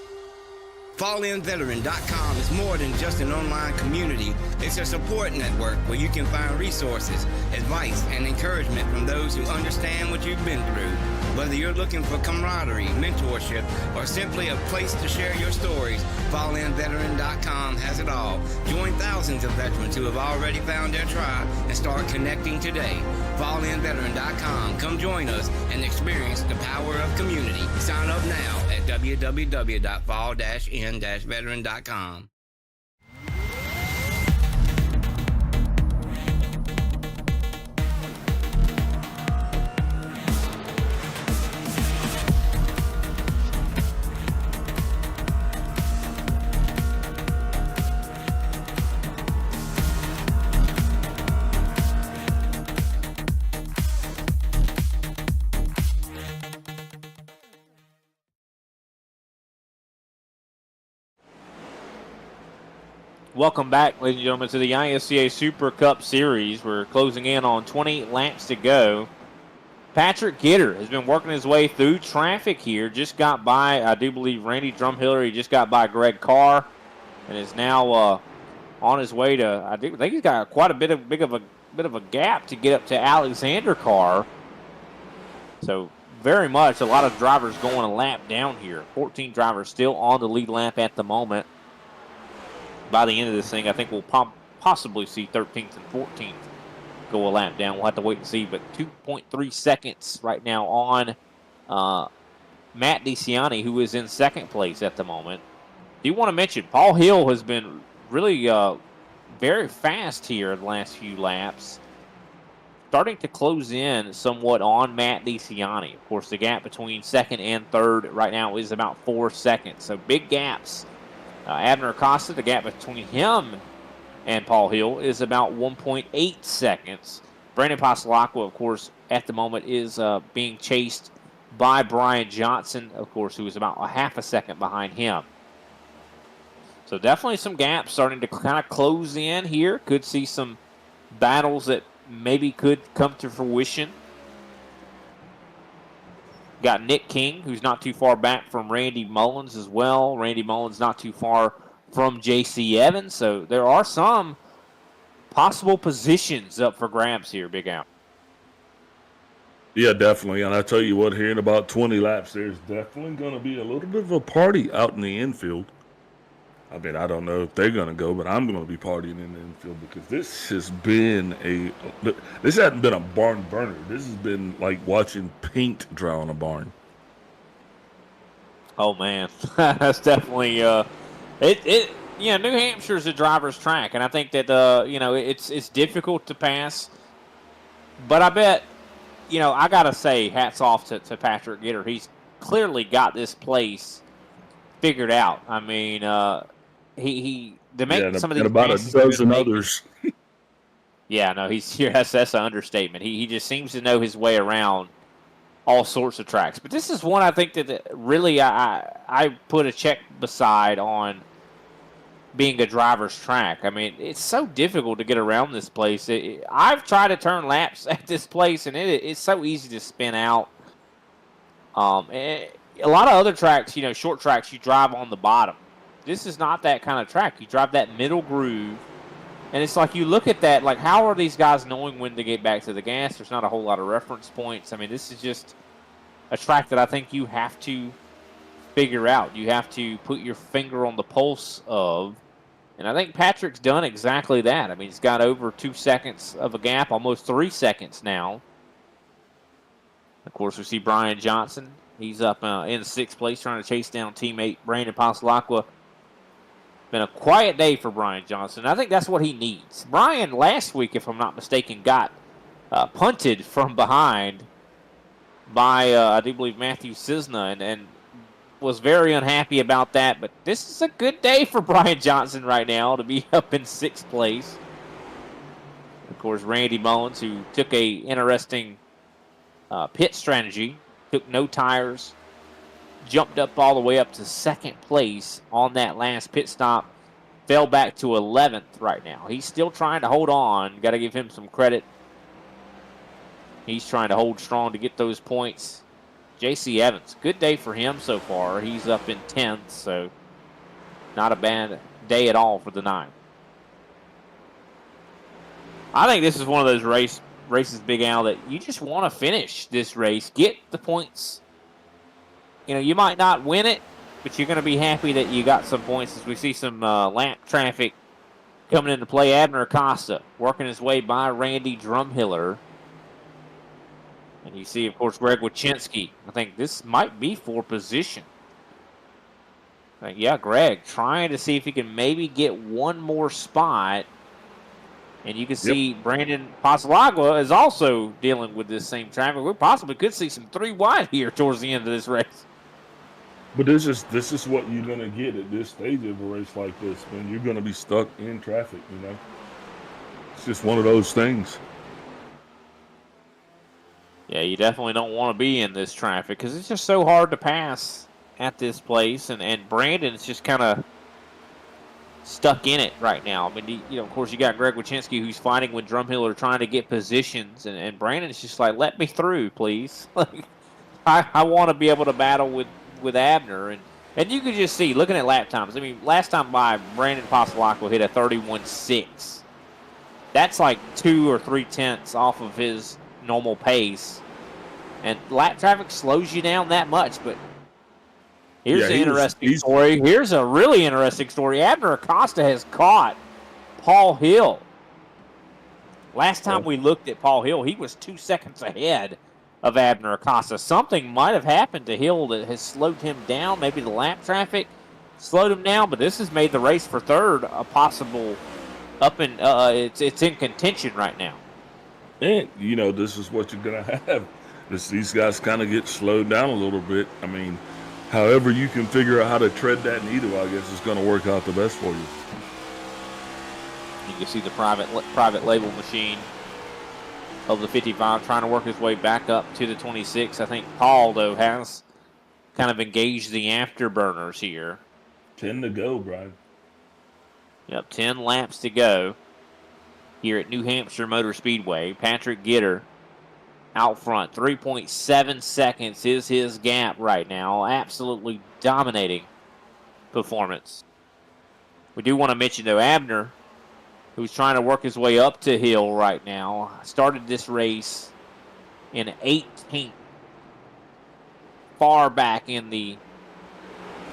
FallInVeteran.com is more than just an online community. It's a support network where you can find resources, advice, and encouragement from those who understand what you've been through. Whether you're looking for camaraderie, mentorship, or simply a place to share your stories, FallInVeteran.com has it all. Join thousands of veterans who have already found their tribe and start connecting today. FallInVeteran.com. Come join us and experience the power of community. Sign up now at www.fall-in-veteran.com. Welcome back, ladies and gentlemen, to the ISCA Super Cup Series. We're closing in on 20 laps to go. Patrick Gitter has been working his way through traffic here. Just got by, I do believe, Randy Drumhiller. He just got by Greg Carr and is now on his way to, I think he's got quite a bit of a gap to get up to Alexander Carr. So very much a lot of drivers going a lap down here. 14 drivers still on the lead lap at the moment. By the end of this thing, I think we'll possibly see 13th and 14th go a lap down. We'll have to wait and see, but 2.3 seconds right now on Matt DeCiani, who is in second place at the moment. Do you want to mention, Paul Hill has been really very fast here in the last few laps. Starting to close in somewhat on Matt DeCiani. Of course, the gap between second and third right now is about 4 seconds. So big gaps. Abner Acosta, the gap between him and Paul Hill is about 1.8 seconds. Brandon Pasalacqua, of course, at the moment is being chased by Brian Johnson, of course, who is about a half a second behind him. So definitely some gaps starting to kind of close in here. Could see some battles that maybe could come to fruition. Got Nick King, who's not too far back from Randy Mullins as well. Randy Mullins not too far from J.C. Evans. So there are some possible positions up for grabs here, Big Al. Yeah, definitely. And I tell you what, here in about 20 laps, there's definitely going to be a little bit of a party out in the infield. I mean, I don't know if they're going to go, but I'm going to be partying in the infield because this hasn't been a barn burner. This has been like watching paint dry on a barn. Oh, man. That's definitely New Hampshire is a driver's track, and I think that, it's difficult to pass. But I bet, I got to say hats off to Patrick Gitter. He's clearly got this place figured out. I mean, some of these about a dozen others. Yeah, no, that's an understatement. He just seems to know his way around all sorts of tracks. But this is one I think that really I put a check beside on being a driver's track. I mean, it's so difficult to get around this place. I've tried to turn laps at this place, and it's so easy to spin out. A lot of other tracks, short tracks, you drive on the bottom. This is not that kind of track. You drive that middle groove, and it's like you look at that, like how are these guys knowing when to get back to the gas? There's not a whole lot of reference points. I mean, this is just a track that I think you have to figure out. You have to put your finger on the pulse of, and I think Patrick's done exactly that. I mean, he's got over 2 seconds of a gap, almost 3 seconds now. Of course, we see Brian Johnson. He's up in sixth place trying to chase down teammate Brandon Pasalacqua. Been a quiet day for Brian Johnson. I think that's what he needs. Brian, last week, if I'm not mistaken, got punted from behind by, I do believe, Matthew Cisna, and was very unhappy about that. But this is a good day for Brian Johnson right now to be up in sixth place. Of course, Randy Mullins, who took a interesting pit strategy, took no tires, jumped up all the way up to second place on that last pit stop, fell back to 11th right now. He's still trying to hold on. Got to give him some credit. He's trying to hold strong to get those points. J.C. Evans, good day for him so far. He's up in 10th, so not a bad day at all for the 9. I think this is one of those races, Big Al, that you just want to finish this race, get the points. You might not win it, but you're going to be happy that you got some points as we see some lap traffic coming into play. Abner Acosta working his way by Randy Drumhiller. And you see, of course, Greg Wachinski. I think this might be for position. Greg trying to see if he can maybe get one more spot. And you can see Brandon Pasalacqua is also dealing with this same traffic. We possibly could see some 3 wide here towards the end of this race. But this is what you're going to get at this stage of a race like this, man. You're going to be stuck in traffic, It's just one of those things. Yeah, you definitely don't want to be in this traffic because it's just so hard to pass at this place. And Brandon's just kind of stuck in it right now. I mean, of course, you got Greg Wachinski who's fighting with Drumhiller trying to get positions. And Brandon's just like, let me through, please. I want to be able to battle with Abner. And you can just see, looking at lap times, I mean, last time by, Brandon Pasalacqua hit a 31.6. That's like 2 or 3 tenths off of his normal pace. And lap traffic slows you down that much, but here's an interesting story. Here's a really interesting story. Abner Acosta has caught Paul Hill. Last time we looked at Paul Hill, he was 2 seconds ahead of Abner Acosta. Something might have happened to Hill that has slowed him down, maybe the lap traffic. slowed him down, but this has made the race for third a possible up and it's in contention right now. And, you know, this is what you're going to have. These guys kind of get slowed down a little bit. I mean, however you can figure out how to tread that needle, I guess is going to work out the best for you. You can see the private label machine of the 55 trying to work his way back up to the 26. I think Paul, though, has kind of engaged the afterburners here. 10 to go, Brian. Yep, 10 laps to go here at New Hampshire Motor Speedway. Patrick Gitter out front. 3.7 seconds is his gap right now. Absolutely dominating performance. We do want to mention, though, Abner, who's trying to work his way up to Hill right now, started this race in 18th, far back in the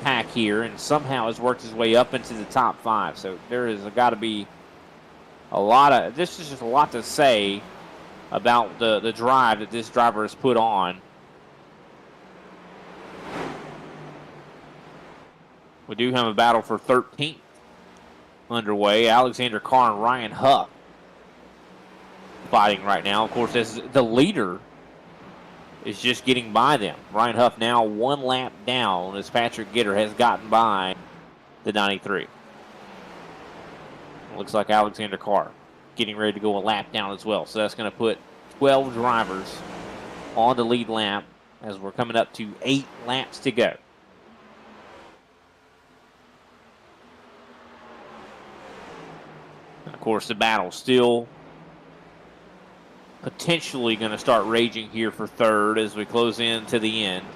pack here, and somehow has worked his way up into the top 5. So there is got to be a lot of, this is just a lot to say about the drive that this driver has put on. We do have a battle for 13th underway. Alexander Carr and Ryan Huff fighting right now. Of course, as the leader is just getting by them. Ryan Huff now 1 lap down as Patrick Gitter has gotten by the 93. Looks like Alexander Carr getting ready to go a lap down as well. So that's going to put 12 drivers on the lead lap as we're coming up to 8 laps to go. And of course, the battle still potentially going to start raging here for third as we close in to the end.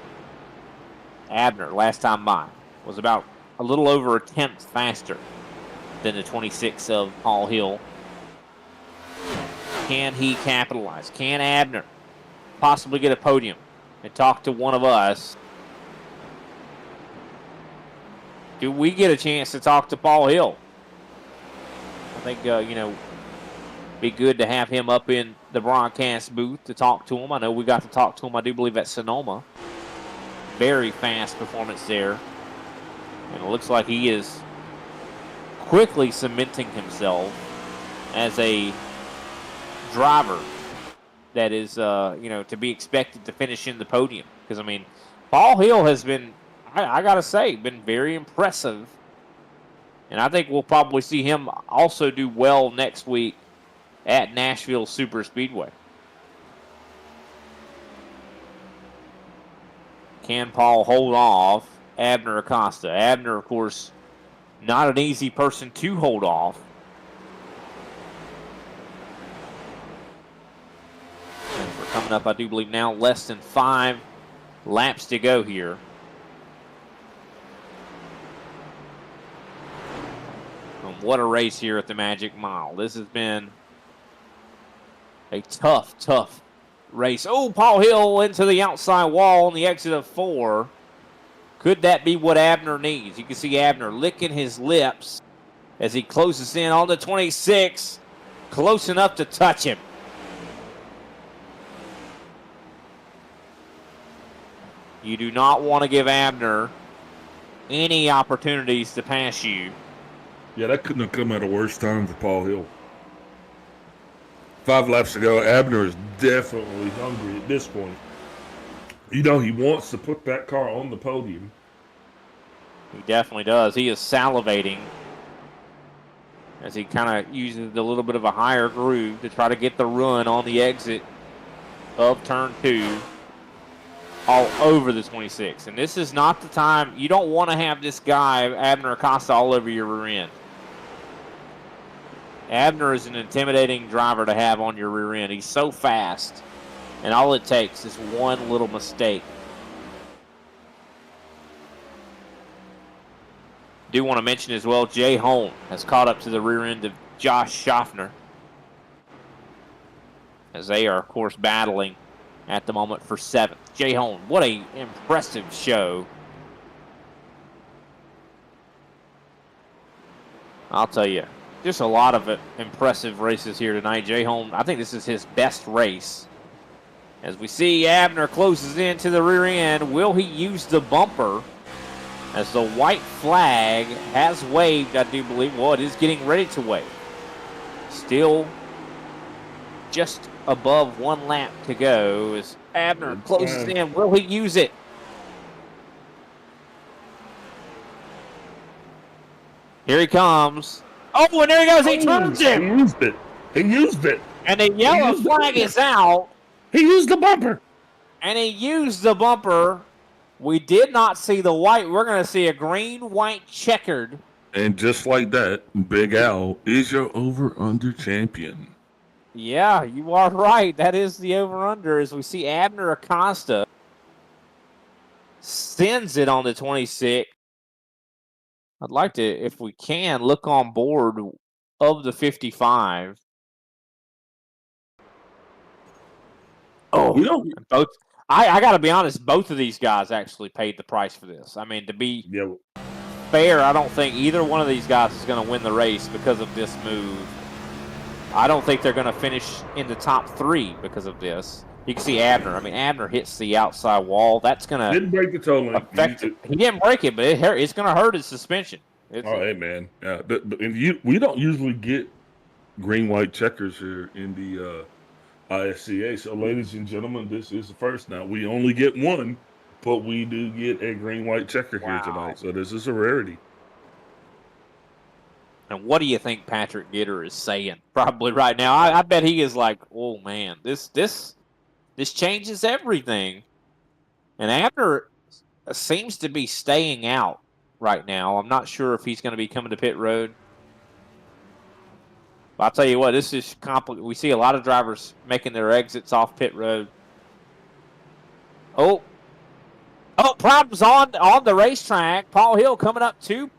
Abner, last time by, was about a little over a tenth faster than the 26 of Paul Hill. Can he capitalize? Can Abner possibly get a podium and talk to one of us? Do we get a chance to talk to Paul Hill? I think, be good to have him up in the broadcast booth to talk to him. I know we got to talk to him, I do believe, at Sonoma. Very fast performance there. And it looks like he is quickly cementing himself as a driver that is, to be expected to finish in the podium. Because, I mean, Paul Hill has been, I got to say, been very impressive. And I think we'll probably see him also do well next week at Nashville Super Speedway. Can Paul hold off Abner Acosta? Abner, of course, not an easy person to hold off. And we're coming up, I do believe, now less than 5 laps to go here. And what a race here at the Magic Mile. This has been a tough race. Oh, Paul Hill into the outside wall on the exit of 4. Could that be what Abner needs? You can see Abner licking his lips as he closes in on the 26. Close enough to touch him. You do not want to give Abner any opportunities to pass you. Yeah, that couldn't have come at a worse time for Paul Hill. 5 laps ago, Abner is definitely hungry at this point. You know, he wants to put that car on the podium. He definitely does. He is salivating as he kind of uses a little bit of a higher groove to try to get the run on the exit of turn 2 all over the 26. And this is not the time. You don't want to have this guy, Abner Acosta, all over your rear end. Abner is an intimidating driver to have on your rear end. He's so fast, and all it takes is one little mistake. Do want to mention as well, Jay Holm has caught up to the rear end of Josh Schaffner as they are, of course, battling at the moment for 7th. Jay Holm, what a impressive show. I'll tell you. Just a lot of impressive races here tonight. Jay Holm, I think this is his best race. As we see Abner closes into the rear end, will he use the bumper as the white flag has waved, I do believe. Well, it is getting ready to wave. Still just above 1 lap to go as Abner closes in. Will he use it? Here he comes. Oh, and there he goes. He turns him. He used it. He used it. And the yellow flag is out. He used the bumper. And he used the bumper. We did not see the white. We're going to see a green-white checkered. And just like that, Big Al is your over-under champion. Yeah, you are right. That is the over-under as we see Abner Acosta sends it on the 26. I'd like to, if we can, look on board of the 55. Oh, we don't. Both. I got to be honest. Both of these guys actually paid the price for this. I mean, to be fair, I don't think either one of these guys is going to win the race because of this move. I don't think they're going to finish in the top 3 because of this. You can see Abner. I mean, Abner hits the outside wall. That's going to didn't break the toe link. He didn't break it, but it's going to hurt his suspension. Hey man, yeah. We don't usually get green-white checkers here in the ISCA. So, ladies and gentlemen, this is the first. Now we only get one, but we do get a green-white checker here tonight. So this is a rarity. And what do you think Patrick Gitter is saying? Probably right now, I bet he is like, "Oh man, this changes everything." And Abner seems to be staying out right now. I'm not sure if he's going to be coming to pit road. But I'll tell you what, this is complicated. We see a lot of drivers making their exits off pit road. Oh, problems on the racetrack. Paul Hill coming up to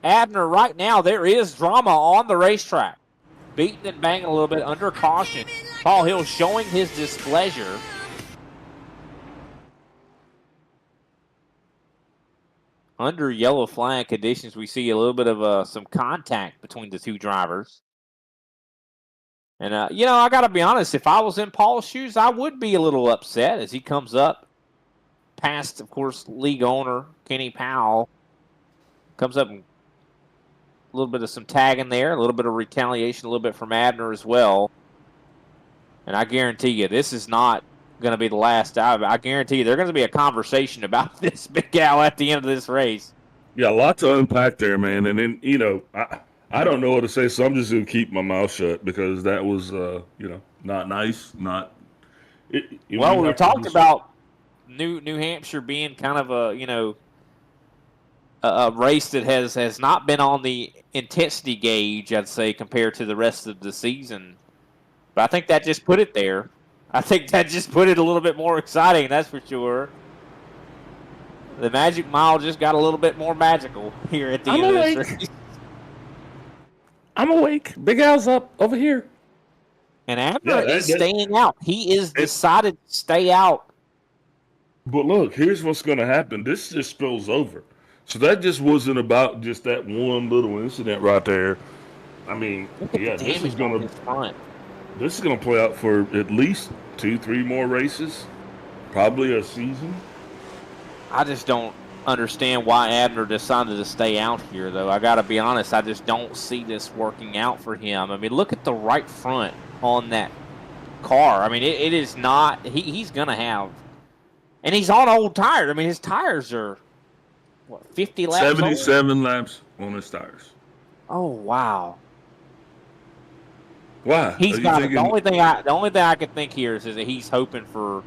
Abner right now. There is drama on the racetrack. Beating and banging a little bit under caution. Paul Hill showing his displeasure. Under yellow flag conditions, we see a little bit of some contact between the two drivers. And, I got to be honest, if I was in Paul's shoes, I would be a little upset as he comes up past, of course, league owner Kenny Powell. Comes up and a little bit of some tagging there, a little bit of retaliation, a little bit from Abner as well. And I guarantee you, this is not going to be the last time. I guarantee you, there's going to be a conversation about this Big Al at the end of this race. Yeah, a lot to unpack there, man. And then, I don't know what to say, so I'm just going to keep my mouth shut because that was, not nice. We talked about New Hampshire being kind of a race that has not been on the intensity gauge, I'd say, compared to the rest of the season. But I think that just put it there. I think that just put it a little bit more exciting, that's for sure. The Magic Mile just got a little bit more magical here at the end of this race. I'm awake. Big Al's up over here. And Abner is staying out. He is decided to stay out. But look, here's what's going to happen. This just spills over. So that just wasn't about just that one little incident right there. I mean, this is going to play out for at least 2-3 more races, probably a season. I just don't understand why Abner decided to stay out here, though. I got to be honest, I just don't see this working out for him. I mean, look at the right front on that car. I mean, it is not – he's going to have – and he's on old tires. I mean, his tires are, 50 laps 77 old? laps on his tires. Oh, wow. Why? He's got the only thing I can think here is that he's hoping for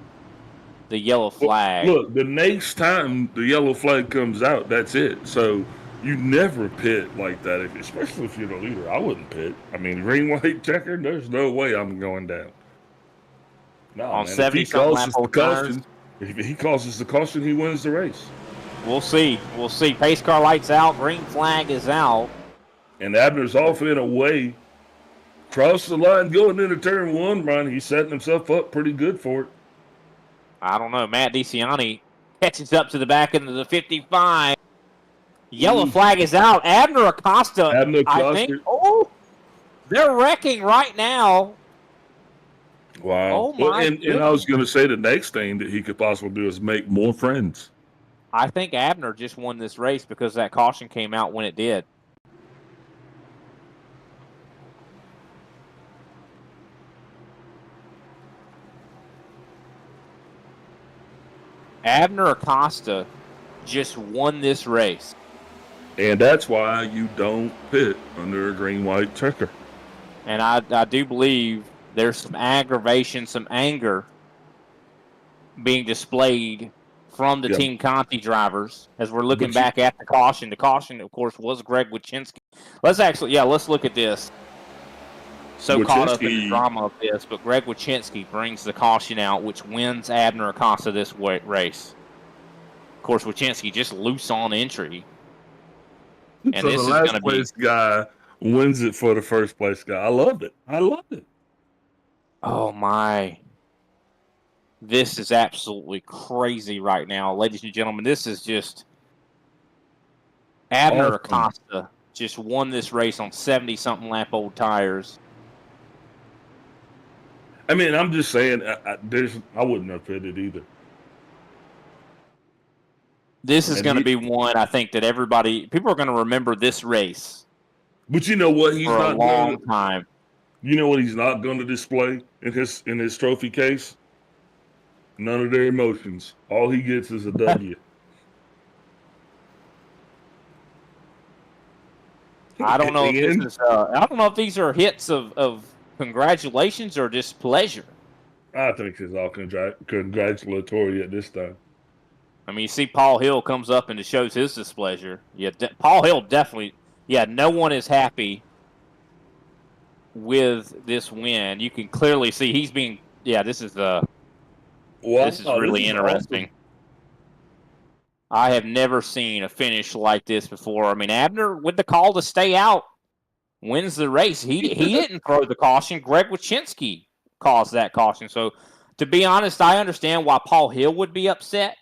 the yellow flag. Look, the next time the yellow flag comes out, that's it. So you never pit like that, especially if you're the leader. I wouldn't pit. I mean, green, white, checker, there's no way I'm going down. No, on man, 70-something lap old tires. If he causes the caution, he wins the race. We'll see. Pace car lights out. Green flag is out. And Abner's off in a way. Cross the line going into turn 1, Brian. He's setting himself up pretty good for it. I don't know. Matt DeCiani catches up to the back end of the 55. Yellow flag is out. Abner Acosta, I think. Oh, they're wrecking right now. Wow. Oh, my and I was going to say the next thing that he could possibly do is make more friends. I think Abner just won this race because that caution came out when it did. Abner Acosta just won this race. And that's why you don't pit under a green-white checker. And I do believe there's some aggravation, some anger being displayed from the Team Conti drivers as we're looking back at the caution. The caution, of course, was Greg Wyszynski. Let's look at this. So caught up in the drama of this, but Greg Wyszynski brings the caution out, which wins Abner Acosta this race. Of course, Wyszynski just loose on entry. And so this the last place guy wins it for the first place guy. I loved it. Oh, my. This is absolutely crazy right now, ladies and gentlemen. This is just Abner Acosta just won this race on 70-something lap old tires. I mean, I'm just saying, I wouldn't have pitted either. This is going to be one, I think, that people are going to remember this race. But you know what? He's for not a long time. You know what he's not going to display in his trophy case? None of their emotions. All he gets is a W. I don't know if these are hits of congratulations or just pleasure. I think it's all congratulatory at this time. I mean, you see Paul Hill comes up and it shows his displeasure. Yeah, Paul Hill definitely. Yeah, no one is happy with this win. You can clearly see he's being. Yeah, this is really interesting. Awesome. I have never seen a finish like this before. I mean, Abner, with the call to stay out, wins the race. He didn't throw the caution. Greg Wyszynski caused that caution. So, to be honest, I understand why Paul Hill would be upset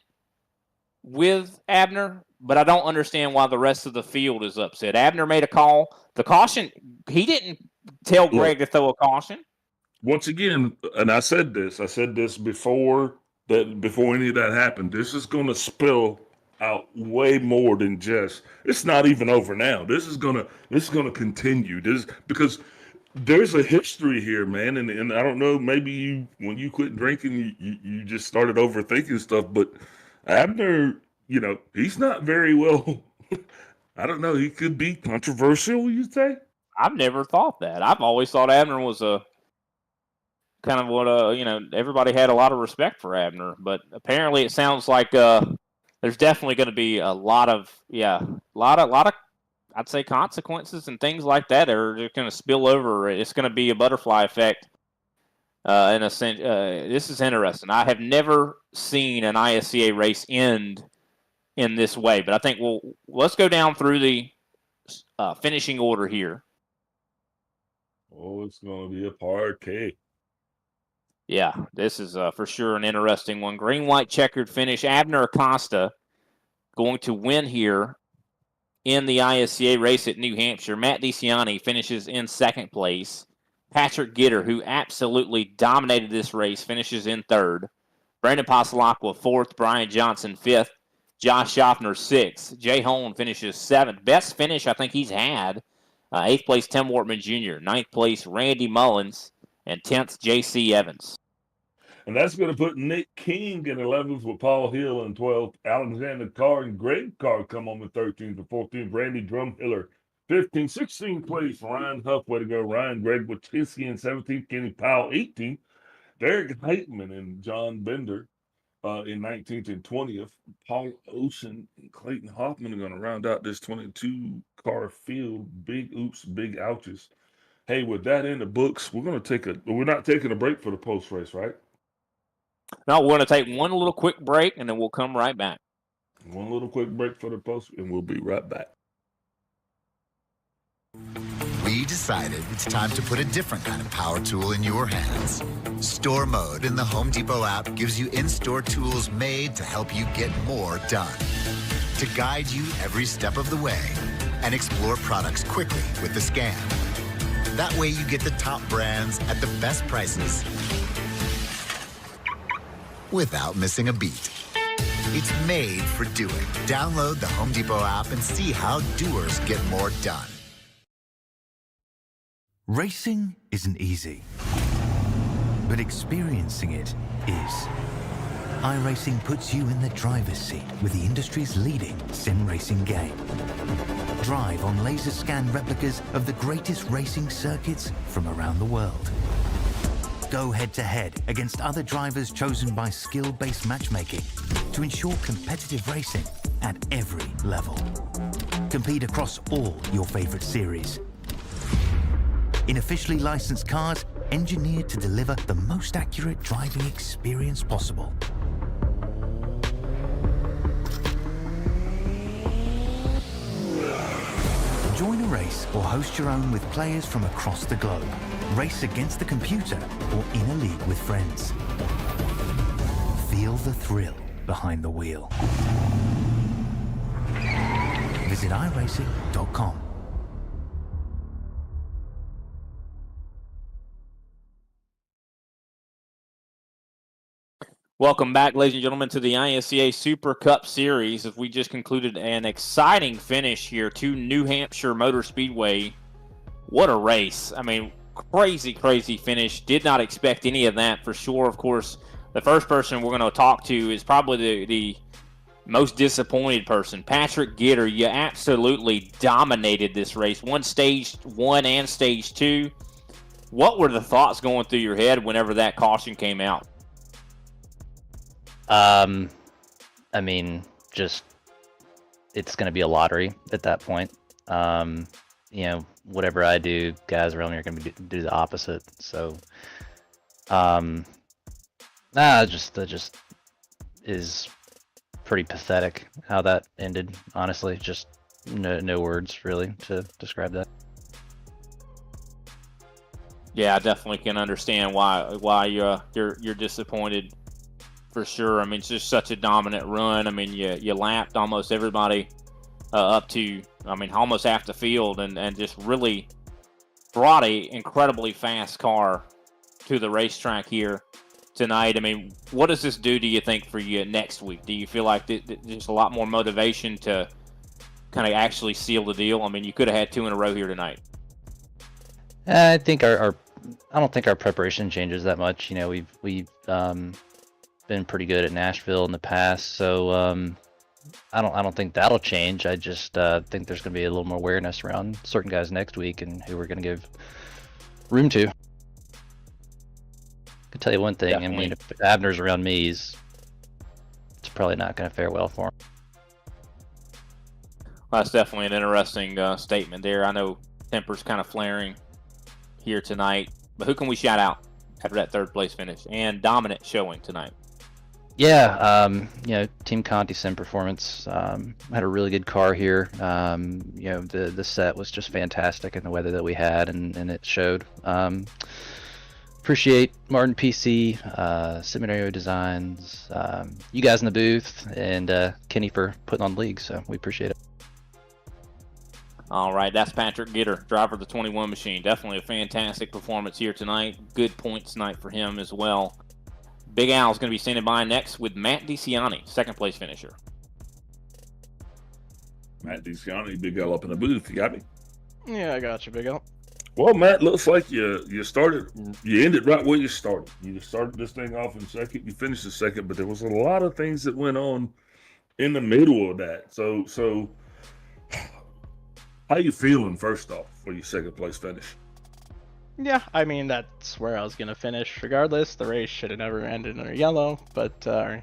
with Abner, but I don't understand why the rest of the field is upset. Abner made a call. The caution, he didn't tell Greg to throw a caution. Once again, and I said this before any of that happened. This is going to spill out way more than just. It's not even over now. This is gonna continue. Because there's a history here, man. And I don't know. Maybe when you quit drinking, you just started overthinking stuff. But Abner, he's not very well. I don't know. He could be controversial. You say? I've never thought that. I've always thought Abner was a. Kind of what everybody had a lot of respect for Abner, but apparently it sounds like there's definitely going to be a lot of I'd say consequences and things like that are just going to spill over. It's going to be a butterfly effect. In a sense, this is interesting. I have never seen an ISCA race end in this way, but I think let's go down through the finishing order here. Oh, it's going to be a party. Yeah, this is for sure an interesting one. Green-white checkered finish. Abner Acosta going to win here in the ISCA race at New Hampshire. Matt DeCiani finishes in second place. Patrick Gitter, who absolutely dominated this race, finishes in third. Brandon Pasalacqua fourth. Brian Johnson fifth. Josh Schaffner sixth. Jay Hone finishes seventh. Best finish I think he's had. Eighth place, Tim Wortman Jr. Ninth place, Randy Mullins. And 10th, J.C. Evans. And that's going to put Nick King in 11th with Paul Hill and 12th. Alexander Carr and Greg Carr come on with 13th and 14th. Randy Drumhiller, 15th. 16th place, Ryan Huff. Way to go, Ryan. Greg Wyszynski in 17th. Kenny Powell, 18th. Derek Heitman and John Bender in 19th and 20th. Paul Ocean and Clayton Hoffman are going to round out this 22-car field. Big oops, big ouches. Hey, with that in the books, we're not taking a break for the post race, right? No, we're going to take one little quick break, and then we'll come right back. One little quick break for the post, and we'll be right back. We decided it's time to put a different kind of power tool in your hands. Store Mode in the Home Depot app gives you in-store tools made to help you get more done. To guide you every step of the way and explore products quickly with the scan. That way you get the top brands at the best prices without missing a beat. It's made for doing. Download the Home Depot app and see how doers get more done. Racing isn't easy, but experiencing it is. iRacing puts you in the driver's seat with the industry's leading sim racing game. Drive on laser scan replicas of the greatest racing circuits from around the world. Go head-to-head against other drivers chosen by skill-based matchmaking to ensure competitive racing at every level. Compete across all your favorite series. In officially licensed cars, engineered to deliver the most accurate driving experience possible. Join a race or host your own with players from across the globe. Race against the computer or in a league with friends. Feel the thrill behind the wheel. Visit iRacing.com. Welcome back, ladies and gentlemen, to the ISCA Super Cup Series. As we just concluded an exciting finish here to New Hampshire Motor Speedway. What a race. I mean, crazy finish. Did not expect any of that for sure. Of course, the first person we're going to talk to is probably the most disappointed person. Patrick Gitter, you absolutely dominated this race. Won stage 1 and stage 2. What were the thoughts going through your head whenever that caution came out? I mean, just it's going to be a lottery at that point. You know, whatever I do, guys around me are going to do the opposite. So, that just is pretty pathetic how that ended. Honestly, just no words really to describe that. Yeah, I definitely can understand why you're disappointed. For sure. I mean, it's just such a dominant run. I mean, you lapped almost everybody up to, I mean, almost half the field and just really brought a incredibly fast car to the racetrack here tonight. I mean, what does this do, do you think, for you next week? Do you feel like there's a lot more motivation to kind of actually seal the deal? I mean, you could have had 2 in a row here tonight. I think I don't think our preparation changes that much. You know, we've been pretty good at Nashville in the past, so I don't think that'll change. I just think there's going to be a little more awareness around certain guys next week and who we're going to give room to. I can tell you one thing. Definitely. I mean, if Abner's around me, it's probably not going to fare well for him. Well, that's definitely an interesting statement there. I know temper's kind of flaring here tonight, but who can we shout out after that 3rd place finish and dominant showing tonight? Yeah, you know, Team Conti Sim Performance had a really good car here. You know, the set was just fantastic in the weather that we had, and it showed. Appreciate Martin PC, Seminario Designs, you guys in the booth, and Kenny for putting on the league, so we appreciate it. All right, that's Patrick Gitter, driver of the 21 machine. Definitely a fantastic performance here tonight. Good points night for him as well. Big Al's going to be standing by next with Matt DeCiani, 2nd place finisher. Matt DeCiani, Big Al up in the booth. You got me? Yeah, I got you, Big Al. Well, Matt, looks like you ended right where you started. You started this thing off in 2nd, you finished in 2nd, but there was a lot of things that went on in the middle of that. So how you feeling, first off, for your 2nd place finish? Yeah, I mean, that's where I was going to finish regardless. The race should have never ended in a yellow, but,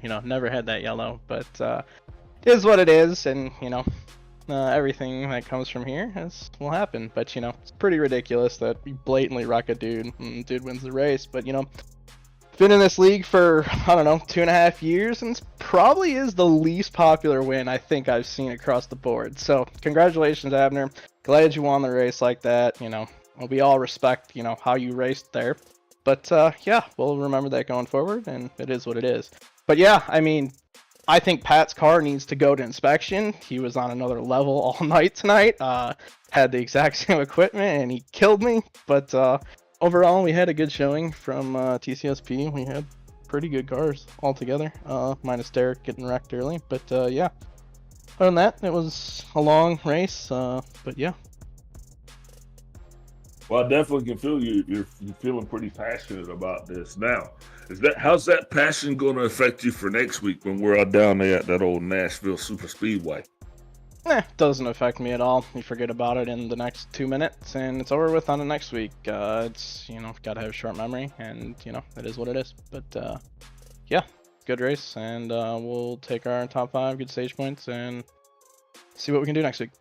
you know, never had that yellow. But it is what it is, and, you know, everything that comes from here will happen. But, you know, it's pretty ridiculous that we blatantly wreck a dude and dude wins the race. But, you know, been in this league for, I don't know, 2.5 years, and it's probably is the least popular win I think I've seen across the board. So, congratulations, Abner. Glad you won the race like that, you know. We all respect, you know, how you raced there. But, yeah, we'll remember that going forward, and it is what it is. But, yeah, I mean, I think Pat's car needs to go to inspection. He was on another level all night tonight. Had the exact same equipment, and he killed me. But, overall, we had a good showing from TCSP. We had pretty good cars altogether, minus Derek getting wrecked early. But yeah, other than that, it was a long race. But yeah. Well, I definitely can feel you're feeling pretty passionate about this now. How's that passion going to affect you for next week when we're out down there at that old Nashville Super Speedway? Doesn't affect me at all. You forget about it in the next 2 minutes, and it's over with on the next week. It's gotta have short memory, and it is what it is. But yeah, good race, and we'll take our top 5 good stage points and see what we can do next week.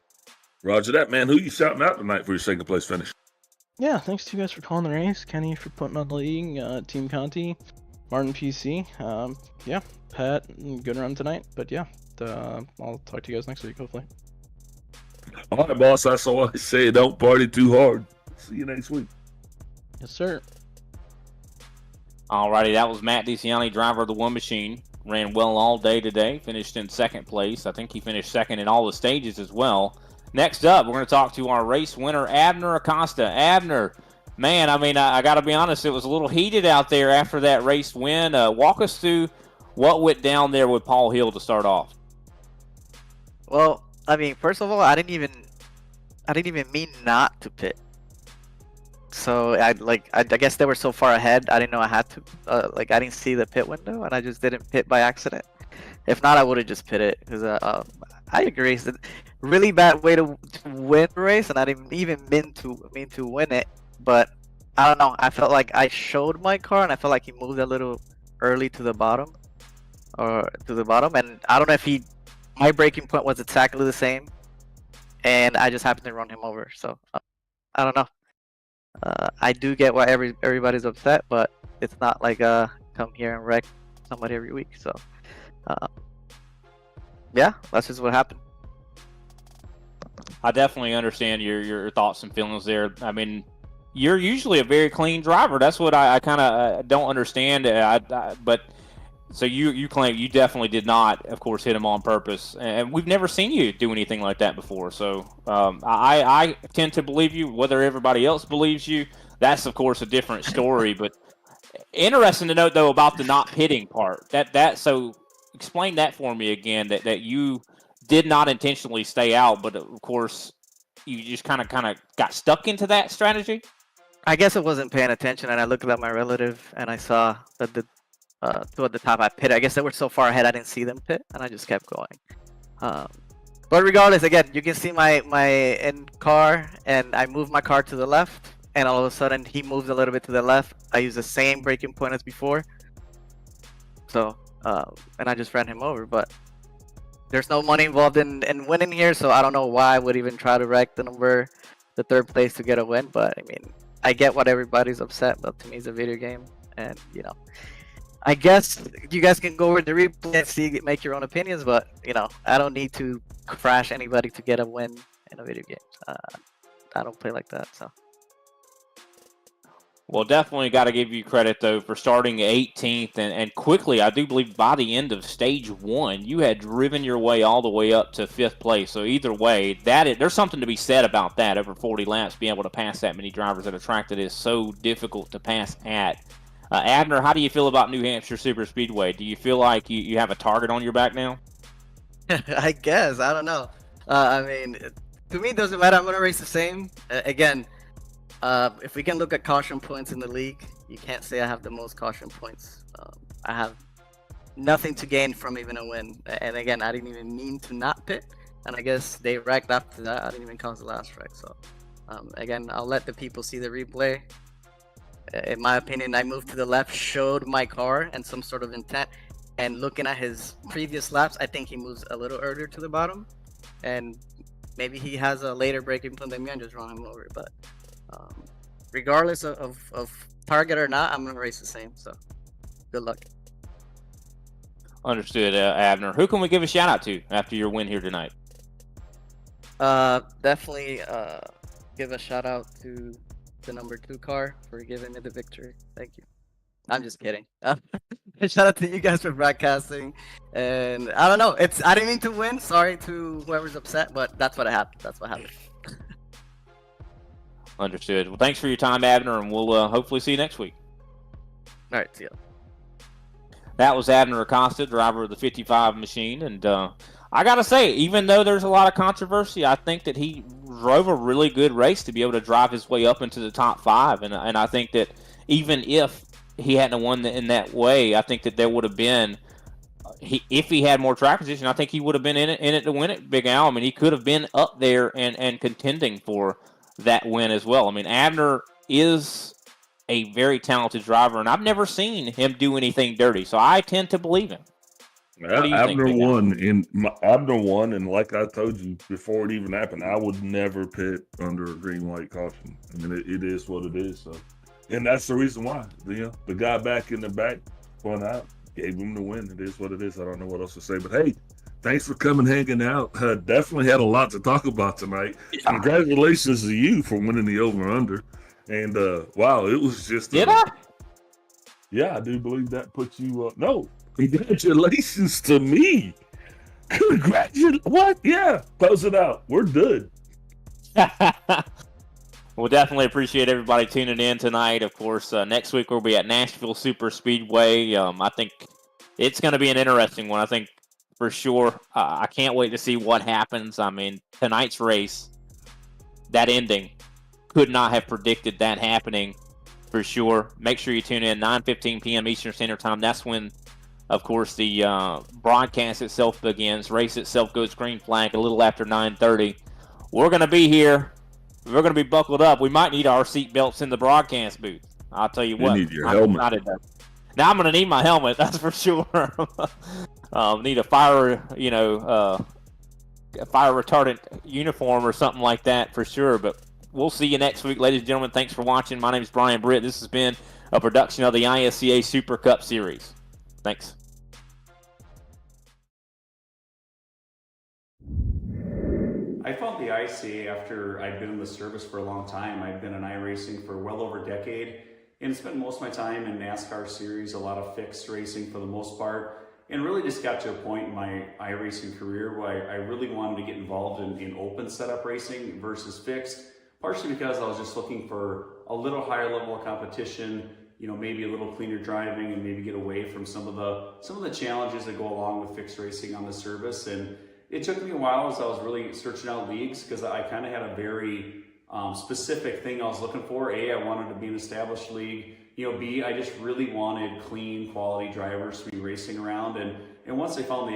Roger that, man. Who you shouting out tonight for your second place finish? Yeah, thanks to you guys for calling the race, Kenny for putting on the league, Team Conti, Martin PC. Yeah, Pat, good run tonight. But yeah, I'll talk to you guys next week, hopefully. All right, boss. That's all I say. Don't party too hard. See you next week. Yes, sir. Alrighty, that was Matt DeCiani, driver of the One Machine. Ran well all day today. Finished in second place. I think he finished second in all the stages as well. Next up, we're going to talk to our race winner, Abner Acosta. Abner, man, I got to be honest, it was a little heated out there after that race win. Walk us through what went down there with Paul Hill to start off. Well, first of all, I didn't even mean not to pit. So I guess they were so far ahead, I didn't know I had to. I didn't see the pit window, and I just didn't pit by accident. If not, I would have just pitted because I agree. It's a really bad way to win the race, and I didn't even mean to win it. But I don't know. I felt like I showed my car, and I felt like he moved a little early to the bottom, and I don't know if my braking point was exactly the same, and I just happened to run him over. So I don't know. I do get why everybody's upset, but it's not like come here and wreck somebody every week. So yeah, that's just what happened. I definitely understand your thoughts and feelings there. You're usually a very clean driver. That's what I kind of don't understand. But so you claim you definitely did not, of course, hit him on purpose, and we've never seen you do anything like that before. So I tend to believe you. Whether everybody else believes you, that's of course a different story. But interesting to note though about the not pitting part. So explain that for me again. That you did not intentionally stay out, but of course you just kind of got stuck into that strategy. I guess I wasn't paying attention, and I looked at my relative, and I saw that the two at the top I pitted. I guess they were so far ahead I didn't see them pit, and I just kept going. But regardless, again, you can see my end car, and I moved my car to the left, and all of a sudden he moved a little bit to the left. I used the same braking point as before, so and I just ran him over. But there's no money involved in winning here, so I don't know why I would even try to wreck the third place to get a win. But I get what everybody's upset, but to me it's a video game, and I guess you guys can go over the replay and see, make your own opinions, but I don't need to crash anybody to get a win in a video game. I don't play like that. So. Well, definitely got to give you credit though for starting 18th and quickly. I do believe by the end of stage 1, you had driven your way all the way up to 5th place. So either way, there's something to be said about that. Over 40 laps, being able to pass that many drivers at a track that is so difficult to pass at. Abner, how do you feel about New Hampshire Super Speedway? Do you feel like you have a target on your back now? I guess. I don't know. To me, it doesn't matter. I'm going to race the same. Again, if we can look at caution points in the league, you can't say I have the most caution points. I have nothing to gain from even a win. And again, I didn't even mean to not pit. And I guess they wrecked after that. I didn't even cause the last wreck. So, again, I'll let the people see the replay. In my opinion, I moved to the left, showed my car and some sort of intent. And looking at his previous laps, I think he moves a little earlier to the bottom. And maybe he has a later braking point than me and just run him over. But regardless of target or not, I'm going to race the same. So good luck. Understood, Abner. Who can we give a shout out to after your win here tonight? Definitely give a shout out to the number 2 car for giving me the victory. Thank you. I'm just kidding. Shout out to you guys for broadcasting. And I don't know. I didn't mean to win. Sorry to whoever's upset, but that's what happened. That's what happened. Understood. Well, thanks for your time, Abner, and we'll hopefully see you next week. All right. See ya. That was Abner Acosta, driver of the 55 machine. And I got to say, even though there's a lot of controversy, I think that he drove a really good race to be able to drive his way up into the top 5. And I think that even if he hadn't won in that way, I think that there would have been, if he had more track position, I think he would have been in it to win it, Big Al. I mean, he could have been up there and contending for that win as well. I mean, Abner is a very talented driver, and I've never seen him do anything dirty, so I tend to believe him. Abner won, and like I told you before it even happened, I would never pit under a green light caution. I mean, it is what it is. So, and that's the reason why. The guy back in the back went out, gave him the win. It is what it is. I don't know what else to say, but hey, thanks for coming, hanging out. Definitely had a lot to talk about tonight. Yeah. Congratulations to you for winning the over/under. And wow, it was just. Did I? Yeah, I do believe that put you. No, congratulations to me. Congratulations. What? Yeah, close it out. We're good. We'll definitely appreciate everybody tuning in tonight. Of course, next week we'll be at Nashville Super Speedway. I think it's going to be an interesting one. I think for sure. I can't wait to see what happens. I mean, tonight's race, that ending, could not have predicted that happening for sure. Make sure you tune in 9:15 p.m. Eastern Standard Time. That's when, of course, the broadcast itself begins. Race itself goes green flag a little after 9:30. We're going to be here. We're going to be buckled up. We might need our seat belts in the broadcast booth. I'll tell you what. You need your helmet. Now I'm going to need my helmet. That's for sure. Need a fire, fire retardant uniform or something like that for sure. But we'll see you next week, ladies and gentlemen. Thanks for watching. My name is Brian Britt. This has been a production of the ISCA Super Cup Series. Thanks. I found the ISCA after I'd been in the service for a long time. I'd been in iRacing for well over a decade and spent most of my time in NASCAR series, a lot of fixed racing for the most part, and really just got to a point in my iRacing career where I really wanted to get involved in open setup racing versus fixed, partially because I was just looking for a little higher level of competition, maybe a little cleaner driving and maybe get away from some of the challenges that go along with fixed racing on the service. And it took me a while as I was really searching out leagues because I kind of had a very specific thing I was looking for. A, I wanted to be an established league. B, I just really wanted clean, quality drivers to be racing around. And once I found the